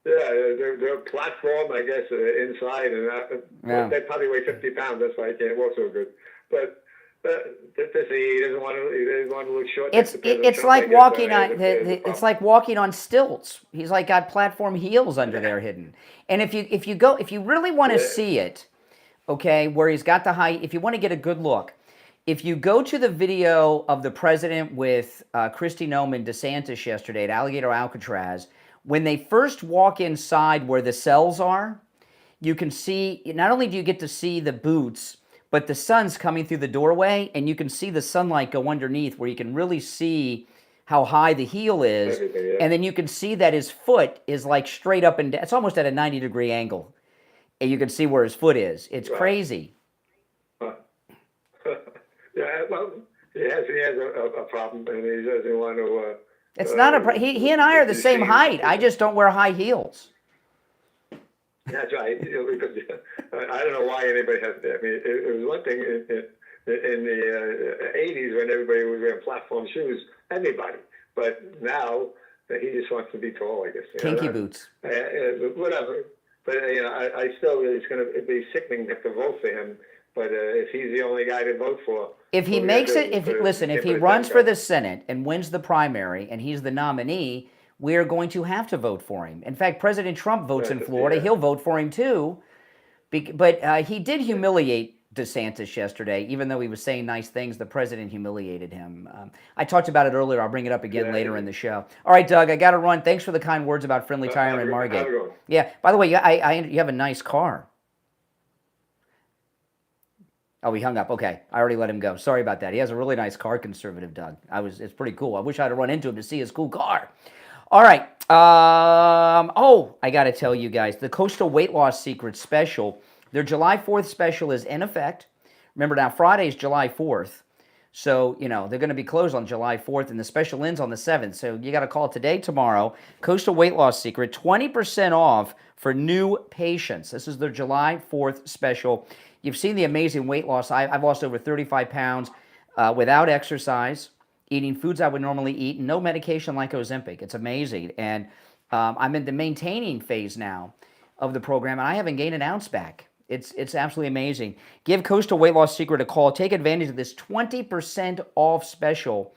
Yeah, they're platform, I guess, inside, and they probably weigh 50 pounds. That's why he can't walk so good. But he doesn't want to look short. It's like walking on it's like walking on stilts. He's like got platform heels under there hidden. And if you really want to see it, okay, where he's got the high, if you want to get a good look, if you go to the video of the president with Kristi Noem and DeSantis yesterday at Alligator Alcatraz. When they first walk inside where the cells are, you can see, not only do you get to see the boots, but the sun's coming through the doorway, and you can see the sunlight go underneath where you can really see how high the heel is. And then you can see that his foot is like straight up and down. It's almost at a 90-degree angle. And you can see where his foot is. It's crazy. Yeah, well, he has a problem, and he doesn't want to... It's not a. He and I are the same height. I just don't wear high heels. That's right. Because I don't know why anybody has that. I mean, it was one thing in the 80s when everybody was wearing platform shoes. Anybody, but now he just wants to be tall. I guess. Kinky boots. Whatever. But I still it's going to be sickening to vote for him. But if he's the only guy to vote for. If he makes it, if he runs for the Senate and wins the primary and he's the nominee, we're going to have to vote for him. In fact, President Trump votes in Florida. He'll vote for him too. But he did humiliate DeSantis yesterday. Even though he was saying nice things, the president humiliated him. I talked about it earlier. I'll bring it up again later in the show. All right, Doug, I got to run. Thanks for the kind words about Friendly Tire and Margate. Yeah, by the way, you have a nice car. Oh, he hung up. Okay, I already let him go. Sorry about that. He has a really nice car, conservative Doug. It's pretty cool. I wish I'd have run into him to see his cool car. All right. I got to tell you guys, the Coastal Weight Loss Secret Special, their July 4th special is in effect. Remember now, Friday's July 4th. So, they're going to be closed on July 4th, and the special ends on the 7th. So you got to call today, tomorrow. Coastal Weight Loss Secret, 20% off for new patients. This is their July 4th special. You've seen the amazing weight loss. I've lost over 35 pounds without exercise, eating foods I would normally eat, and no medication like Ozempic. It's amazing. And I'm in the maintaining phase now of the program, and I haven't gained an ounce back. It's absolutely amazing. Give Coastal Weight Loss Secret a call. Take advantage of this 20% off special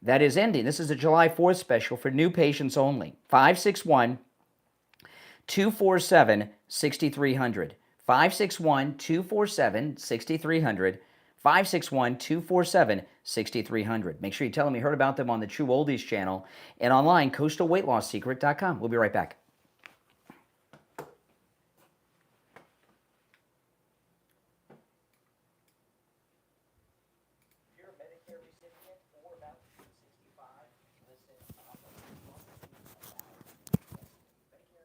that is ending. This is a July 4th special for new patients only. 561-247-6300. 561-247-6300. 561-247-6300. Make sure you tell them you heard about them on the True Oldies channel and online, coastalweightloss.secret.com. We'll be right back. If you're a Medicare recipient or about to turn 65, listen up. Medicare.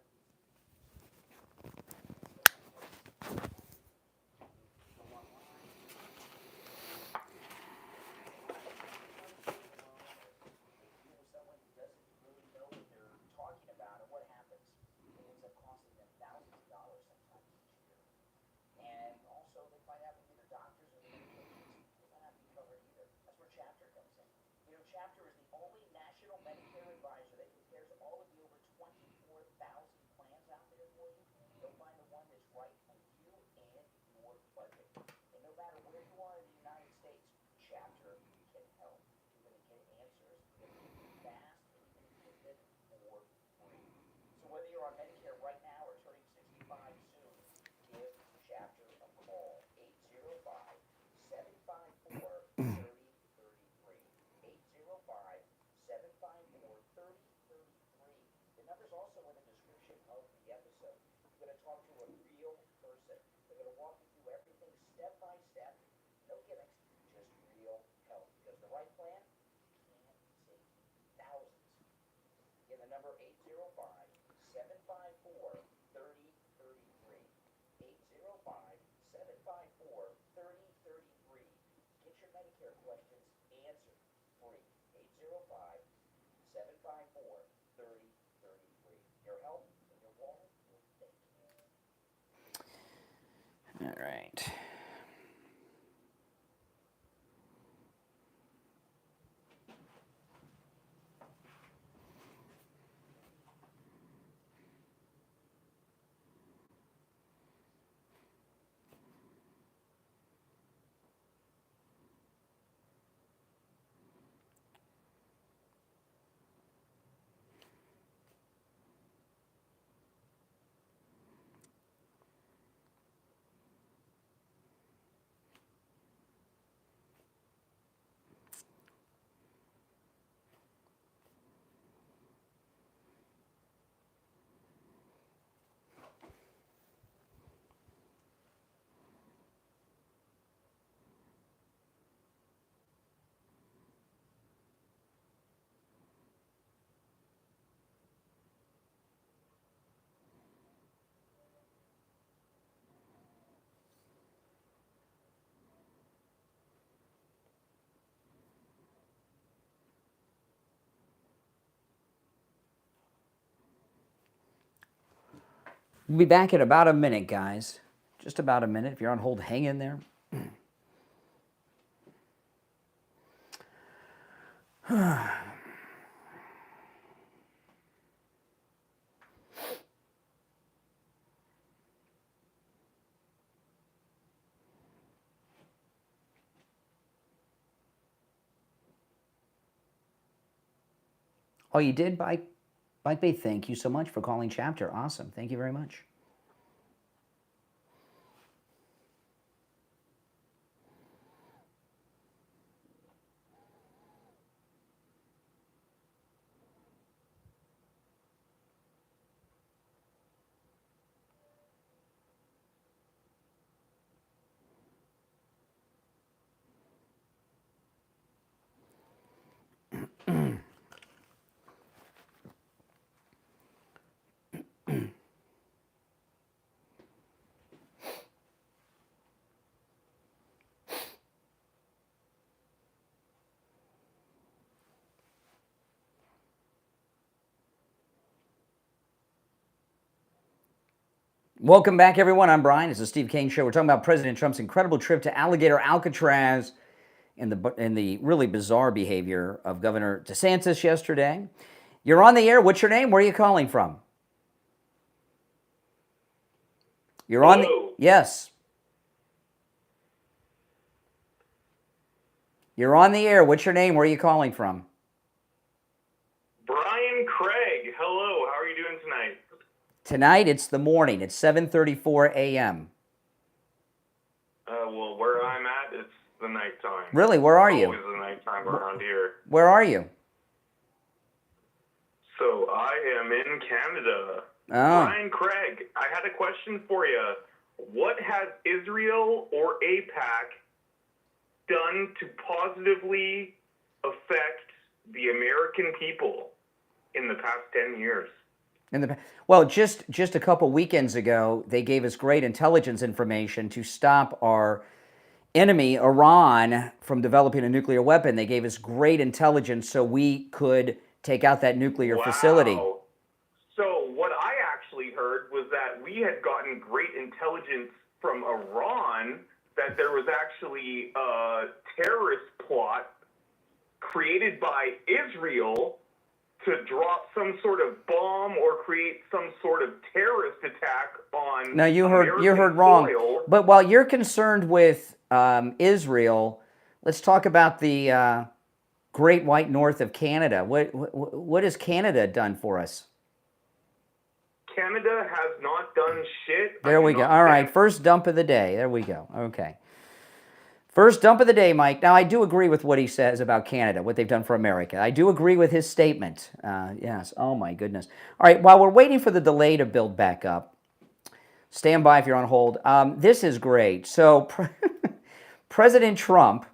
Someone who doesn't really know what they're talking about and what happens. It ends up costing them thousands of dollars sometimes each year. And also, they might have to get their doctors or their medications. They might not be covered either. That's where Chapter comes in. Chapter is the only national Medicare advisor that compares all of the over 24,000 plans out there for you. They'll find the one that's right for you and your budget. And no matter where you are in the United States, Chapter can help. You're going to get answers. You're going to get fast, and you're going to get them for free. So whether you're on Medicare right now or turning 65 soon, give Chapter a call. 805-754-3033. 805-754-3033. The number's also in the description of the episode. You're going to talk to a real person. They're going to walk you through everything step by step. No gimmicks, just real help. Because the right plan can save thousands. Again, the number 805-754-3033. 805-754-3033. Get your Medicare questions answered free. 805-754-3033. Your help and your wallet will thank you. All right. We'll be back in about a minute, guys. Just about a minute. If you're on hold, hang in there. Oh, you did? Bike Bay, thank you so much for calling Chapter. Awesome. Thank you very much. Welcome back, everyone. I'm Brian. It's the Steve Kane Show. We're talking about President Trump's incredible trip to Alligator Alcatraz and the really bizarre behavior of Governor DeSantis yesterday. You're on the air. What's your name? Where are you calling from? You're on the... Yes. You're on the air. What's your name? Where are you calling from? Brian Craig. Hello. How are you doing tonight? Tonight, it's the morning. It's 7:34 a.m. Well, where I'm at, it's the nighttime. Really? Where are It's you? always the nighttime around here. Where are you? So I am in Canada. Oh. Brian Craig, I had a question for you. What has Israel or AIPAC done to positively affect the American people in the past 10 years? Well, just a couple weekends ago, they gave us great intelligence information to stop our enemy, Iran, from developing a nuclear weapon. They gave us great intelligence so we could take out that nuclear facility. So what I actually heard was that we had gotten great intelligence from Iran that there was actually a terrorist plot created by Israel to drop some sort of bomb or create some sort of terrorist attack on No, you heard American wrong. soil. But while you're concerned with Israel, let's talk about the Great White North of Canada. What has Canada done for us? Canada has not done shit. There we go. All right, first dump of the day. There we go. Okay. First dump of the day, Mike. Now, I do agree with what he says about Canada, what they've done for America. I do agree with his statement. Yes. Oh, my goodness. All right, while we're waiting for the delay to build back up, stand by if you're on hold. This is great. So, President Trump,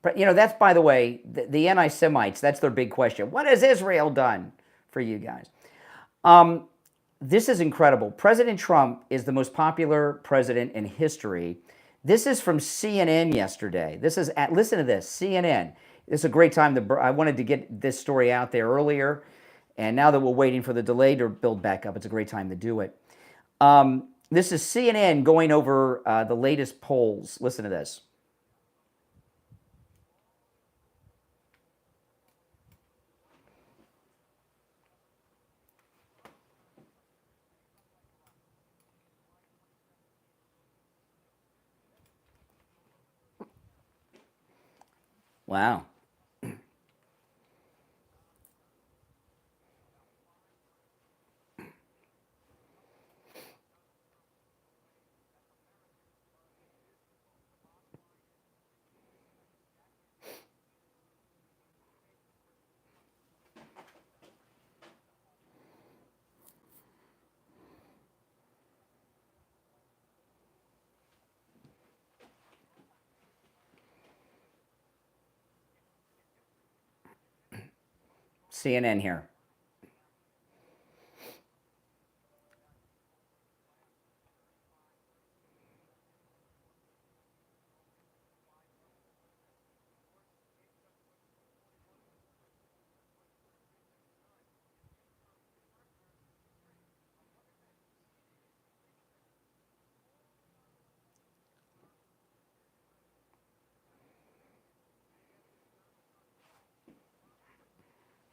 that's, by the way, the anti-Semites, that's their big question. What has Israel done for you guys? This is incredible. President Trump is the most popular president in history. This is from CNN yesterday. Listen to this, CNN. This is a great time I wanted to get this story out there earlier, and now that we're waiting for the delay to build back up, it's a great time to do it. This is CNN going over the latest polls. Listen to this. Wow. CNN here.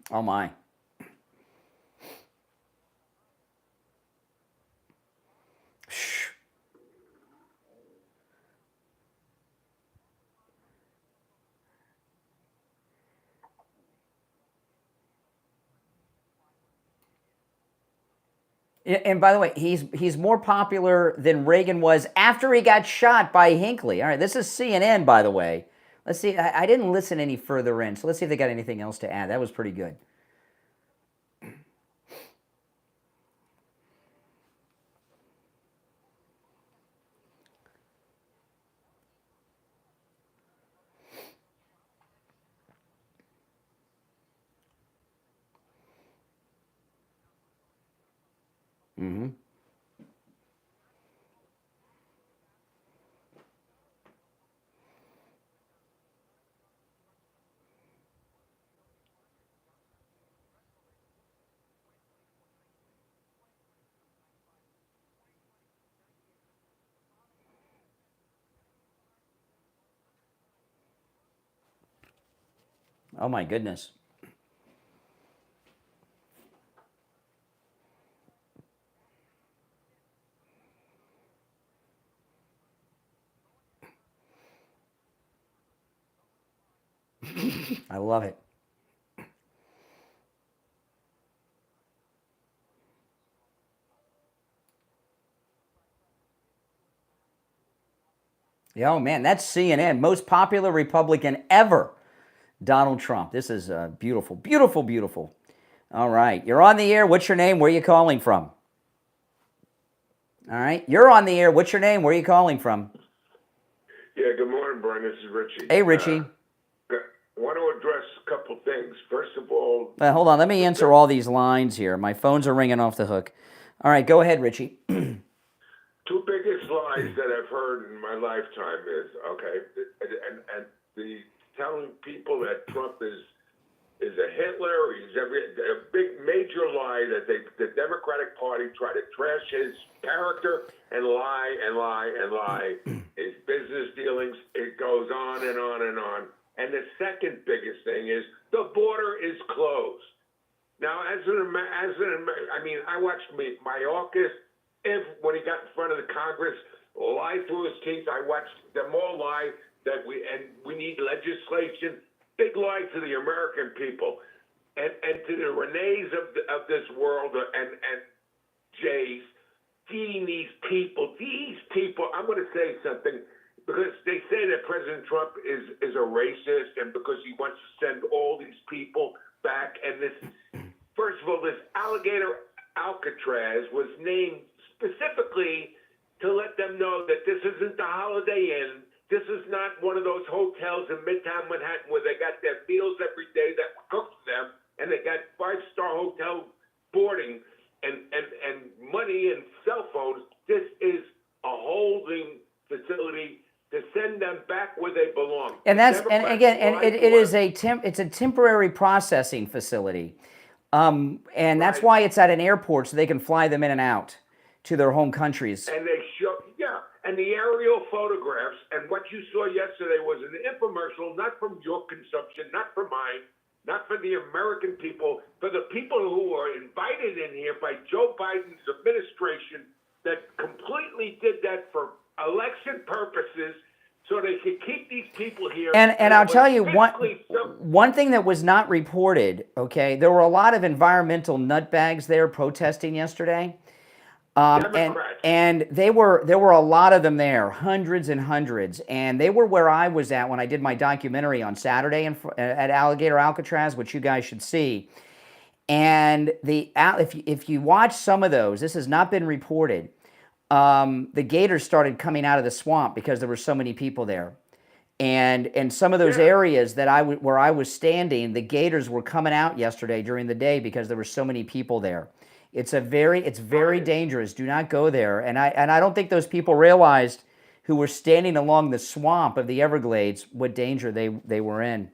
Oh, my. And by the way, he's more popular than Reagan was after he got shot by Hinckley. All right, this is CNN, by the way. Let's see. I didn't listen any further in, so let's see if they got anything else to add. That was pretty good. Mm-hmm. Oh my goodness. I love it. Yeah, oh man, that's CNN, most popular Republican ever, Donald Trump. This is beautiful, beautiful, beautiful. All right, you're on the air. What's your name? Where are you calling from? All right, you're on the air. What's your name? Where are you calling from? Yeah, good morning, Brian. This is Richie. Hey, Richie. I want to address a couple things. First of all... Hold on, let me answer all these lines here. My phones are ringing off the hook. All right, go ahead, Richie. Two biggest lies that I've heard in my lifetime is, and the telling people that Trump is a Hitler, a big major lie that the Democratic Party try to trash his character and lie and lie and lie. His business dealings, it goes on and on and on. And the second biggest thing is the border is closed. Now, I watched Mayorkas, when he got in front of the Congress, lie through his teeth. I watched them all lie that we need legislation. Big lie to the American people, and to the Renees of this world and Jays, feeding these people. I'm going to say something, because they say that President Trump is a racist, and because he wants to send all these people back. And this, first of all, this Alligator Alcatraz was named specifically to let them know that this isn't the Holiday Inn. This is not one of those hotels in Midtown Manhattan where they got their meals every day that were cooked for them, and they got five-star hotel boarding and money and cell phones. This is a holding facility to send them back where they belong. And that's it's a temporary processing facility, and that's why it's at an airport, so they can fly them in and out to their home countries. And they show, and the aerial photographs, and what you saw yesterday was an infomercial, not from your consumption, not for mine, not for the American people, for the people who are invited in here by Joe Biden's administration that completely did that for election purposes so they could keep these people here. And I'll tell you, one thing that was not reported, okay, there were a lot of environmental nutbags there protesting yesterday. And there were a lot of them there, hundreds and hundreds, and they were where I was at when I did my documentary on Saturday at Alligator Alcatraz, which you guys should see. And if you watch some of those, this has not been reported. The gators started coming out of the swamp because there were so many people there, and some of those areas that where I was standing, the gators were coming out yesterday during the day because there were so many people there. It's very dangerous. Do not go there. And I don't think those people realized, who were standing along the swamp of the Everglades, what danger they were in.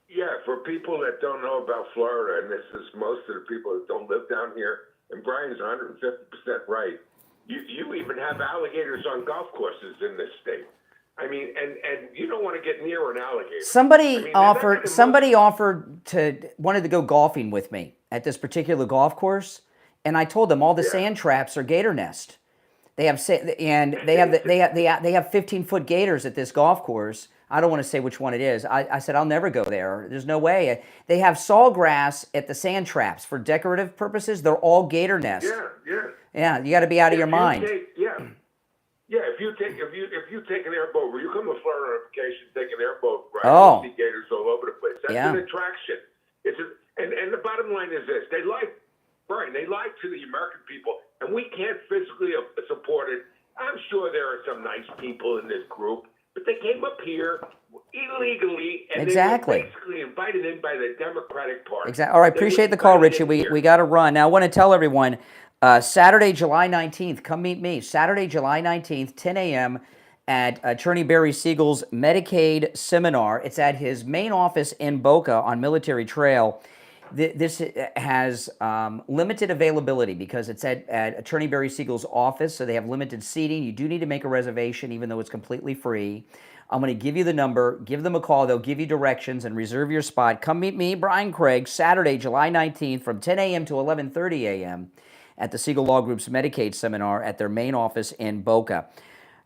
Yeah, for people that don't know about Florida, and this is most of the people that don't live down here, and Brian's 150% right. You even have alligators on golf courses in this state. I mean, and you don't want to get near an alligator. Somebody wanted to go golfing with me at this particular golf course, and I told them all the sand traps are gator nest. They have 15-foot gators at this golf course. I don't want to say which one it is. I said I'll never go there. There's no way. They have sawgrass at the sand traps for decorative purposes. They're all gator nests. Yeah, you got to be out of your mind. If you take an airboat, where you come to Florida on vacation, take an airboat, right? Oh. You see gators all over the place. That's an attraction. And the bottom line is this: they lie to the American people, and we can't physically support it. I'm sure there are some nice people in this group, but they came up here illegally, and they were basically invited in by the Democratic Party. Exactly. All right, appreciate the call, Richie. We got to run now. I want to tell everyone. Saturday, July 19th, come meet me. Saturday, July 19th, 10 a.m. at Attorney Barry Siegel's Medicaid seminar. It's at his main office in Boca on Military Trail. This has limited availability because it's at Attorney Barry Siegel's office, so they have limited seating. You do need to make a reservation, even though it's completely free. I'm going to give you the number. Give them a call. They'll give you directions and reserve your spot. Come meet me, Brian Craig, Saturday, July 19th from 10 a.m. to 11:30 a.m. at the Seagull Law Group's Medicaid seminar at their main office in Boca.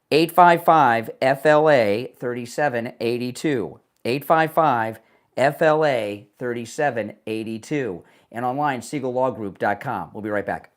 855-FLA-3782. 855-FLA-3782. And online, SeagullLawGroup.com. We'll be right back.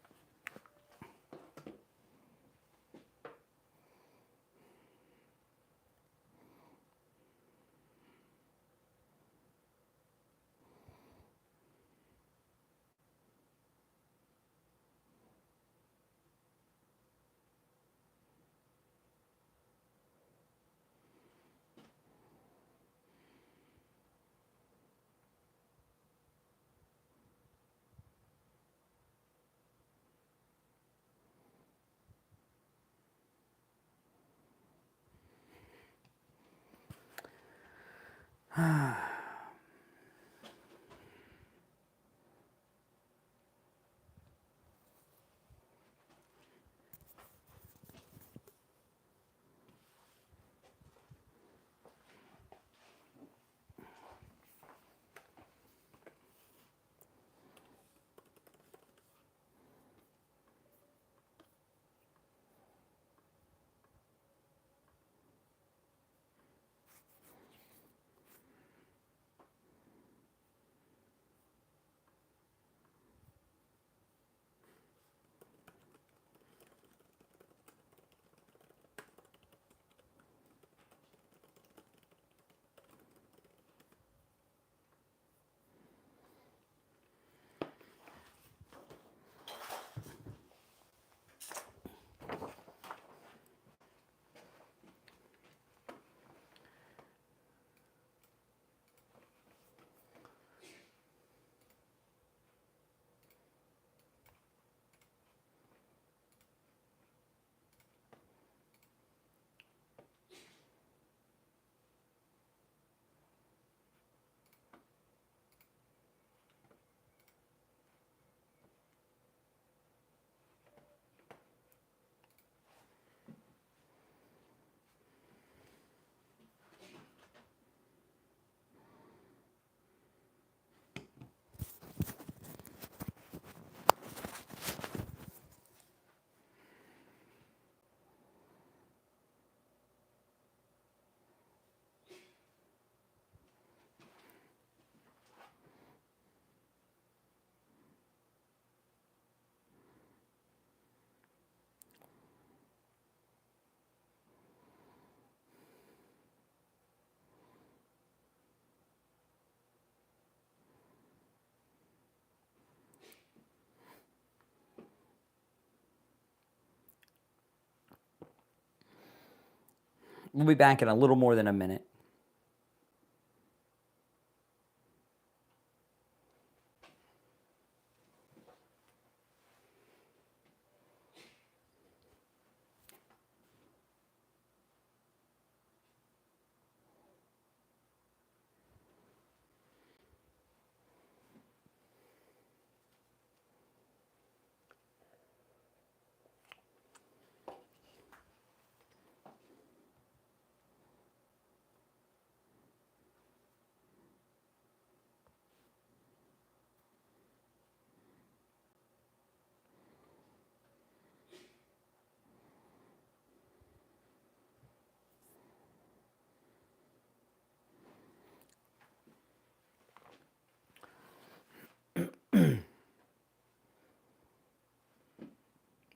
We'll be back in a little more than a minute.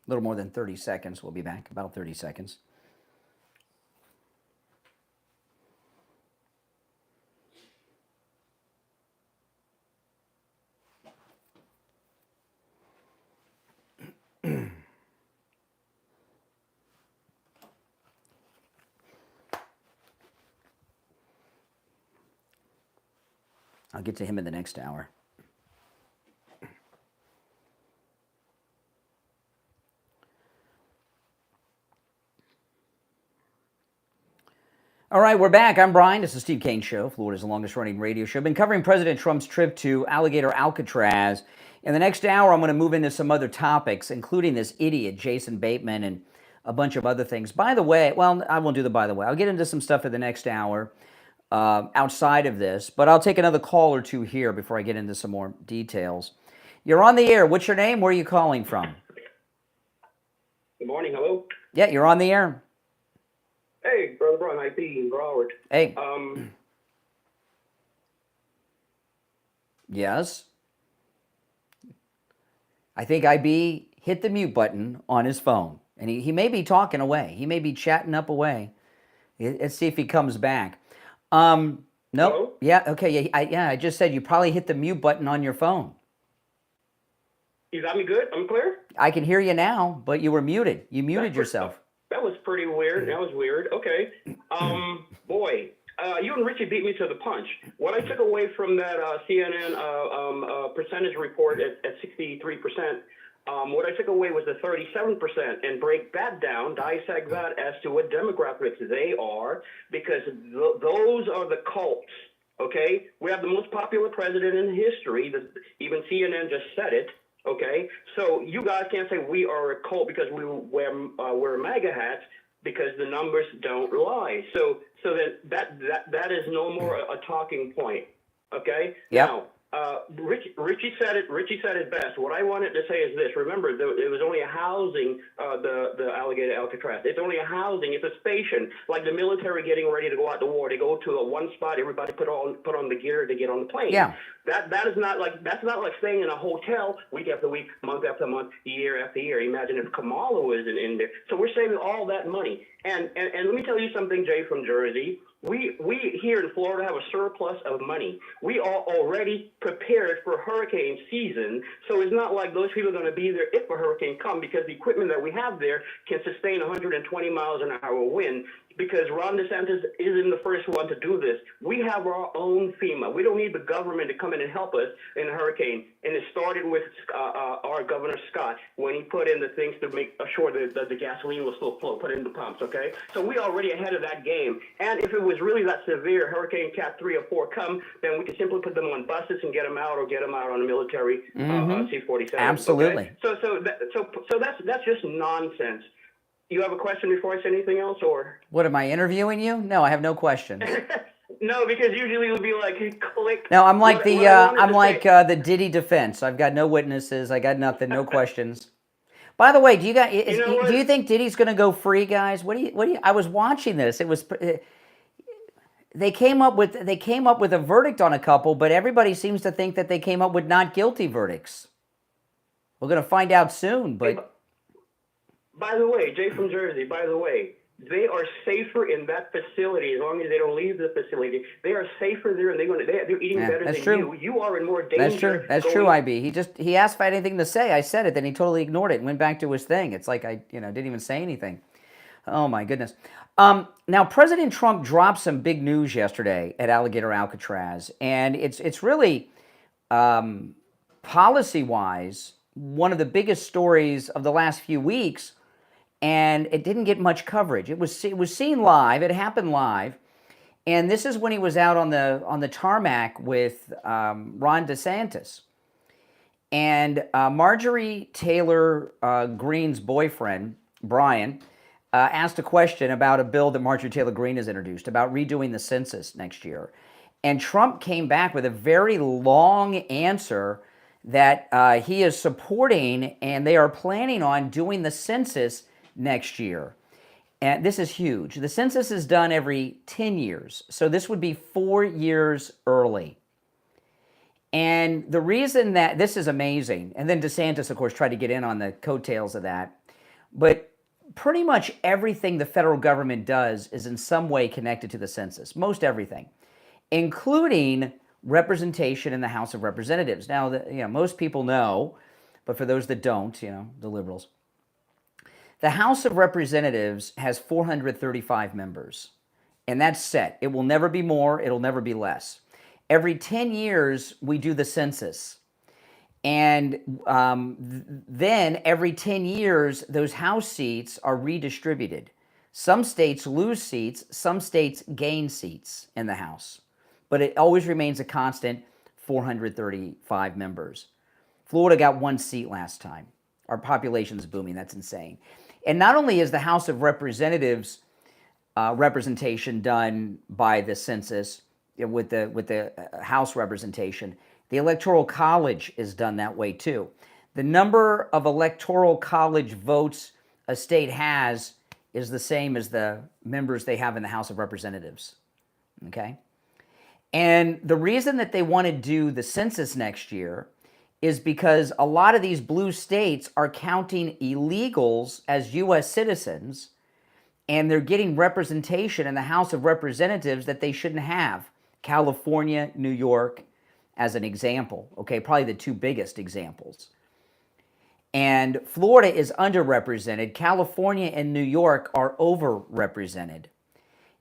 A little more than 30 seconds. We'll be back. About 30 seconds. I'll get to him in the next hour. All right, we're back. I'm Brian. This is Steve Kane Show, Florida's longest-running radio show. I've been covering President Trump's trip to Alligator Alcatraz. In the next hour, I'm going to move into some other topics, including this idiot, Jason Bateman, and a bunch of other things. By the way, well, I won't do the by the way. I'll get into some stuff in the next hour outside of this, but I'll take another call or two here before I get into some more details. You're on the air. What's your name? Where are you calling from? Good morning. Hello. Yeah, you're on the air. Hey, Brother Brian, I be in Broward. Hey. Yes. I think IB hit the mute button on his phone, and he may be talking away. He may be chatting up away. Let's see if he comes back. Nope. Hello? Yeah. Okay. Yeah. I just said you probably hit the mute button on your phone. You got me good? I'm clear? I can hear you now, but you were muted. You muted yourself. That was pretty weird. That was weird. Okay. Boy, you and Richie beat me to the punch. What I took away from that CNN percentage report at 63%, what I took away was the 37%, and break that down, dissect that as to what demographics they are, because those are the cults. Okay? We have the most popular president in history. Even CNN just said it. Okay, so you guys can't say we are a cult because we wear MAGA hats, because the numbers don't lie. So that is no more a talking point. Okay. Yep. Now, Richie said it best. What I wanted to say is this: remember, it was only a housing, the Alligator Alcatraz. It's only a housing. It's a station, like the military getting ready to go out to war. They go to one spot. Everybody put on the gear to get on the plane. Yeah. That's not like staying in a hotel week after week, month after month, year after year. Imagine if Kamala was in there. So we're saving all that money. And let me tell you something, Jay from Jersey. We here in Florida have a surplus of money. We are already prepared for hurricane season, so it's not like those people are going to be there if a hurricane comes, because the equipment that we have there can sustain 120 miles an hour wind, because Ron DeSantis isn't the first one to do this. We have our own FEMA. We don't need the government to come in and help us in a hurricane. And it started with our Governor Scott when he put in the things to make sure that the gasoline will still flow, put in the pumps, okay? So we're already ahead of that game. And if it was really that severe, Hurricane Cat 3 or 4 come, then we could simply put them on buses and get them out, or get them out on a military C-47. Absolutely. Okay? So that's just nonsense. You have a question before I say anything else, or? What, am I interviewing you? No, I have no questions. No, because usually it would be like, click. No, I'm like the Diddy defense. I've got no witnesses. I got nothing. No questions. By the way, do you think Diddy's going to go free, guys? What do you? I was watching this. It was. They came up with a verdict on a couple, but everybody seems to think that they came up with not guilty verdicts. We're going to find out soon, but. By the way, Jay from Jersey, by the way, they are safer in that facility as long as they don't leave the facility. They are safer there, and they're eating better than you. You are in more danger. That's true, IB. He asked if I had anything to say. I said it, then he totally ignored it and went back to his thing. It's like I didn't even say anything. Oh my goodness. Now, President Trump dropped some big news yesterday at Alligator Alcatraz, and it's really policy-wise one of the biggest stories of the last few weeks. And it didn't get much coverage. It was seen live. It happened live, and this is when he was out on the tarmac with Ron DeSantis, and Marjorie Taylor Greene's boyfriend Brian asked a question about a bill that Marjorie Taylor Greene has introduced about redoing the census next year, and Trump came back with a very long answer that he is supporting, and they are planning on doing the census next year. And this is huge. The census is done every 10 years. So this would be 4 years early. And the reason that this is amazing, and then DeSantis, of course, tried to get in on the coattails of that, but pretty much everything the federal government does is in some way connected to the census. Most everything, including representation in the House of Representatives. Now, most people know, but for those that don't, the liberals, the House of Representatives has 435 members, and that's set. It will never be more. It'll never be less. Every 10 years, we do the census, and then every 10 years, those House seats are redistributed. Some states lose seats. Some states gain seats in the House, but it always remains a constant 435 members. Florida got 1 seat last time. Our population's booming. That's insane. And not only is the House of Representatives representation done by the census with the House representation, the Electoral College is done that way too. The number of Electoral College votes a state has is the same as the members they have in the House of Representatives. Okay? And the reason that they want to do the census next year is because a lot of these blue states are counting illegals as U.S. citizens, and they're getting representation in the House of Representatives that they shouldn't have. California, New York, as an example. Okay, probably the two biggest examples. And Florida is underrepresented. California and New York are overrepresented.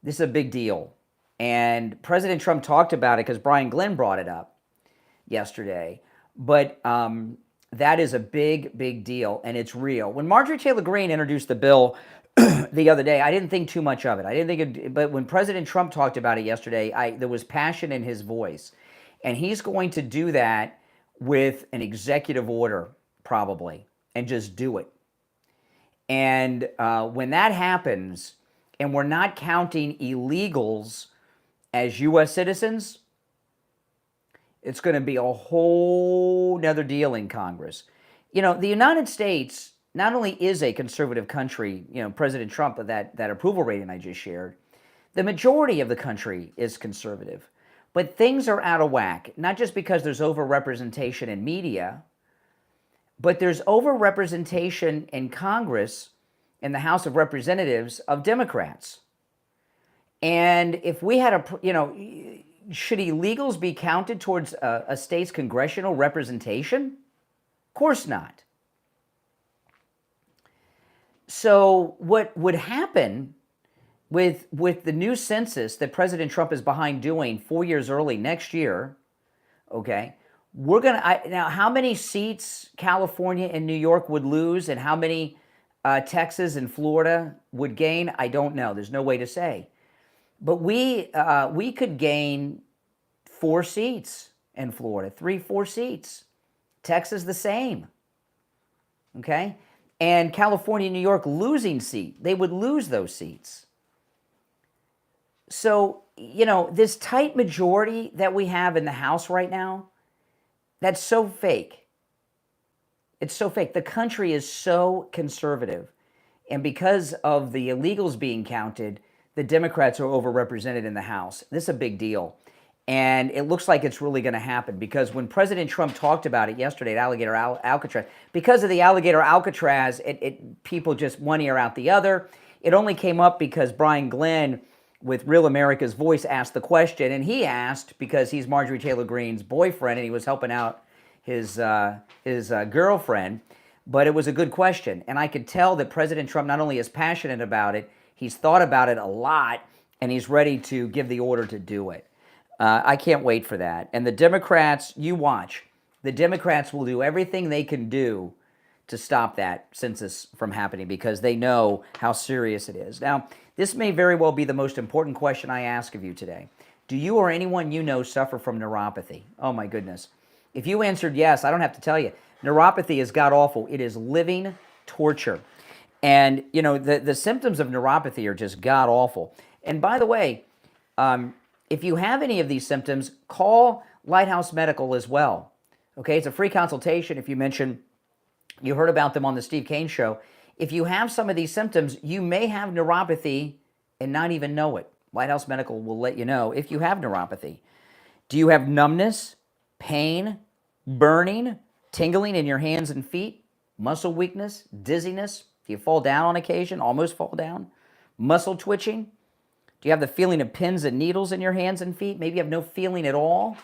This is a big deal. And President Trump talked about it because Brian Glenn brought it up yesterday. But that is a big, big deal, and it's real. When Marjorie Taylor Greene introduced the bill the other day, I didn't think too much of it. But when President Trump talked about it yesterday, there was passion in his voice. And he's going to do that with an executive order, probably, and just do it. And when that happens, and we're not counting illegals as U.S. citizens, it's going to be a whole nother deal in Congress. You know, the United States not only is a conservative country, you know, President Trump, that approval rating I just shared, the majority of the country is conservative. But things are out of whack, not just because there's overrepresentation in media, but there's overrepresentation in Congress, in the House of Representatives, of Democrats. And if we had should illegals be counted towards a state's congressional representation? Of course not. So what would happen with the new census that President Trump is behind doing 4 years early next year, okay, now how many seats California and New York would lose and how many Texas and Florida would gain, I don't know. There's no way to say. But we could gain 4 seats in Florida, 4 seats. Texas the same, okay? And California and New York losing seat. They would lose those seats. So, you know, this tight majority that we have in the House right now, that's so fake. It's so fake. The country is so conservative. And because of the illegals being counted, the Democrats are overrepresented in the House. This is a big deal. And it looks like it's really going to happen because when President Trump talked about it yesterday at Alligator Alcatraz, because of the Alligator Alcatraz, people just one ear out the other. It only came up because Brian Glenn with Real America's Voice asked the question, and he asked because he's Marjorie Taylor Greene's boyfriend and he was helping out his girlfriend. But it was a good question. And I could tell that President Trump not only is passionate about it, he's thought about it a lot, and he's ready to give the order to do it. I can't wait for that. And the Democrats, you watch. The Democrats will do everything they can do to stop that census from happening because they know how serious it is. Now, this may very well be the most important question I ask of you today. Do you or anyone you know suffer from neuropathy? Oh, my goodness. If you answered yes, I don't have to tell you. Neuropathy is god-awful. It is living torture. And, you know, the symptoms of neuropathy are just god-awful. And by the way, if you have any of these symptoms, call Lighthouse Medical as well. Okay, it's a free consultation if you mention you heard about them on the Steve Kane Show. If you have some of these symptoms, you may have neuropathy and not even know it. Lighthouse Medical will let you know if you have neuropathy. Do you have numbness, pain, burning, tingling in your hands and feet, muscle weakness, dizziness? Do you fall down on occasion, almost fall down? Muscle twitching? Do you have the feeling of pins and needles in your hands and feet? Maybe you have no feeling at all?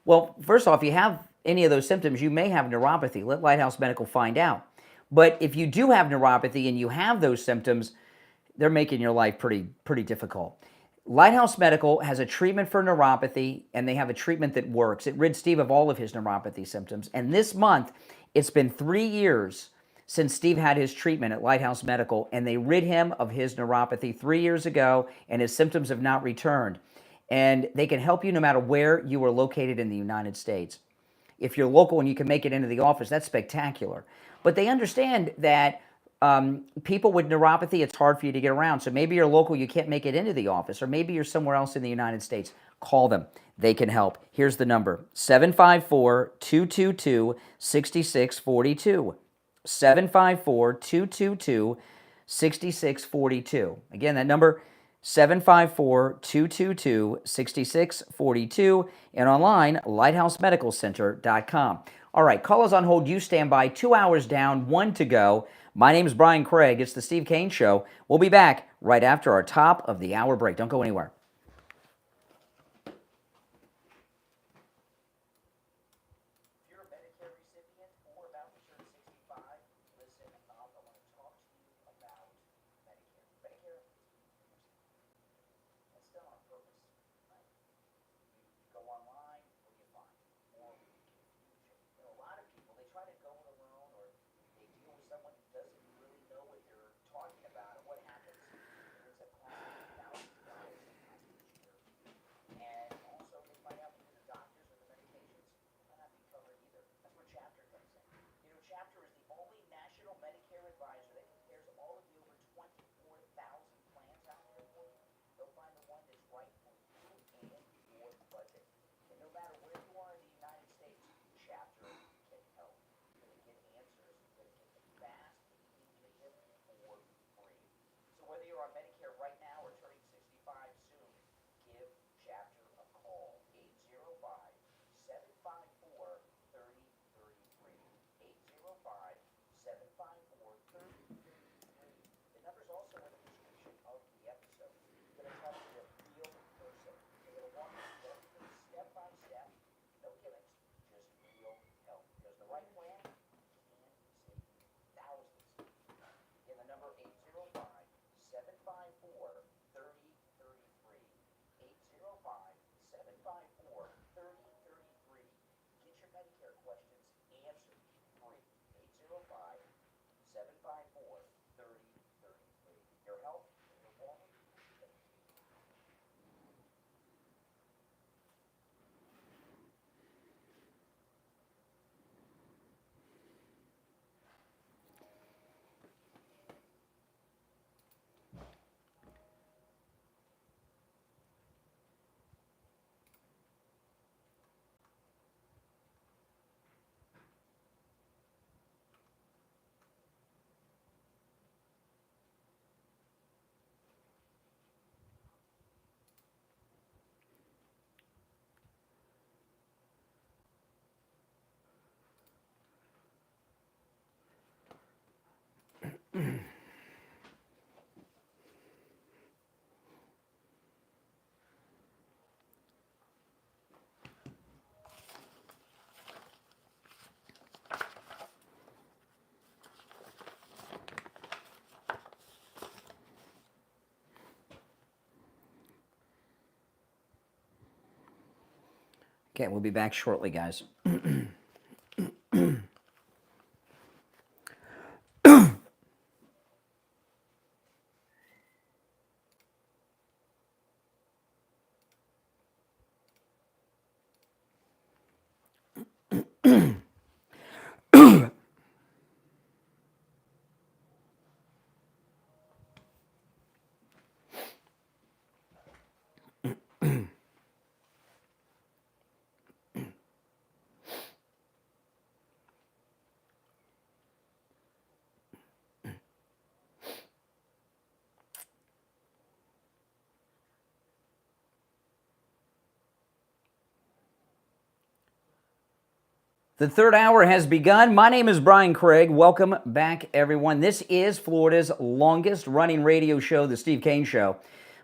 Well, first off, if you have any of those symptoms, you may have neuropathy. Let Lighthouse Medical find out. But if you do have neuropathy and you have those symptoms, they're making your life pretty difficult. Lighthouse Medical has a treatment for neuropathy, and they have a treatment that works. It rid Steve of all of his neuropathy symptoms. And this month, it's been 3 years since Steve had his treatment at Lighthouse Medical, and they rid him of his neuropathy 3 years ago, and his symptoms have not returned. And they can help you no matter where you are located in the United States. If you're local and you can make it into the office, that's spectacular. But they understand that people with neuropathy, it's hard for you to get around. So maybe you're local, you can't make it into the office, or maybe you're somewhere else in the United States. Call them. They can help. Here's the number, 754-222-6642. 754-222-6642. Again, that number, 754-222-6642, and online, lighthousemedicalcenter.com. All right, callers on hold, you stand by. 2 hours down, 1 to go. My name is Brian Craig. It's the Steve Kane Show. We'll be back right after our top of the hour break. Don't go anywhere. If you're a Medicare recipient or about to turn 65, listen up. I want to talk to you about Medicare. Medicare, that's done on purpose, right? You go online, what do you find? More confusion. You know, a lot of people, they try to go it alone, or they deal with someone who doesn't really know what they're talking about, and what happens? There's a cost of thousands of dollars each year. And also, they find out that the doctors or the medications might not be covered either. That's where Chapter comes in. You know, Chapter is the only national Medicare advisor that compares all of the over 24,000 plans out there for you. They'll find the one that's right for you and your budget. And no matter where you are in the United States, Chapter can help. You're going to get answers. You're going to get them fast, immediate, for free. So whether you're on Medicare right now or turning 65 soon, give Chapter a call. 805-754-3033. 805-754-3033. The number's also in the description of the episode. You're going to talk to a real person. You're going to walk through everything step by step. No gimmicks, just real help. Because the right plan can save you thousands. Again, the number 805-754-3033. 805-754-3033. Get your Medicare questions answered free. 805-754-3033. Your help, your wallet. Okay, we'll be back shortly, guys. The third hour has begun. My name is Brian Craig. Welcome back, everyone. This is Florida's longest running radio show, The Steve Kane Show,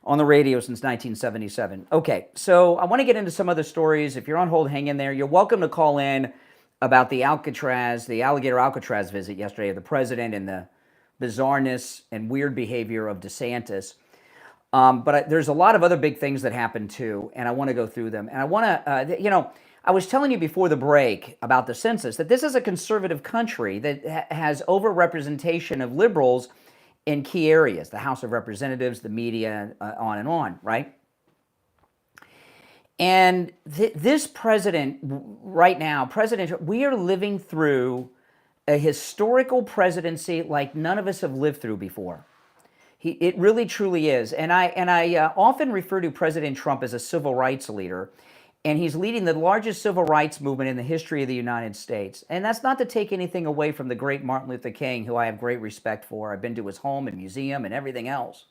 on the radio since 1977. Okay, so I want to get into some other stories. If you're on hold, hang in there. You're welcome to call in about the Alligator Alcatraz visit yesterday of the president and the bizarreness and weird behavior of DeSantis. But there's a lot of other big things that happened too, and I want to go through them. And I want to, I was telling you before the break about the census that this is a conservative country that has overrepresentation of liberals in key areas, the House of Representatives, the media, on and on, right? And this president right now, we are living through a historical presidency like none of us have lived through before. It really truly is. And I often refer to President Trump as a civil rights leader, and he's leading the largest civil rights movement in the history of the United States. And that's not to take anything away from the great Martin Luther King, who I have great respect for. I've been to his home and museum and everything else.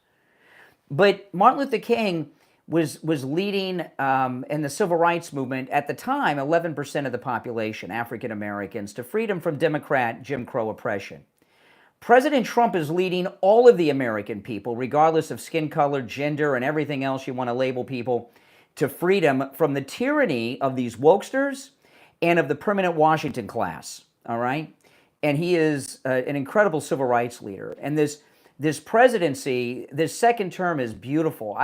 But Martin Luther King was leading in the civil rights movement at the time, 11% of the population, African Americans, to freedom from Democrat Jim Crow oppression. President Trump is leading all of the American people, regardless of skin color, gender, and everything else you want to label people, to freedom from the tyranny of these wokesters and of the permanent Washington class, all right? And he is an incredible civil rights leader. And this presidency, this second term is beautiful.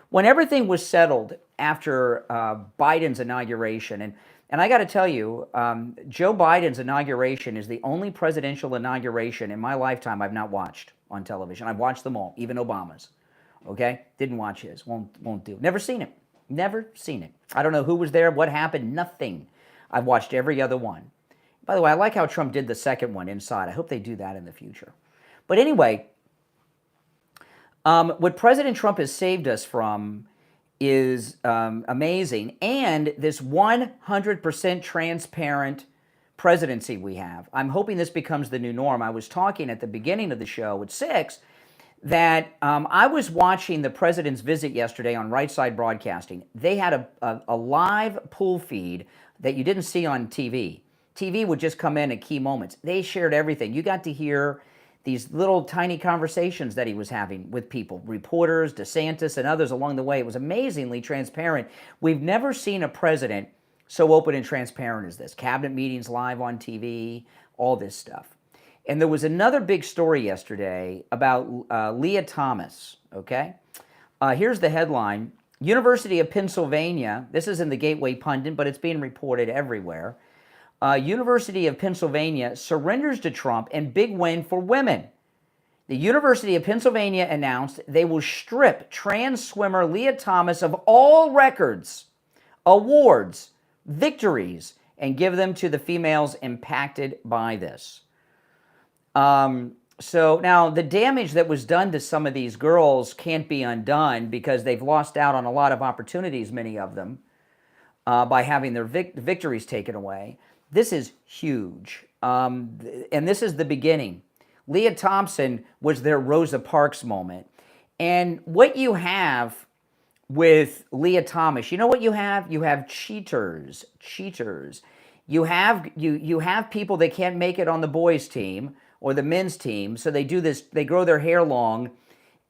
When everything was settled after Biden's inauguration, and I got to tell you, Joe Biden's inauguration is the only presidential inauguration in my lifetime I've not watched on television. I've watched them all, even Obama's. Okay, didn't watch his. Won't do. Never seen it. Never seen it. I don't know who was there, what happened. Nothing. I've watched every other one. By the way, I like how Trump did the second one inside. I hope they do that in the future. But anyway, what President Trump has saved us from is amazing, and this 100% transparent presidency we have. I'm hoping this becomes the new norm. I was talking at the beginning of the show at 6 that I was watching the president's visit yesterday on Right Side Broadcasting. They had a live pool feed that you didn't see on TV. TV would just come in at key moments. They shared everything. You got to hear these little tiny conversations that he was having with people, reporters, DeSantis, and others along the way. It was amazingly transparent. We've never seen a president so open and transparent as this. Cabinet meetings live on TV, all this stuff. And there was another big story yesterday about Leah Thomas, okay? Here's the headline. University of Pennsylvania, this is in the Gateway Pundit, but it's being reported everywhere. University of Pennsylvania surrenders to Trump and big win for women. The University of Pennsylvania announced they will strip trans swimmer Leah Thomas of all records, awards, victories, and give them to the females impacted by this. So now the damage that was done to some of these girls can't be undone because they've lost out on a lot of opportunities, many of them, by having their victories taken away. This is huge, and this is the beginning. Leah Thompson was their Rosa Parks moment. And what you have with Leah Thomas, you know what you have? You have cheaters. You have people that can't make it on the boys' team or the men's team, so they do this, they grow their hair long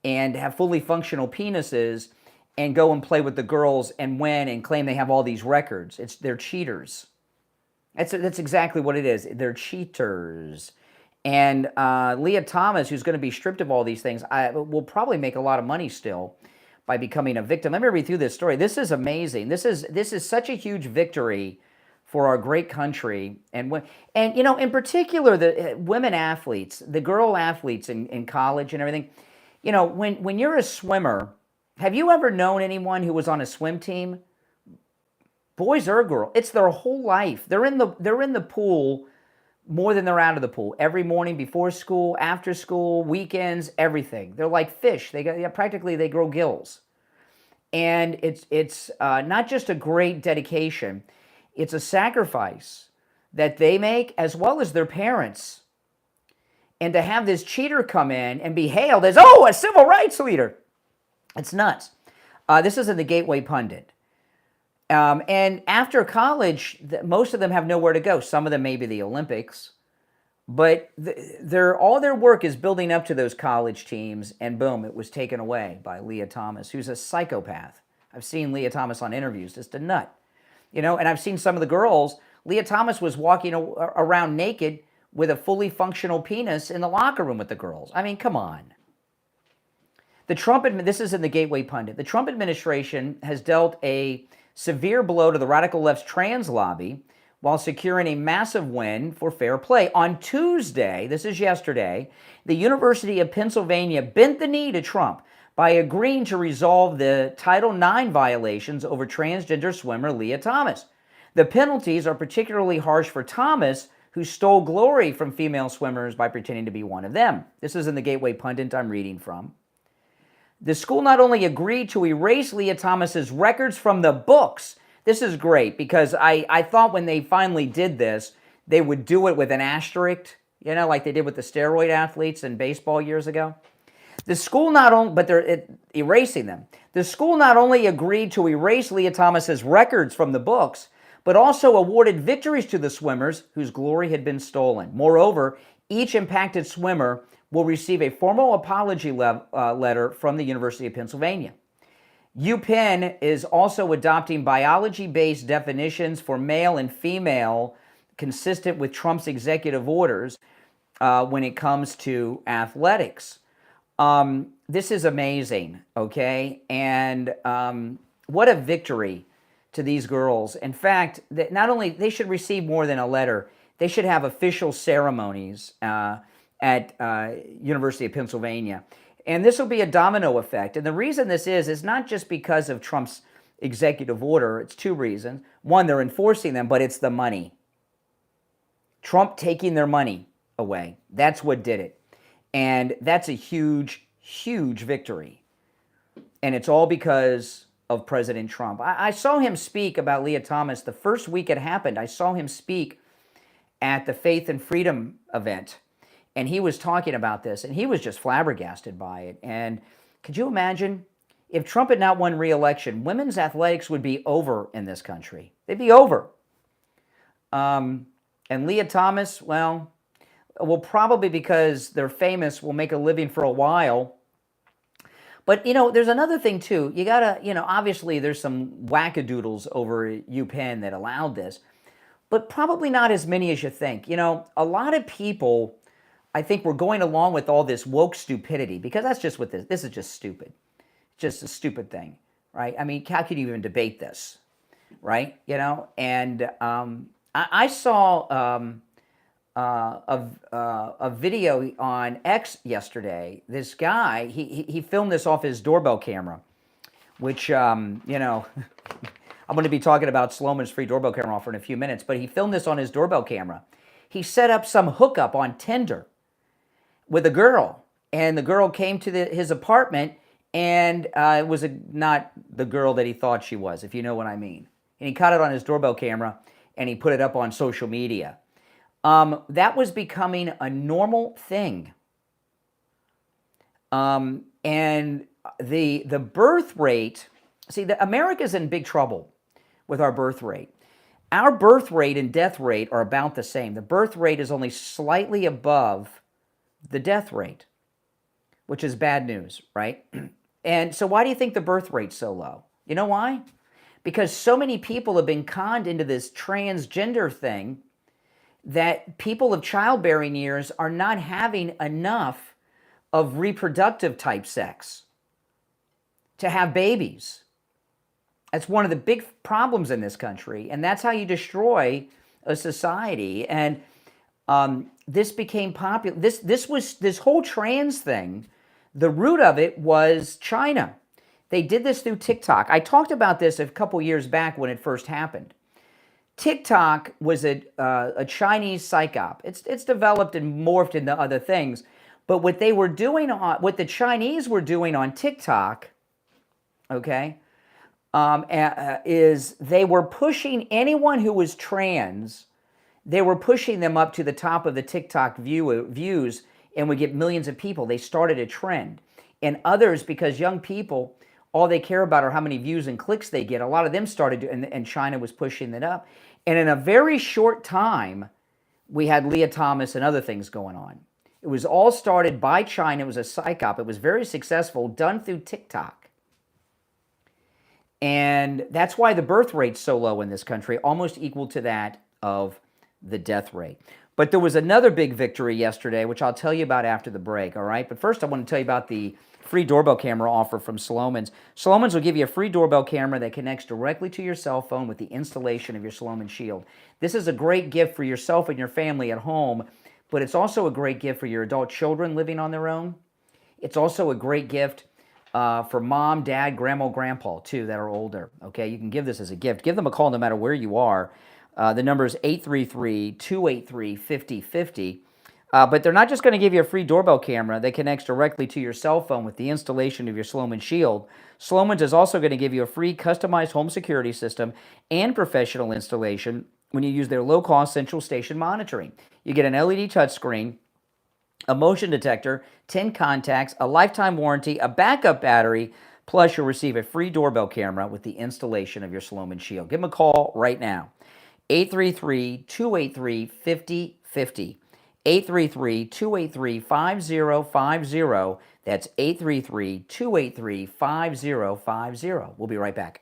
and have fully functional penises and go and play with the girls and win and claim they have all these records. They're cheaters. That's exactly what it is. They're cheaters. And Leah Thomas, who's going to be stripped of all these things, will probably make a lot of money still by becoming a victim. Let me read through this story. This is amazing. This is such a huge victory for our great country. And you know, in particular, the women athletes, the girl athletes in college and everything. You know, when you're a swimmer, have you ever known anyone who was on a swim team? Boys or girl, it's their whole life. They're in the pool more than they're out of the pool. Every morning, before school, after school, weekends, everything. They're like fish. Practically they grow gills. And it's not just a great dedication. It's a sacrifice that they make as well as their parents. And to have this cheater come in and be hailed as, oh, a civil rights leader. It's nuts. This is in the Gateway Pundit. And after college, most of them have nowhere to go. Some of them maybe the Olympics. But all their work is building up to those college teams, and boom, it was taken away by Leah Thomas, who's a psychopath. I've seen Leah Thomas on interviews, just a nut. You know, and I've seen some of the girls. Leah Thomas was walking around naked with a fully functional penis in the locker room with the girls. I mean, come on. This is in the Gateway Pundit. The Trump administration has dealt a severe blow to the radical left's trans lobby while securing a massive win for fair play. On Tuesday, this is yesterday, the University of Pennsylvania bent the knee to Trump by agreeing to resolve the Title IX violations over transgender swimmer Leah Thomas. The penalties are particularly harsh for Thomas, who stole glory from female swimmers by pretending to be one of them. This is in the Gateway Pundit I'm reading from. The school not only agreed to erase Leah Thomas's records from the books. This is great because I thought when they finally did this, they would do it with an asterisk, you know, like they did with the steroid athletes in baseball years ago. The school not only, but they're erasing them. The school not only agreed to erase Leah Thomas's records from the books, but also awarded victories to the swimmers whose glory had been stolen. Moreover, each impacted swimmer will receive a formal apology letter from the University of Pennsylvania. UPenn is also adopting biology-based definitions for male and female consistent with Trump's executive orders when it comes to athletics. This is amazing, okay? And what a victory to these girls. In fact, that not only they should receive more than a letter, they should have official ceremonies at University of Pennsylvania. And this will be a domino effect. And the reason this is not just because of Trump's executive order. It's two reasons. One, they're enforcing them, but it's the money. Trump taking their money away. That's what did it. And that's a huge, huge victory. And it's all because of President Trump. I saw him speak about Leah Thomas the first week it happened. I saw him speak at the Faith and Freedom event. And he was talking about this, and he was just flabbergasted by it. And could you imagine if Trump had not won re-election, women's athletics would be over in this country. They'd be over. And Leah Thomas, well, probably because they're famous, will make a living for a while. But, you know, there's another thing, too. You got to, you know, obviously there's some wackadoodles over at UPenn that allowed this, but probably not as many as you think. You know, a lot of people, I think, were going along with all this woke stupidity because that's just what this is just stupid. It's just a stupid thing, right? I mean, how can you even debate this, right? You know, and I saw a video on X yesterday. This guy, he filmed this off his doorbell camera, which, you know, I'm going to be talking about Sloman's free doorbell camera offer in a few minutes, but he filmed this on his doorbell camera. He set up some hookup on Tinder with a girl, and the girl came to his apartment, and it was not the girl that he thought she was, if you know what I mean. And he caught it on his doorbell camera, and he put it up on social media. That was becoming a normal thing. And the birth rate, see, America's in big trouble with our birth rate. Our birth rate and death rate are about the same. The birth rate is only slightly above the death rate, which is bad news, right? And so why do you think the birth rate's so low? You know why? Because so many people have been conned into this transgender thing that people of childbearing years are not having enough of reproductive type sex to have babies. That's one of the big problems in this country, and that's how you destroy a society. And this became popular. This whole trans thing, the root of it was China. They did this through TikTok. I talked about this a couple years back when it first happened. TikTok was a Chinese psych op. It's developed and morphed into other things. But what they were doing what the Chinese were doing on TikTok, okay, is they were pushing anyone who was trans. They were pushing them up to the top of the TikTok views and would get millions of people. They started a trend. And others, because young people, all they care about are how many views and clicks they get. A lot of them started, and China was pushing it up. And in a very short time, we had Leah Thomas and other things going on. It was all started by China. It was a psych op. It was very successful, done through TikTok. And that's why the birth rate's so low in this country, almost equal to that of the death rate. But there was another big victory yesterday, which I'll tell you about after the break, all right? But first, I want to tell you about the free doorbell camera offer from Sloman's. Sloman's will give you a free doorbell camera that connects directly to your cell phone with the installation of your Sloman Shield. This is a great gift for yourself and your family at home, but it's also a great gift for your adult children living on their own. It's also a great gift for mom, dad, grandma, grandpa, too, that are older. Okay, you can give this as a gift. Give them a call no matter where you are. The number is 833-283-5050. But they're not just going to give you a free doorbell camera that connects directly to your cell phone with the installation of your Sloman Shield. Sloman's is also going to give you a free customized home security system and professional installation when you use their low-cost central station monitoring. You get an LED touchscreen, a motion detector, 10 contacts, a lifetime warranty, a backup battery, plus you'll receive a free doorbell camera with the installation of your Sloman Shield. Give them a call right now, 833-283-5050. 833-283-5050. That's 833-283-5050. We'll be right back.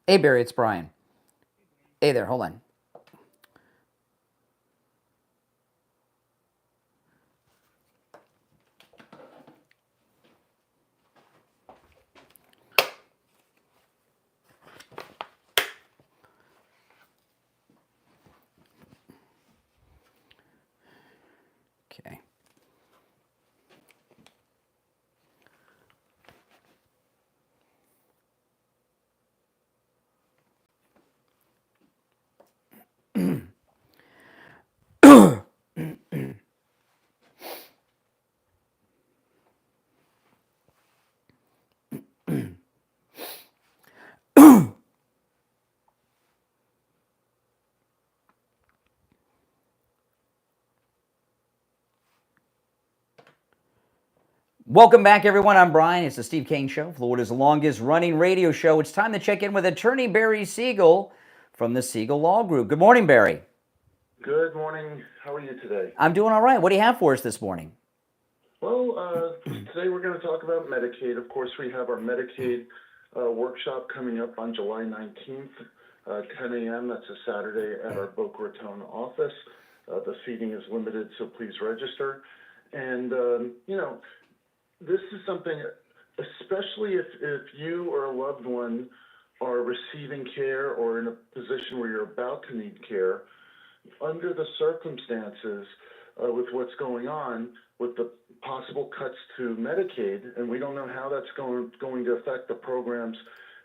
Hey, Barry, it's Brian. Hey there, hold on. Okay. Welcome back, everyone. I'm Brian. It's the Steve Kane Show, Florida's longest running radio show. It's time to check in with attorney Barry Seagull from the Seagull Law Group. Good morning, Barry. Good morning. How are you today? I'm doing all right. What do you have for us this morning? Well, today we're going to talk about Medicaid. Of course, we have our Medicaid workshop coming up on July 19th, 10 a.m. That's a Saturday at our Boca Raton office. The seating is limited, so please register. And, this is something, especially if you or a loved one are receiving care or in a position where you're about to need care, under the circumstances with what's going on with the possible cuts to Medicaid, and we don't know how that's going to affect the programs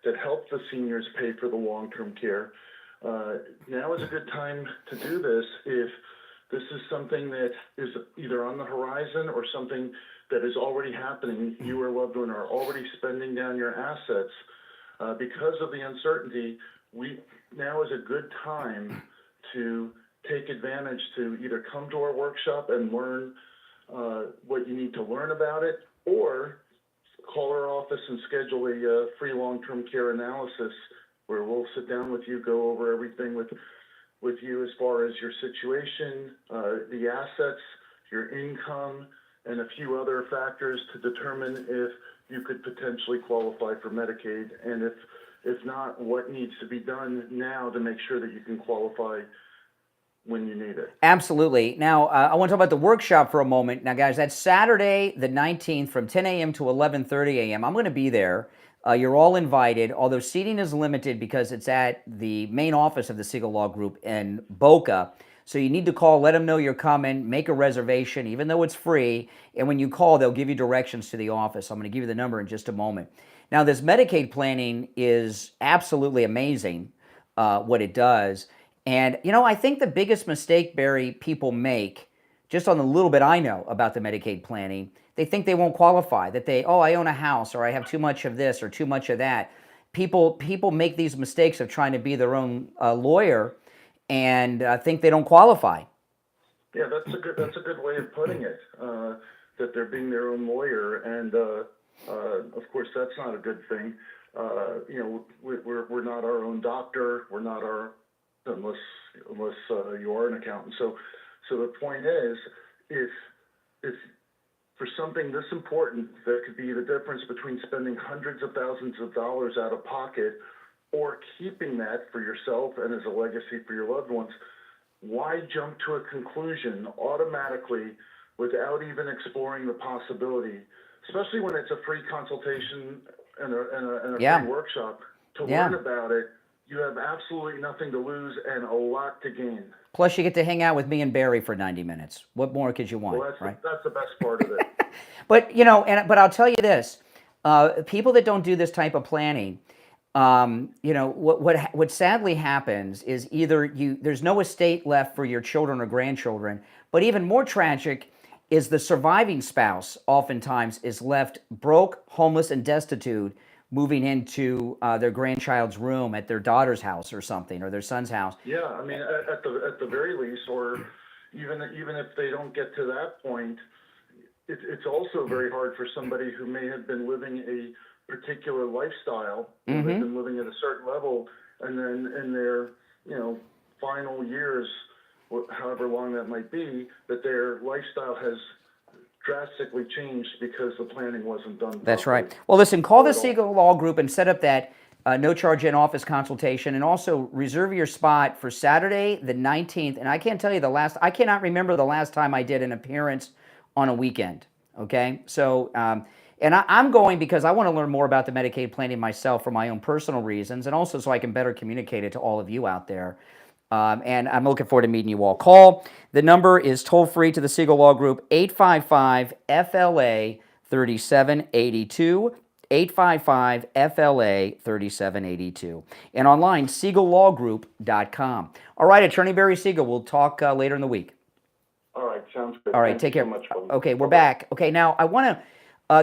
that help the seniors pay for the long-term care. Now is a good time to do this if this is something that is either on the horizon or something that is already happening. You or a loved one are already spending down your assets. Because of the uncertainty, now is a good time to take advantage to either come to our workshop and learn what you need to learn about it, or call our office and schedule a free long-term care analysis where we'll sit down with you, go over everything with you as far as your situation, the assets, your income, and a few other factors to determine if you could potentially qualify for Medicaid, and if not, what needs to be done now to make sure that you can qualify when you need it. Absolutely. Now, I want to talk about the workshop for a moment. Now, guys, that's Saturday the 19th from 10 a.m. to 11:30 a.m. I'm going to be there. You're all invited, although seating is limited because it's at the main office of the Seagull Law Group in Boca. So you need to call, let them know you're coming, make a reservation, even though it's free. And when you call, they'll give you directions to the office. I'm going to give you the number in just a moment. Now, this Medicaid planning is absolutely amazing, what it does. And, I think the biggest mistake, Barry, people make, just on the little bit I know about the Medicaid planning, they think they won't qualify, that I own a house, or I have too much of this or too much of that. People make these mistakes of trying to be their own lawyer and think they don't qualify. Yeah, that's a good way of putting it. That they're being their own lawyer, and Of course, that's not a good thing. We're not our own doctor. We're not unless you are an accountant. So the point is, if for something this important, that could be the difference between spending hundreds of thousands of dollars out of pocket or keeping that for yourself and as a legacy for your loved ones, why jump to a conclusion automatically without even exploring the possibility, especially when it's a free consultation and a free workshop, to learn about it? You have absolutely nothing to lose and a lot to gain. Plus, you get to hang out with me and Barry for 90 minutes. What more could you want, Well, right? That's the best part of it. But, but I'll tell you this. People that don't do this type of planning, what sadly happens is either there's no estate left for your children or grandchildren, but even more tragic is the surviving spouse oftentimes is left broke, homeless, and destitute, moving into their grandchild's room at their daughter's house or something, or their son's house. Yeah, I mean, at the very least, or even if they don't get to that point, it's also very hard for somebody who may have been living a particular lifestyle, they've been living at a certain level, and then in their final years, however long that might be, that their lifestyle has drastically changed because the planning wasn't done properly. That's right. Well, listen, call the Seagull Law Group and set up that no-charge in-office consultation, and also reserve your spot for Saturday the 19th. And I can't tell you I cannot remember the last time I did an appearance on a weekend, okay? So, and I'm going because I want to learn more about the Medicaid planning myself for my own personal reasons, and also so I can better communicate it to all of you out there. And I'm looking forward to meeting you all. Call. The number is toll-free to the Seagull Law Group, 855-FLA-3782, 855-FLA-3782. And online, SeagullLawGroup.com. All right, Attorney Barry Seagull, we'll talk later in the week. All right, sounds good. All right, take care. Okay, we're back. Okay, now I want to,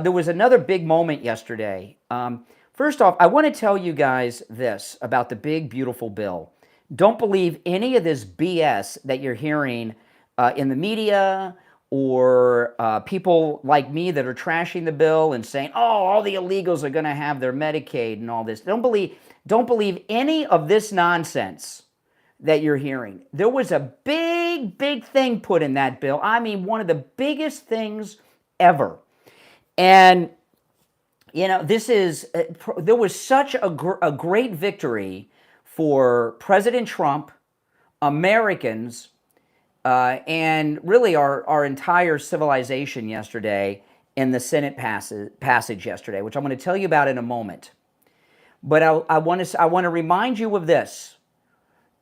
there was another big moment yesterday. First off, I want to tell you guys this about the big, beautiful bill. Don't believe any of this BS that you're hearing in the media or people like me that are trashing the bill and saying, oh, all the illegals are going to have their Medicaid and all this. Don't believe any of this nonsense that you're hearing. There was a big, big thing put in that bill. I mean, one of the biggest things ever. And, there was such a great victory for President Trump, Americans, and really our entire civilization yesterday in the Senate passage yesterday, which I'm going to tell you about in a moment. But I want to remind you of this.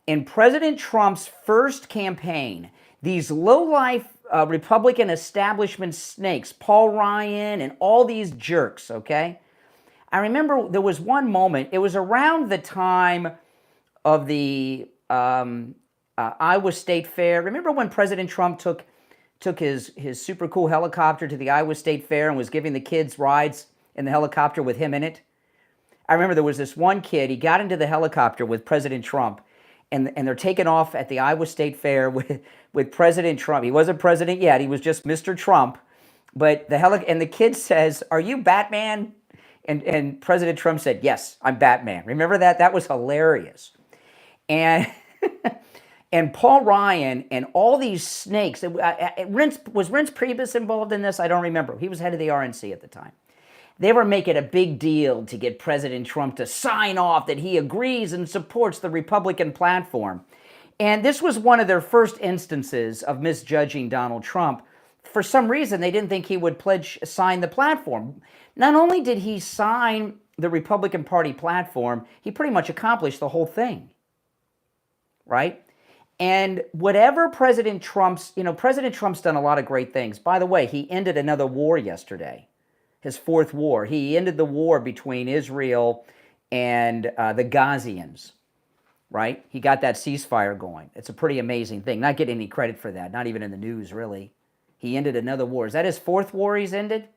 In President Trump's first campaign, these low-life Republican establishment snakes, Paul Ryan and all these jerks, okay? I remember there was one moment, it was around the time of the Iowa State Fair. Remember when President Trump took his super cool helicopter to the Iowa State Fair and was giving the kids rides in the helicopter with him in it? I remember there was this one kid, he got into the helicopter with President Trump, and they're taking off at the Iowa State Fair with President Trump. He wasn't president yet, he was just Mr. Trump. But and the kid says, "Are you Batman?" And President Trump said, "Yes, I'm Batman." Remember that? That was hilarious. And and Paul Ryan and all these snakes, was Reince Priebus involved in this? I don't remember. He was head of the RNC at the time. They were making a big deal to get President Trump to sign off that he agrees and supports the Republican platform. And this was one of their first instances of misjudging Donald Trump. For some reason, they didn't think he would sign the platform. Not only did he sign the Republican Party platform, he pretty much accomplished the whole thing, right? And whatever President Trump's done a lot of great things. By the way, he ended another war yesterday, his fourth war. He ended the war between Israel and the Gazians, right? He got that ceasefire going. It's a pretty amazing thing. Not getting any credit for that, not even in the news, really. He ended another war. Is that his fourth war he's ended?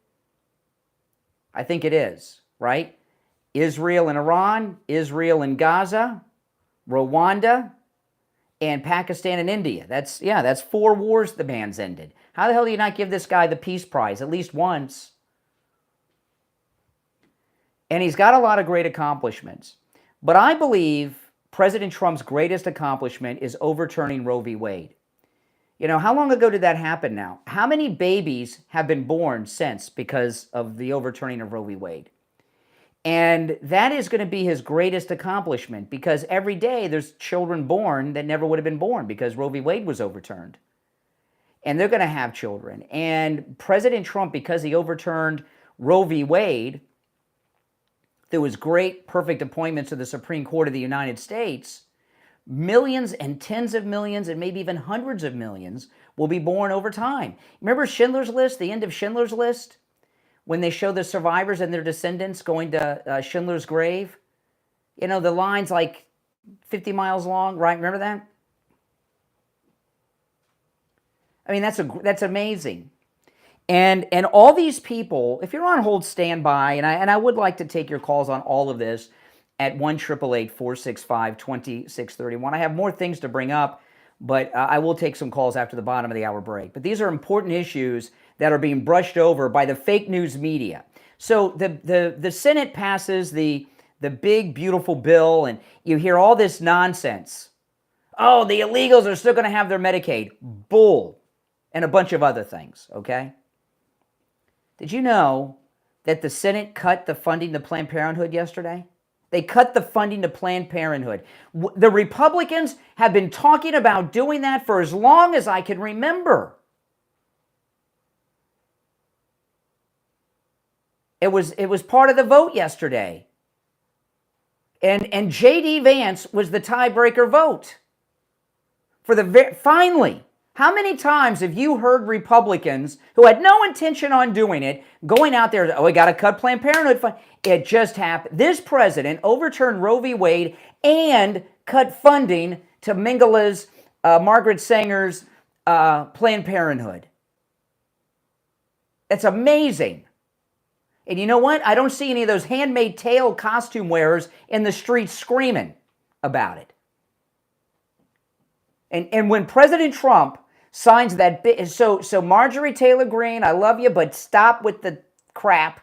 I think it is, right? Israel and Iran, Israel and Gaza, Rwanda, and Pakistan and India. That's 4 wars the man's ended. How the hell do you not give this guy the Peace Prize at least once? And he's got a lot of great accomplishments. But I believe President Trump's greatest accomplishment is overturning Roe v. Wade. You know, how long ago did that happen now? How many babies have been born since because of the overturning of Roe v. Wade? And that is going to be his greatest accomplishment, because every day there's children born that never would have been born because Roe v. Wade was overturned. And they're going to have children. And President Trump, because he overturned Roe v. Wade, there was great, perfect appointments to the Supreme Court of the United States, millions and tens of millions and maybe even hundreds of millions will be born over time. Remember Schindler's List, the end of Schindler's List? When they show the survivors and their descendants going to Schindler's grave? You know, the line's like 50 miles long, right? Remember that? I mean, that's amazing. And all these people, if you're on hold, stand by, and I would like to take your calls on all of this at 1-888-465-2631. I have more things to bring up, but I will take some calls after the bottom of the hour break. But these are important issues that are being brushed over by the fake news media. So the Senate passes the big, beautiful bill, and you hear all this nonsense. Oh, the illegals are still going to have their Medicaid. Bull. And a bunch of other things, okay? Did you know that the Senate cut the funding to Planned Parenthood yesterday? They cut the funding to Planned Parenthood. The Republicans have been talking about doing that for as long as I can remember. It was part of the vote yesterday. And J.D. Vance was the tiebreaker vote. Finally, how many times have you heard Republicans who had no intention on doing it going out there, oh, we got to cut Planned Parenthood? It just happened. This president overturned Roe v. Wade and cut funding to Mengele's, Margaret Sanger's Planned Parenthood. It's amazing. And you know what? I don't see any of those Handmaid's Tale costume wearers in the streets screaming about it. And when President Trump signs that bit, so Marjorie Taylor Greene, I love you, but stop with the crap.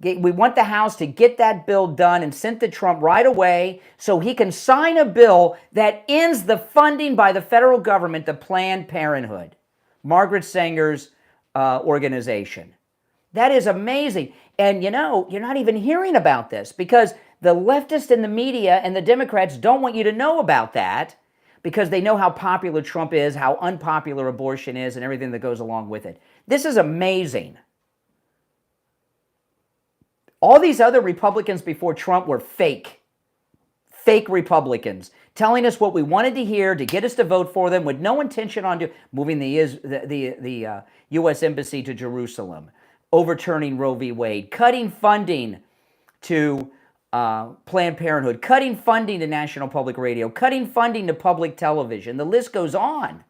We want the House to get that bill done and sent to Trump right away so he can sign a bill that ends the funding by the federal government to Planned Parenthood, Margaret Sanger's organization. That is amazing. And you know, you're not even hearing about this because the leftists in the media and the Democrats don't want you to know about that because they know how popular Trump is, how unpopular abortion is, and everything that goes along with it. This is amazing. All these other Republicans before Trump were fake Republicans, telling us what we wanted to hear to get us to vote for them with no intention on moving the U.S. Embassy to Jerusalem, overturning Roe v. Wade, cutting funding to Planned Parenthood, cutting funding to National Public Radio, cutting funding to public television. The list goes on.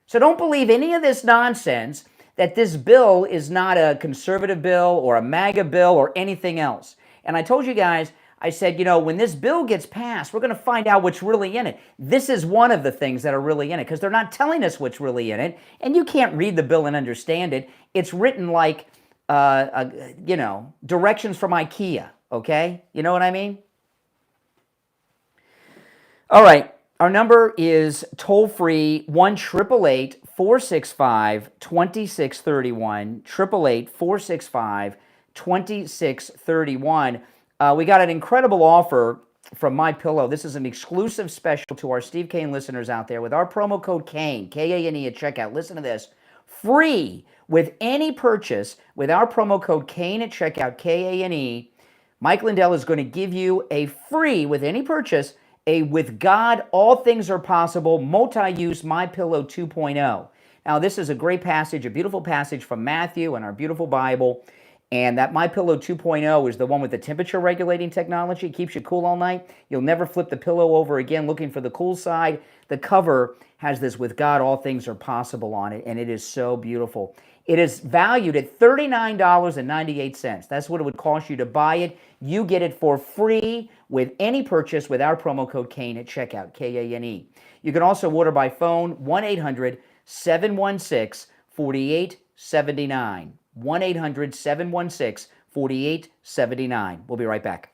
So don't believe any of this nonsense that this bill is not a conservative bill or a MAGA bill or anything else. And I told you guys, I said, you know, when this bill gets passed, we're going to find out what's really in it. This is one of the things that are really in it because they're not telling us what's really in it. And you can't read the bill and understand it. It's written like, you know, directions from IKEA, okay? You know what I mean? All right, our number is toll-free 1-888-465-2631, 888-465-2631. We got an incredible offer from MyPillow. This is an exclusive special to our Steve Kane listeners out there with our promo code KANE, K-A-N-E at checkout. Listen to this. Free with any purchase with our promo code KANE at checkout, K-A-N-E. Mike Lindell is going to give you a free, with any purchase, a With God All Things Are Possible multi-use MyPillow 2.0. Now, this is a great passage, a beautiful passage from Matthew and our beautiful Bible. And that MyPillow 2.0 is the one with the temperature regulating technology. It keeps you cool all night. You'll never flip the pillow over again looking for the cool side. The cover has this With God All Things Are Possible on it, and it is so beautiful. It is valued at $39.98. That's what it would cost you to buy it. You get it for free with any purchase with our promo code KANE at checkout, K-A-N-E. You can also order by phone, 1-800-716-4879. 1-800-716-4879. 4879. We'll be right back.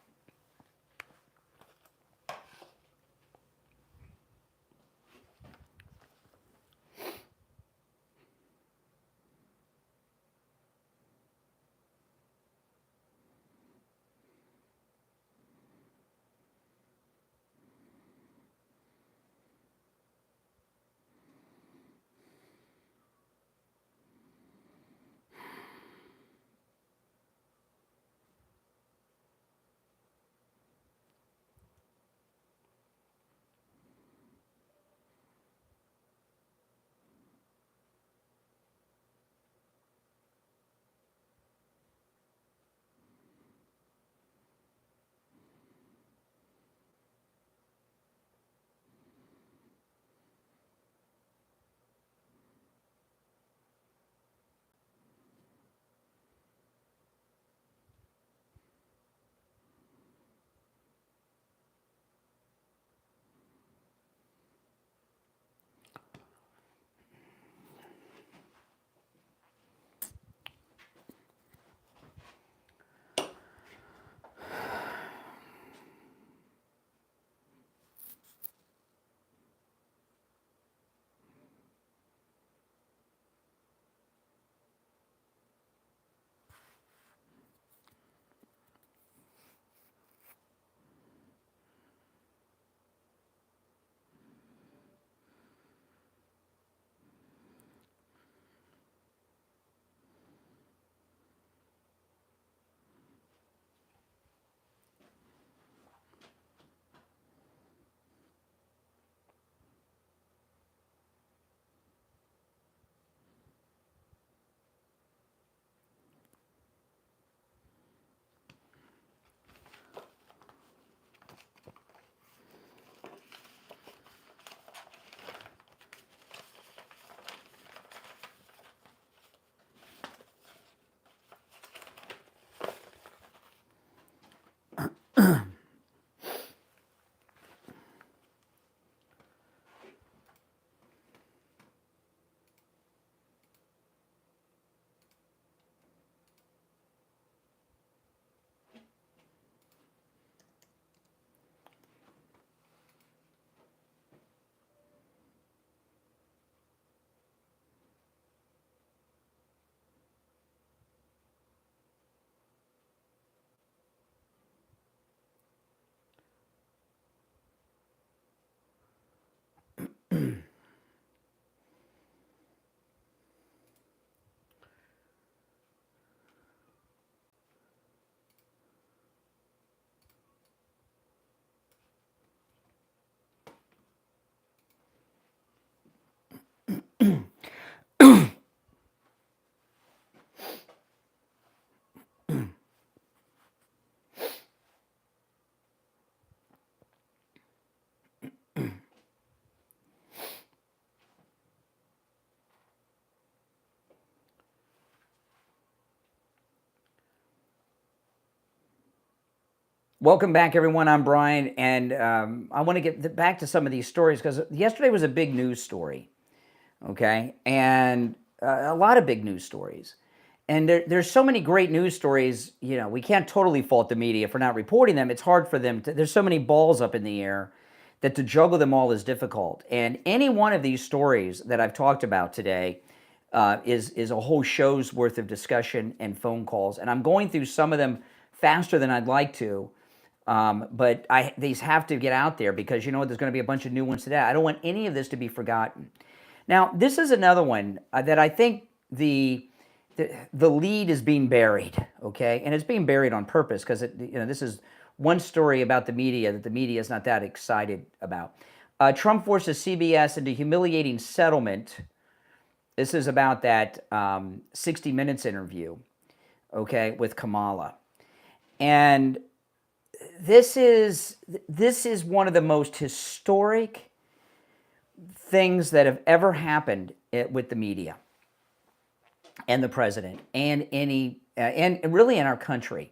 Welcome back, everyone. I'm Brian, and I want to get back to some of these stories because yesterday was a big news story, okay? And a lot of big news stories. And there's so many great news stories, you know, we can't totally fault the media for not reporting them. It's hard for them to, there's so many balls up in the air that to juggle them all is difficult. And any one of these stories that I've talked about today is a whole show's worth of discussion and phone calls. And I'm going through some of them faster than I'd like to. But these have to get out there because you know what, there's going to be a bunch of new ones today. I don't want any of this to be forgotten. Now, this is another one that I think the lead is being buried, okay? And it's being buried on purpose because this is one story about the media that the media is not that excited about. Trump forces CBS into humiliating settlement. This is about that 60 Minutes interview, okay, with Kamala. And this is one of the most historic things that have ever happened with the media and the president and and really in our country.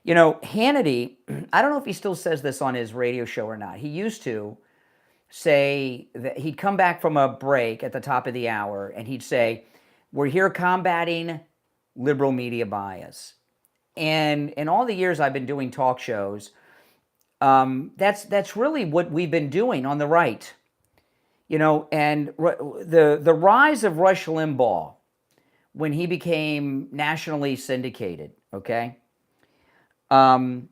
You know, Hannity, I don't know if he still says this on his radio show or not. He used to say that he'd come back from a break at the top of the hour and he'd say, "We're here combating liberal media bias." And in all the years I've been doing talk shows, that's really what we've been doing on the right. You know, and the rise of Rush Limbaugh when he became nationally syndicated, okay? When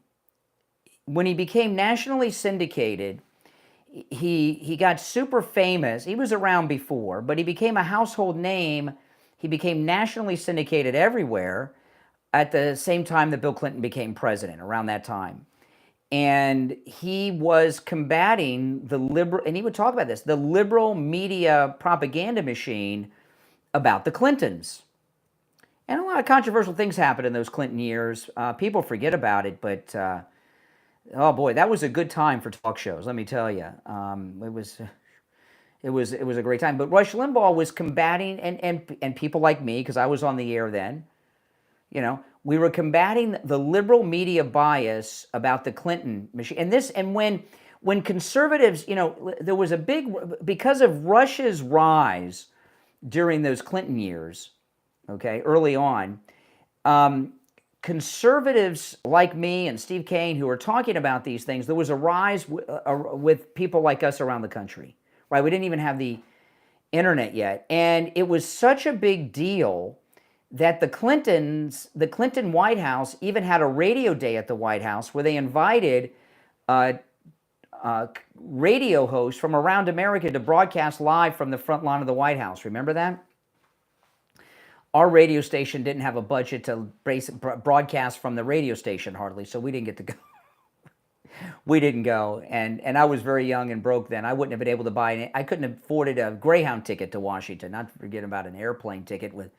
he became nationally syndicated, he got super famous. He was around before, but he became a household name. He became nationally syndicated everywhere at the same time that Bill Clinton became president, around that time. And he was combating the liberal, and he would talk about this, the liberal media propaganda machine about the Clintons. And a lot of controversial things happened in those Clinton years. People forget about it, but oh boy, that was a good time for talk shows. Let me tell you, it was a great time. But Rush Limbaugh was combating, and people like me, because I was on the air then, you know, we were combating the liberal media bias about the Clinton machine. And when conservatives, you know, there was a big, because of Rush's rise during those Clinton years, okay, early on, conservatives like me and Steve Kane who were talking about these things, there was a rise with people like us around the country, right? We didn't even have the internet yet. And it was such a big deal that the Clinton White House even had a radio day at the White House where they invited radio hosts from around America to broadcast live from the front lawn of the White House. Remember that? Our radio station didn't have a budget to broadcast from the radio station hardly, so we didn't get to go. We didn't go, and I was very young and broke then. I wouldn't have been able to buy I couldn't have afforded a Greyhound ticket to Washington, not to forget about an airplane ticket with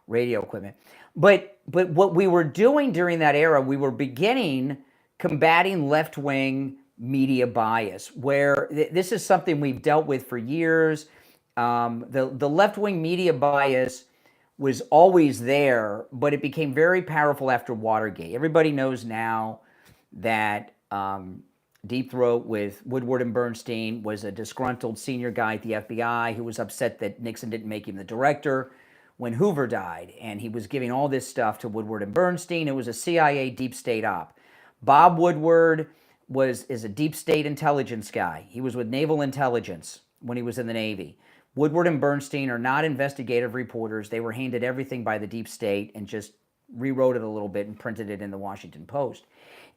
radio equipment. But what we were doing during that era, we were beginning combating left-wing media bias, where this is something we've dealt with for years. The left-wing media bias was always there, but it became very powerful after Watergate. Everybody knows now that Deep Throat with Woodward and Bernstein was a disgruntled senior guy at the FBI who was upset that Nixon didn't make him the director when Hoover died, and he was giving all this stuff to Woodward and Bernstein. It was a CIA deep state op. Bob Woodward is a deep state intelligence guy. He was with Naval Intelligence when he was in the Navy. Woodward and Bernstein are not investigative reporters. They were handed everything by the deep state and just rewrote it a little bit and printed it in the Washington Post.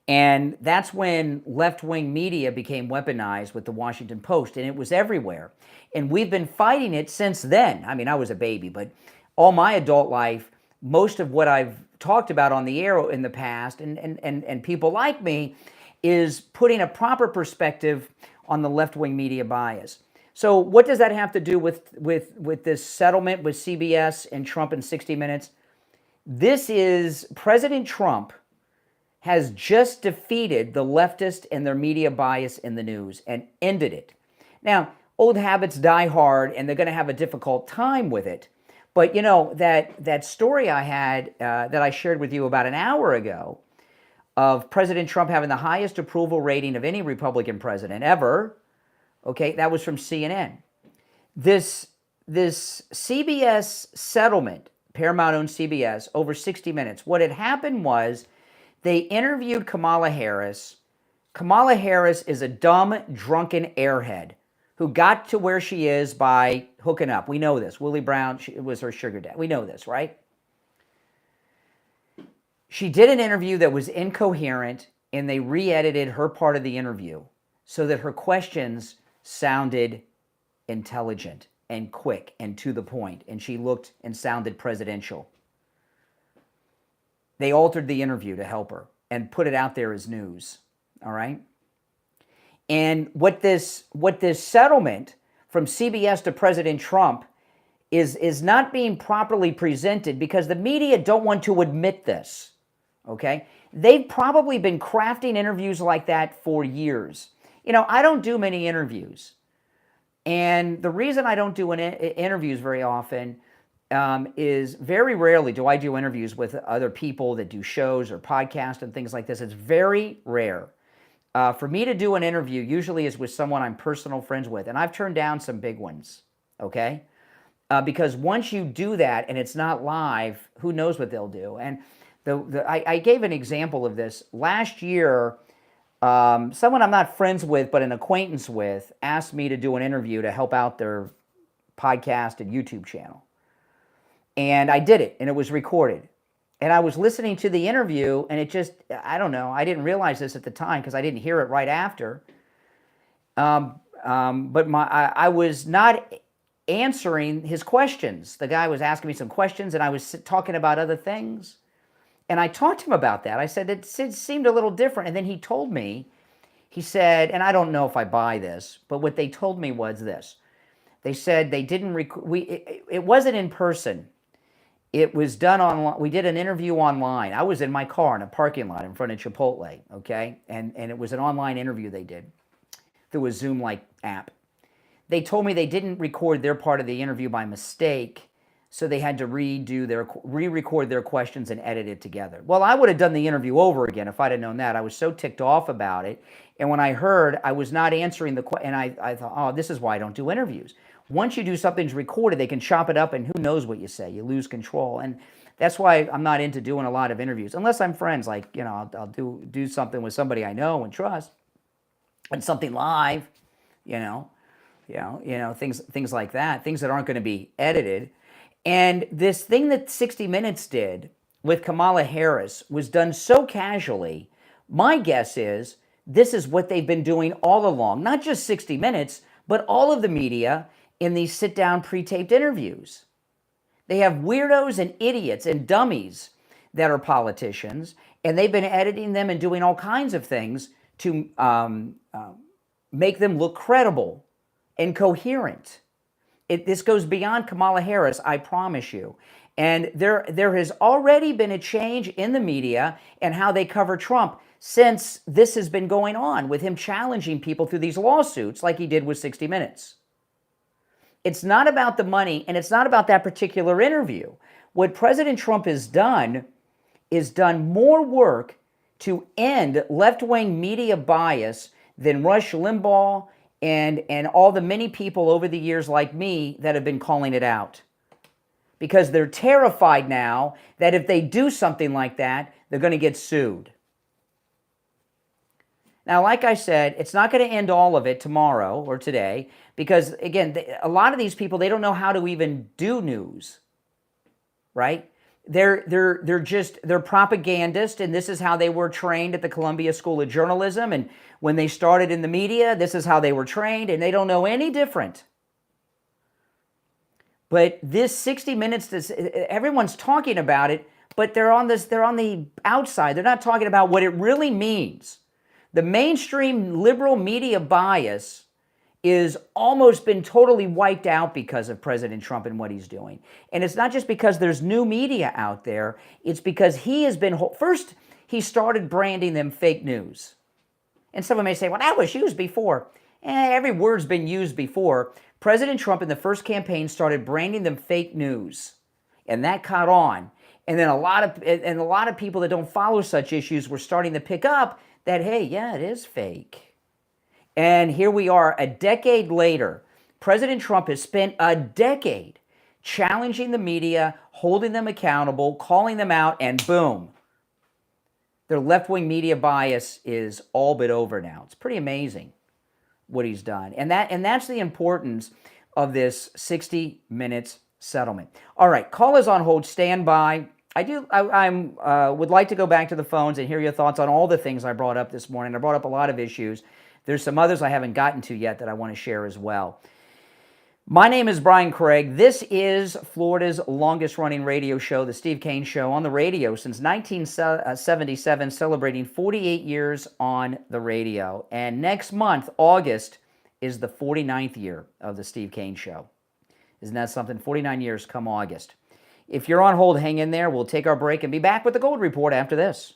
And that's when left-wing media became weaponized with the Washington Post, and it was everywhere. And we've been fighting it since then. I mean, I was a baby, but all my adult life, most of what I've talked about on the air in the past, and people like me, is putting a proper perspective on the left-wing media bias. So what does that have to do with this settlement with CBS and Trump in 60 Minutes? This is President Trump has just defeated the leftist and their media bias in the news and ended it. Now, old habits die hard, and they're going to have a difficult time with it. But, you know, that story I had that I shared with you about an hour ago of President Trump having the highest approval rating of any Republican president ever, okay, that was from CNN. This CBS settlement, Paramount-owned CBS, over 60 Minutes, what had happened was they interviewed Kamala Harris. Kamala Harris is a dumb, drunken airhead who got to where she is by hooking up. We know this. Willie Brown was her sugar dad. We know this, right? She did an interview that was incoherent, and they re-edited her part of the interview so that her questions sounded intelligent and quick and to the point, and she looked and sounded presidential. They altered the interview to help her and put it out there as news, all right? And what this settlement from CBS to President Trump is not being properly presented because the media don't want to admit this, okay? They've probably been crafting interviews like that for years. You know, I don't do many interviews. And the reason I don't do interviews very often is very rarely do I do interviews with other people that do shows or podcasts and things like this. It's very rare. For me to do an interview usually is with someone I'm personal friends with, and I've turned down some big ones, okay? Because once you do that and it's not live, who knows what they'll do. And I gave an example of this. Last year, someone I'm not friends with, but an acquaintance with, asked me to do an interview to help out their podcast and YouTube channel. And I did it, and it was recorded. And I was listening to the interview, and it just, I don't know, I didn't realize this at the time because I didn't hear it right after. But I was not answering his questions. The guy was asking me some questions, and I was talking about other things. And I talked to him about that. I said, it seemed a little different. And then he told me, he said, and I don't know if I buy this, but what they told me was this. They said they didn't, it wasn't in person. It was done online. We did an interview online. I was in my car in a parking lot in front of Chipotle, okay? And it was an online interview they did through a Zoom-like app. They told me they didn't record their part of the interview by mistake, so they had to re-record their questions and edit it together. Well, I would have done the interview over again if I'd have known that. I was so ticked off about it. And when I heard I was not answering the question, and I thought, oh, this is why I don't do interviews. Once you do something's recorded, they can chop it up, and who knows what you say. You lose control. And that's why I'm not into doing a lot of interviews, unless I'm friends. Like, you know, I'll do something with somebody I know and trust, and something live, things like that, things that aren't going to be edited. And this thing that 60 Minutes did with Kamala Harris was done so casually. My guess is this is what they've been doing all along, not just 60 Minutes, but all of the media in these sit-down pre-taped interviews. They have weirdos and idiots and dummies that are politicians, and they've been editing them and doing all kinds of things to make them look credible and coherent. This goes beyond Kamala Harris, I promise you. And there has already been a change in the media and how they cover Trump since this has been going on, with him challenging people through these lawsuits like he did with 60 Minutes. It's not about the money, and it's not about that particular interview. What President Trump has done is done more work to end left-wing media bias than Rush Limbaugh and all the many people over the years like me that have been calling it out. Because they're terrified now that if they do something like that, they're going to get sued. Now, like I said, it's not going to end all of it tomorrow or today because, again, a lot of these people, they don't know how to even do news, right? They're propagandists, and this is how they were trained at the Columbia School of Journalism. And when they started in the media, this is how they were trained, and they don't know any different. But this 60 Minutes, everyone's talking about it, but they're on the outside. They're not talking about what it really means. The mainstream liberal media bias is almost been totally wiped out because of President Trump and what he's doing. And it's not just because there's new media out there. It's because he has been, first, he started branding them fake news. And someone may say, well, that was used before. Every word's been used before. President Trump in the first campaign started branding them fake news. And that caught on. And then a lot of people that don't follow such issues were starting to pick up that, hey, yeah, it is fake. And here we are a decade later. President Trump has spent a decade challenging the media, holding them accountable, calling them out, and boom. Their left-wing media bias is all but over now. It's pretty amazing what he's done. And that's the importance of this 60 Minutes settlement. All right, call is on hold. Stand by. I would like to go back to the phones and hear your thoughts on all the things I brought up this morning. I brought up a lot of issues. There's some others I haven't gotten to yet that I want to share as well. My name is Brian Craig. This is Florida's longest-running radio show, The Steve Kane Show, on the radio since 1977, celebrating 48 years on the radio. And next month, August, is the 49th year of The Steve Kane Show. Isn't that something? 49 years come August. If you're on hold, hang in there. We'll take our break and be back with the Gold Report after this.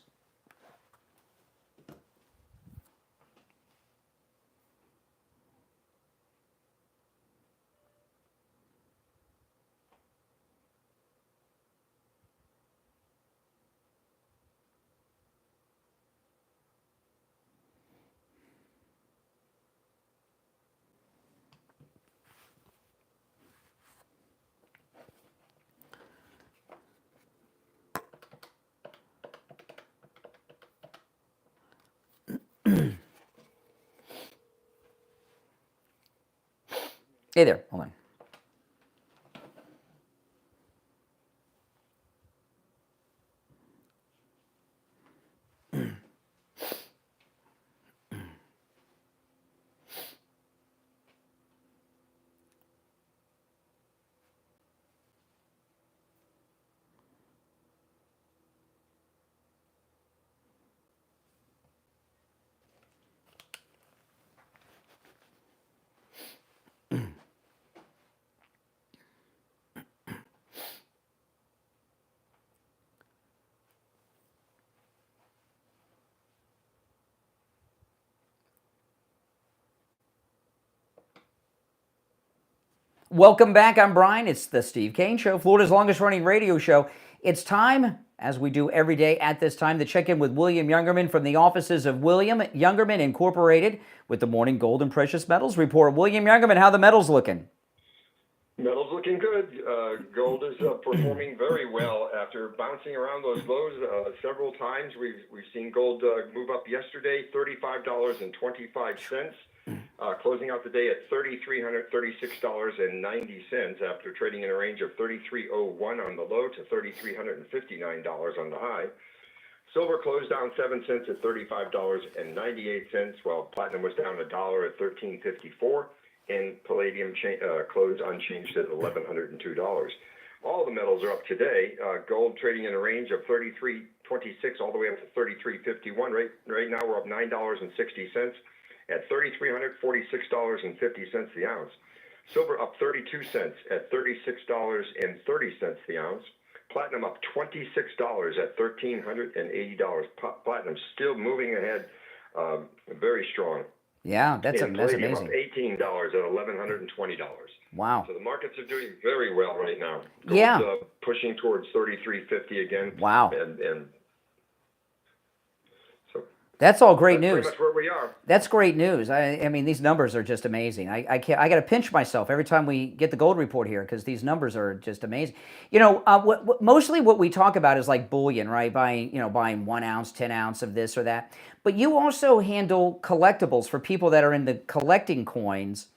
Hey there. Hold on. Welcome back. I'm Brian. It's the Steve Kane Show, Florida's longest running radio show. It's time, as we do every day at this time, to check in with William Youngerman from the offices of William Youngerman Incorporated with the Morning Gold and Precious Metals Report. William Youngerman, how the metals looking? Metal's looking good. Gold is performing very well after bouncing around those lows several times. We've seen gold move up yesterday, $35.25, closing out the day at $3,336.90 after trading in a range of $33.01 on the low to $3,359 on the high. Silver closed down 7 cents at $35.98, while platinum was down $1 at $13.54. And palladium closed unchanged at $1,102. All the metals are up today. Gold trading in a range of $33.26 all the way up to $33.51. Right now we're up $9.60 at $3,346.50 the ounce. Silver up 32 cents at $36.30 the ounce. Platinum up $26 at $1,380. Platinum still moving ahead, very strong. Yeah, that's amazing. Up $18 at $1,120. Wow. So the markets are doing very well right now. Gold's, pushing towards $33.50 again. Wow. And so that's all great news. Pretty much where we are. That's great news. I mean, these numbers are just amazing. I got to pinch myself every time we get the gold report here because these numbers are just amazing. You know, mostly what we talk about is like bullion, right? Buying 1 ounce, 10 ounce of this or that. But you also handle collectibles for people that are into collecting coins.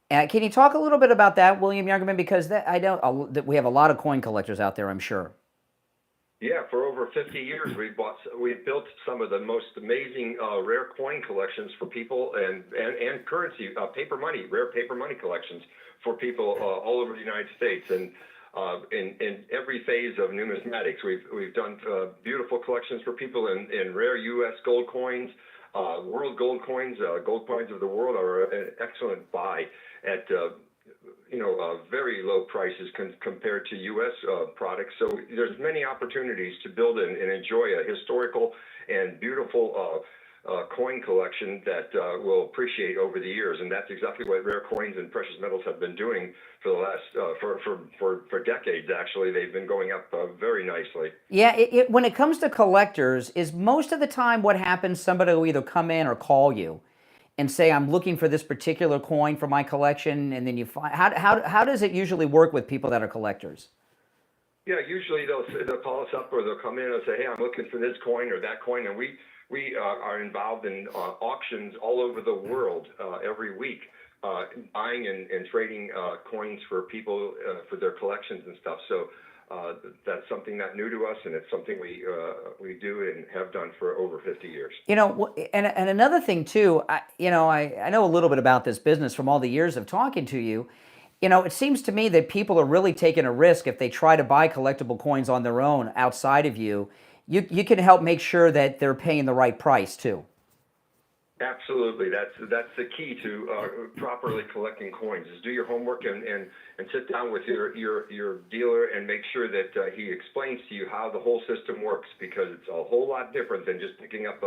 Can you talk a little bit about that, William Youngerman? Because I know that we have a lot of coin collectors out there, I'm sure. Yeah, for over 50 years, we've built some of the most amazing rare coin collections for people and currency, paper money, rare paper money collections for people all over the United States. And in every phase of numismatics, we've done beautiful collections for people in rare U.S. gold coins, world gold coins of the world are an excellent buy at very low prices compared to U.S. Products. So there's many opportunities to build and enjoy a historical and beautiful coin collection that will appreciate over the years, and that's exactly what rare coins and precious metals have been doing for the last for decades. Actually, they've been going up very nicely. Yeah, when it comes to collectors, is most of the time what happens? Somebody will either come in or call you and say, "I'm looking for this particular coin for my collection," and then you find how does it usually work with people that are collectors? Yeah, usually they'll call us up or they'll come in and say, "Hey, I'm looking for this coin or that coin," and we are involved in auctions all over the world every week, buying and trading coins for people for their collections and stuff. So that's something not new to us, and it's something we do and have done for over 50 years. You know, and another thing too, I know a little bit about this business from all the years of talking to you. You know, it seems to me that people are really taking a risk if they try to buy collectible coins on their own outside of you. You can help make sure that they're paying the right price too. Absolutely, that's the key to properly collecting coins. Is do your homework and sit down with your dealer and make sure that he explains to you how the whole system works, because it's a whole lot different than just picking up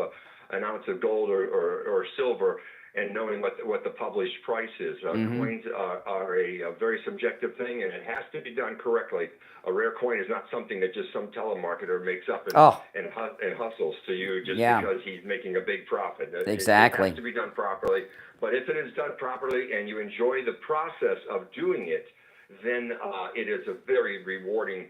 an ounce of gold or silver and knowing what the published price is. Coins are a very subjective thing, and it has to be done correctly. A rare coin is not something that just some telemarketer makes up and hustles to you just because he's making a big profit. Exactly. It has to be done properly. But if it is done properly and you enjoy the process of doing it, then it is a very rewarding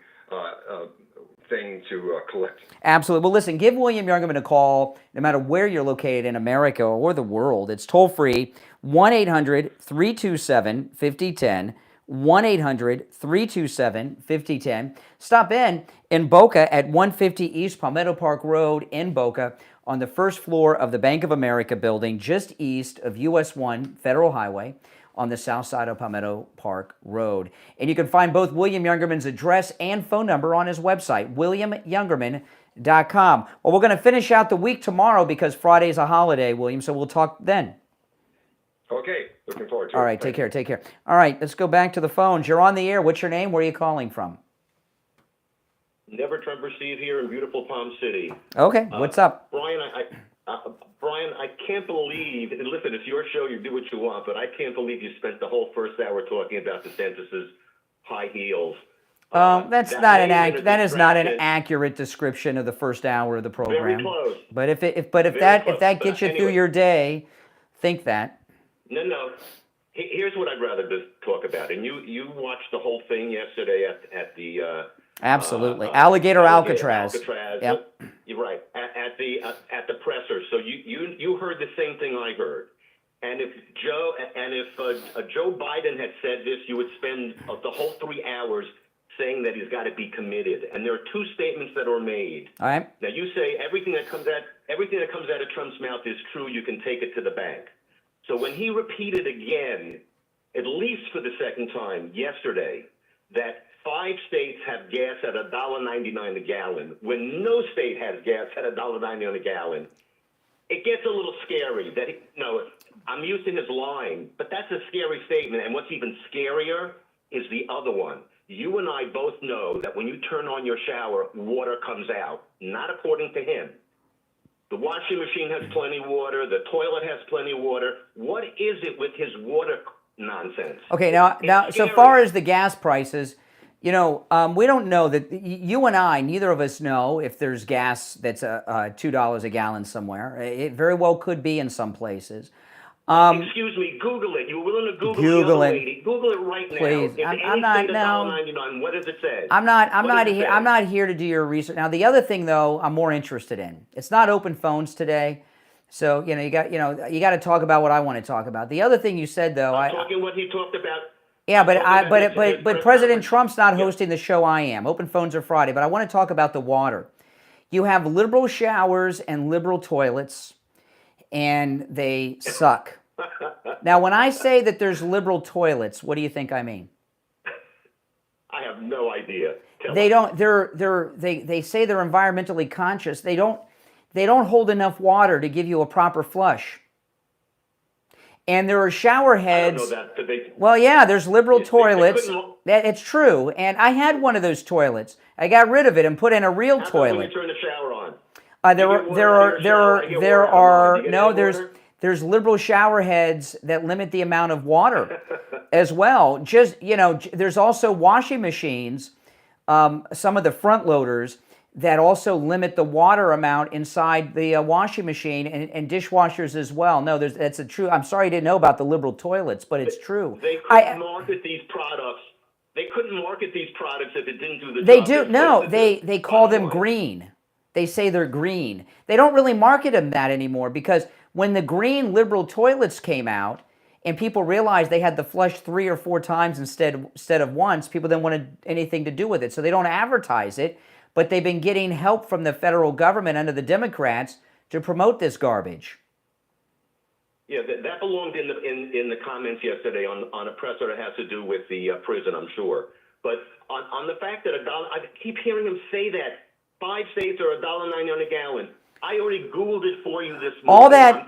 thing to collect. Absolutely. Well, listen, give William Youngerman a call, no matter where you're located in America or the world. It's toll free, 1-800-327-5010. 1-800-327-5010. Stop in Boca at 150 East Palmetto Park Road in Boca on the first floor of the Bank of America building just east of US 1 Federal Highway on the south side of Palmetto Park Road. And you can find both William Youngerman's address and phone number on his website, williamyoungerman.com. Well, we're going to finish out the week tomorrow because Friday's a holiday, William, so we'll talk then. Okay, looking forward to it. All right, take care. All right, let's go back to the phones. You're on the air. What's your name? Where are you calling from? Never Trumper Steve here in beautiful Palm City. Okay, what's up? Brian, I can't believe, and listen, it's your show, you do what you want, but I can't believe you spent the whole first hour talking about DeSantis' high heels. That is not an accurate description of the first hour of the program. Very close. But if that gets you through your day, think that. No. Here's what I'd rather just talk about. And you watched the whole thing yesterday at the absolutely Alligator Alcatraz. Yep. You're right at the presser. So you heard the same thing I heard. And if Joe Biden had said this, you would spend the whole 3 hours saying that he's got to be committed. And there are two statements that are made. All right. Now you say everything that comes out of Trump's mouth is true. You can take it to the bank. So when he repeated again, at least for the second time yesterday, that 5 states have gas at $1.99 a gallon, when no state has gas at $1.90 a gallon, it gets a little scary. I'm using his line, but that's a scary statement. And what's even scarier is the other one. You and I both know that when you turn on your shower, water comes out, not according to him. The washing machine has plenty of water. The toilet has plenty of water. What is it with his water nonsense? Okay, now, so far as the gas prices, we don't know that you and I, neither of us know if there's gas that's $2 a gallon somewhere. It very well could be in some places. Excuse me, Google it. You were willing to Google it. Lady. Google it right now. Please, I'm not now. $1.99, what does it say? I'm not here to do your research. Now, the other thing though, I'm more interested in. It's not open phones today, so you got to talk about what I want to talk about. The other thing you said though, I'm talking what he talked about. Yeah, but President Trump's not hosting the show. I am. Open phones are Friday, but I want to talk about the water. You have liberal showers and liberal toilets, and they suck. Now, when I say that there's liberal toilets, what do you think I mean? I have no idea. They say they're environmentally conscious. They don't hold enough water to give you a proper flush. And there are shower heads. I don't know that. Well, yeah, there's liberal toilets. It's true. And I had one of those toilets. I got rid of it and put in a real toilet. When you turn the shower on? There's liberal shower heads that limit the amount of water as well. There's also washing machines, some of the front loaders that also limit the water amount inside the washing machine, and dishwashers as well. No, that's a true. I'm sorry you didn't know about the liberal toilets, but it's true. They couldn't market these products. They couldn't market these products if it didn't do the job. They do. No, they call them green. They say they're green. They don't really market them that anymore because when the green liberal toilets came out and people realized they had to flush 3 or 4 times instead of once, people didn't want anything to do with it. So they don't advertise it, but they've been getting help from the federal government under the Democrats to promote this garbage. Yeah, that belonged in the comments yesterday on a presser that has to do with the prison, I'm sure. But on the fact that I keep hearing him say that 5 states are $1.90 a gallon. I already Googled it for you this morning. Slow down.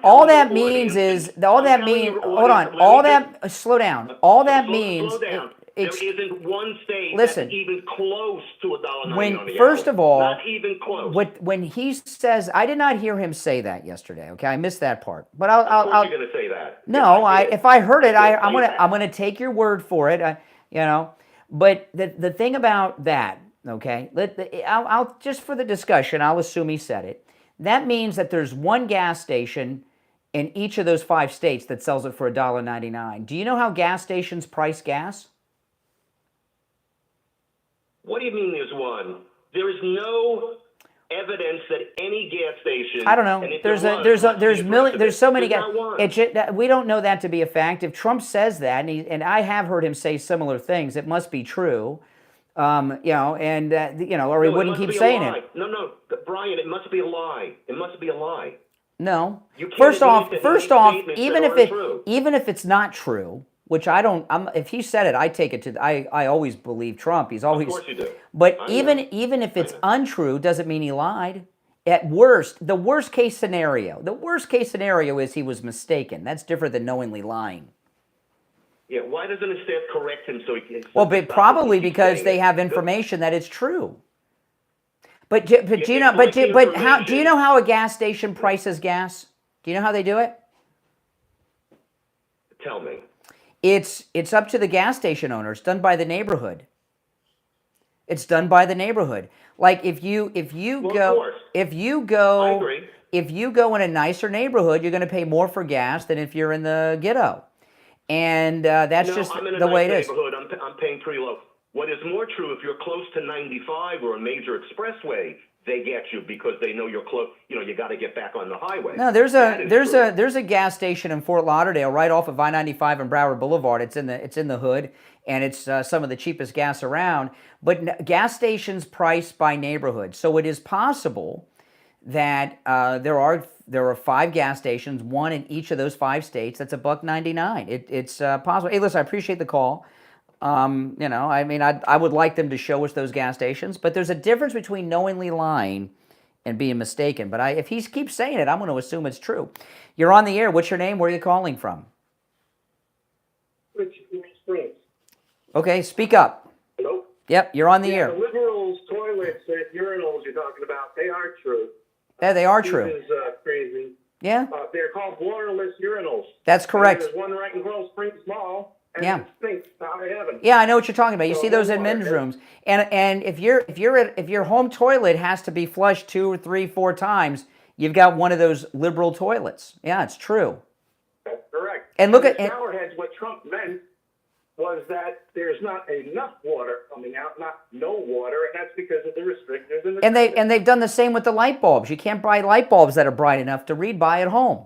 There isn't one state listen, that's even close to $1.90 First of all, not even close. When he says, I did not hear him say that yesterday. Okay, I missed that part. But of course you're going to say that. No, if I heard it, I'm gonna take your word for it. But the thing about that, okay, I'll just for the discussion, I'll assume he said it. That means that there's one gas station in each of those 5 states that sells it for $1.99. Do you know how gas stations price gas? What do you mean there's one? There is no evidence that any gas station. I don't know. and if There's there there's was, there's so many there's guys. not one. We don't know that to be a fact. If Trump says that, and I have heard him say similar things, it must be true. Or he wouldn't keep saying it. No, Brian, it must be a lie. It must be a lie. No. You can't First off, admit that he makes statements even that if aren't true. even if it's not true, which I don't, if he said it, I take it to. I always believe Trump. He's always. Of course you do. But I even know. if it's untrue, doesn't mean he lied. At worst, the worst case scenario is he was mistaken. That's different than knowingly lying. Yeah, why doesn't his staff correct him so he can? Well, but probably because they have information that it's true. But do you know how a gas station prices gas? Do you know how they do it? Tell me. It's up to the gas station owner. It's done by the neighborhood. It's done by the neighborhood. Like if you go in a nicer neighborhood, you're going to pay more for gas than if you're in the ghetto. And that's just I'm in a the nice way it is. neighborhood. I'm paying pretty low. What is more true, if you're close to 95 or a major expressway, they get you because they know you're close. You got to get back on the highway. No, there's a gas station in Fort Lauderdale right off of I-95 and Broward Boulevard. It's in the hood, and it's some of the cheapest gas around. But gas stations price by neighborhood, so it is possible that there are 5 gas stations, one in each of those 5 states. That's $1.99. It's possible. Hey, listen, I appreciate the call. I would like them to show us those gas stations, but there's a difference between knowingly lying and being mistaken. But if he keeps saying it, I'm going to assume it's true. You're on the air. What's your name? Where are you calling from? Rich Springs. Okay, speak up. Hello? Yep, you're on the air. The liberals' toilets and urinals you're talking about, they are true. Yeah, they are true. This is crazy. Yeah? They're called waterless urinals. That's correct. There's one right in Coral Springs Mall. And Yeah. it stinks out of heaven. Yeah, I know what you're talking about. You see those in men's rooms, and if your home toilet has to be flushed 2 or 3, 4 times, you've got one of those liberal toilets. Yeah, it's true. That's correct. And look the at shower heads. What Trump meant was that there's not enough water coming out, not no water, and that's because of the restrictors and they've done the same with the light bulbs. You can't buy light bulbs that are bright enough to read by at home.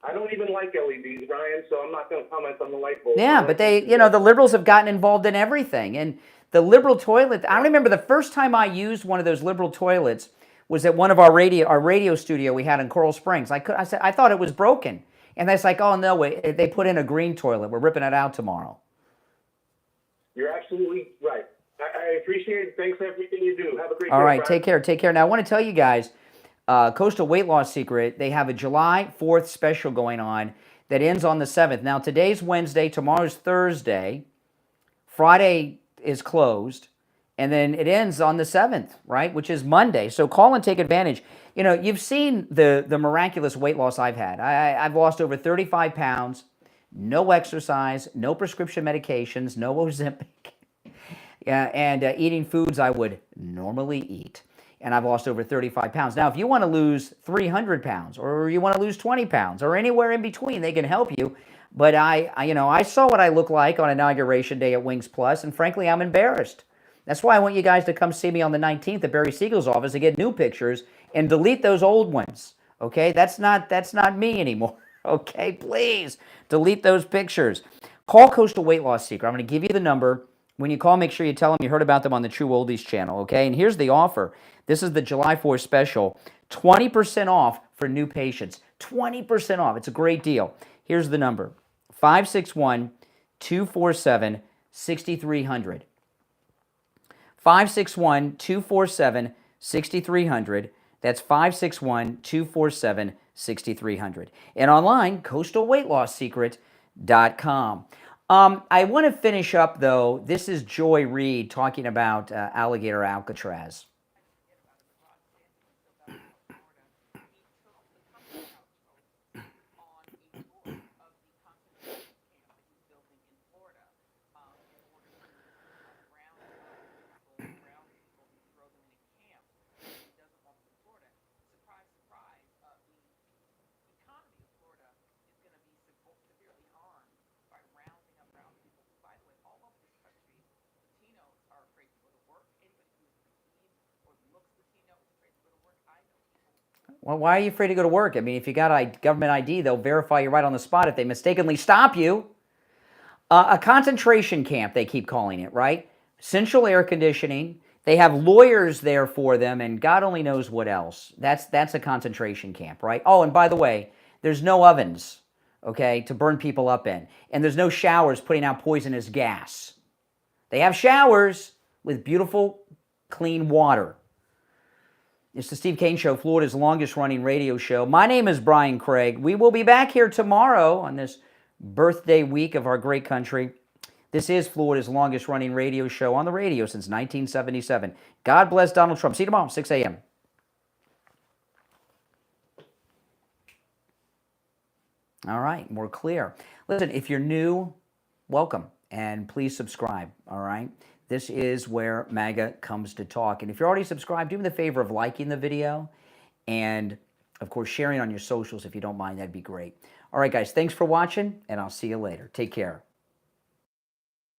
I don't even like LEDs, Brian, so I'm not going to comment on the light bulbs. Yeah, but the liberals have gotten involved in everything. And the liberal toilet, I remember the first time I used one of those liberal toilets was at one of our radio studio we had in Coral Springs. I thought it was broken. And that's like, oh, no, they put in a green toilet. We're ripping it out tomorrow. You're absolutely right. I appreciate it. Thanks for everything you do. Have a great day. All right, Brian. take care. Now, I want to tell you guys, Coastal Weight Loss Secret, they have a July 4th special going on that ends on the 7th. Now, today's Wednesday, tomorrow's Thursday, Friday is closed, and then it ends on the 7th, right, which is Monday. So call and take advantage. You've seen the miraculous weight loss I've had. I've lost over 35 pounds, no exercise, no prescription medications, no Ozempic, and eating foods I would normally eat. And I've lost over 35 pounds. Now, if you want to lose 300 pounds or you want to lose 20 pounds or anywhere in between, they can help you. But I saw what I look like on Inauguration Day at Wings Plus, and frankly, I'm embarrassed. That's why I want you guys to come see me on the 19th at Barry Siegel's office to get new pictures and delete those old ones. Okay, that's not me anymore. Okay, please delete those pictures. Call Coastal Weight Loss Secret. I'm going to give you the number. When you call, make sure you tell them you heard about them on the True Oldies channel, okay? And here's the offer. This is the July 4th special. 20% off for new patients. 20% off. It's a great deal. Here's the number. 561-247-6300. 561-247-6300. That's 561-247-6300. And online, coastalweightlossSecret.com. I want to finish up, though. This is Joy Reid talking about Alligator Alcatraz. Well, why are you afraid to go to work? I mean, if you got a government ID, they'll verify you right on the spot if they mistakenly stop you. A concentration camp, they keep calling it, right? Central air conditioning. They have lawyers there for them, and God only knows what else. That's a concentration camp, right? Oh, and by the way, there's no ovens, okay, to burn people up in. And there's no showers putting out poisonous gas. They have showers with beautiful, clean water. It's the Steve Kane Show, Florida's longest-running radio show. My name is Brian Craig. We will be back here tomorrow on this birthday week of our great country. This is Florida's longest-running radio show on the radio since 1977. God bless Donald Trump. See you tomorrow, 6 a.m. All right, we're clear. Listen, if you're new, welcome, and please subscribe, all right? This is where MAGA comes to talk. And if you're already subscribed, do me the favor of liking the video and, of course, sharing on your socials if you don't mind. That'd be great. All right, guys, thanks for watching, and I'll see you later. Take care.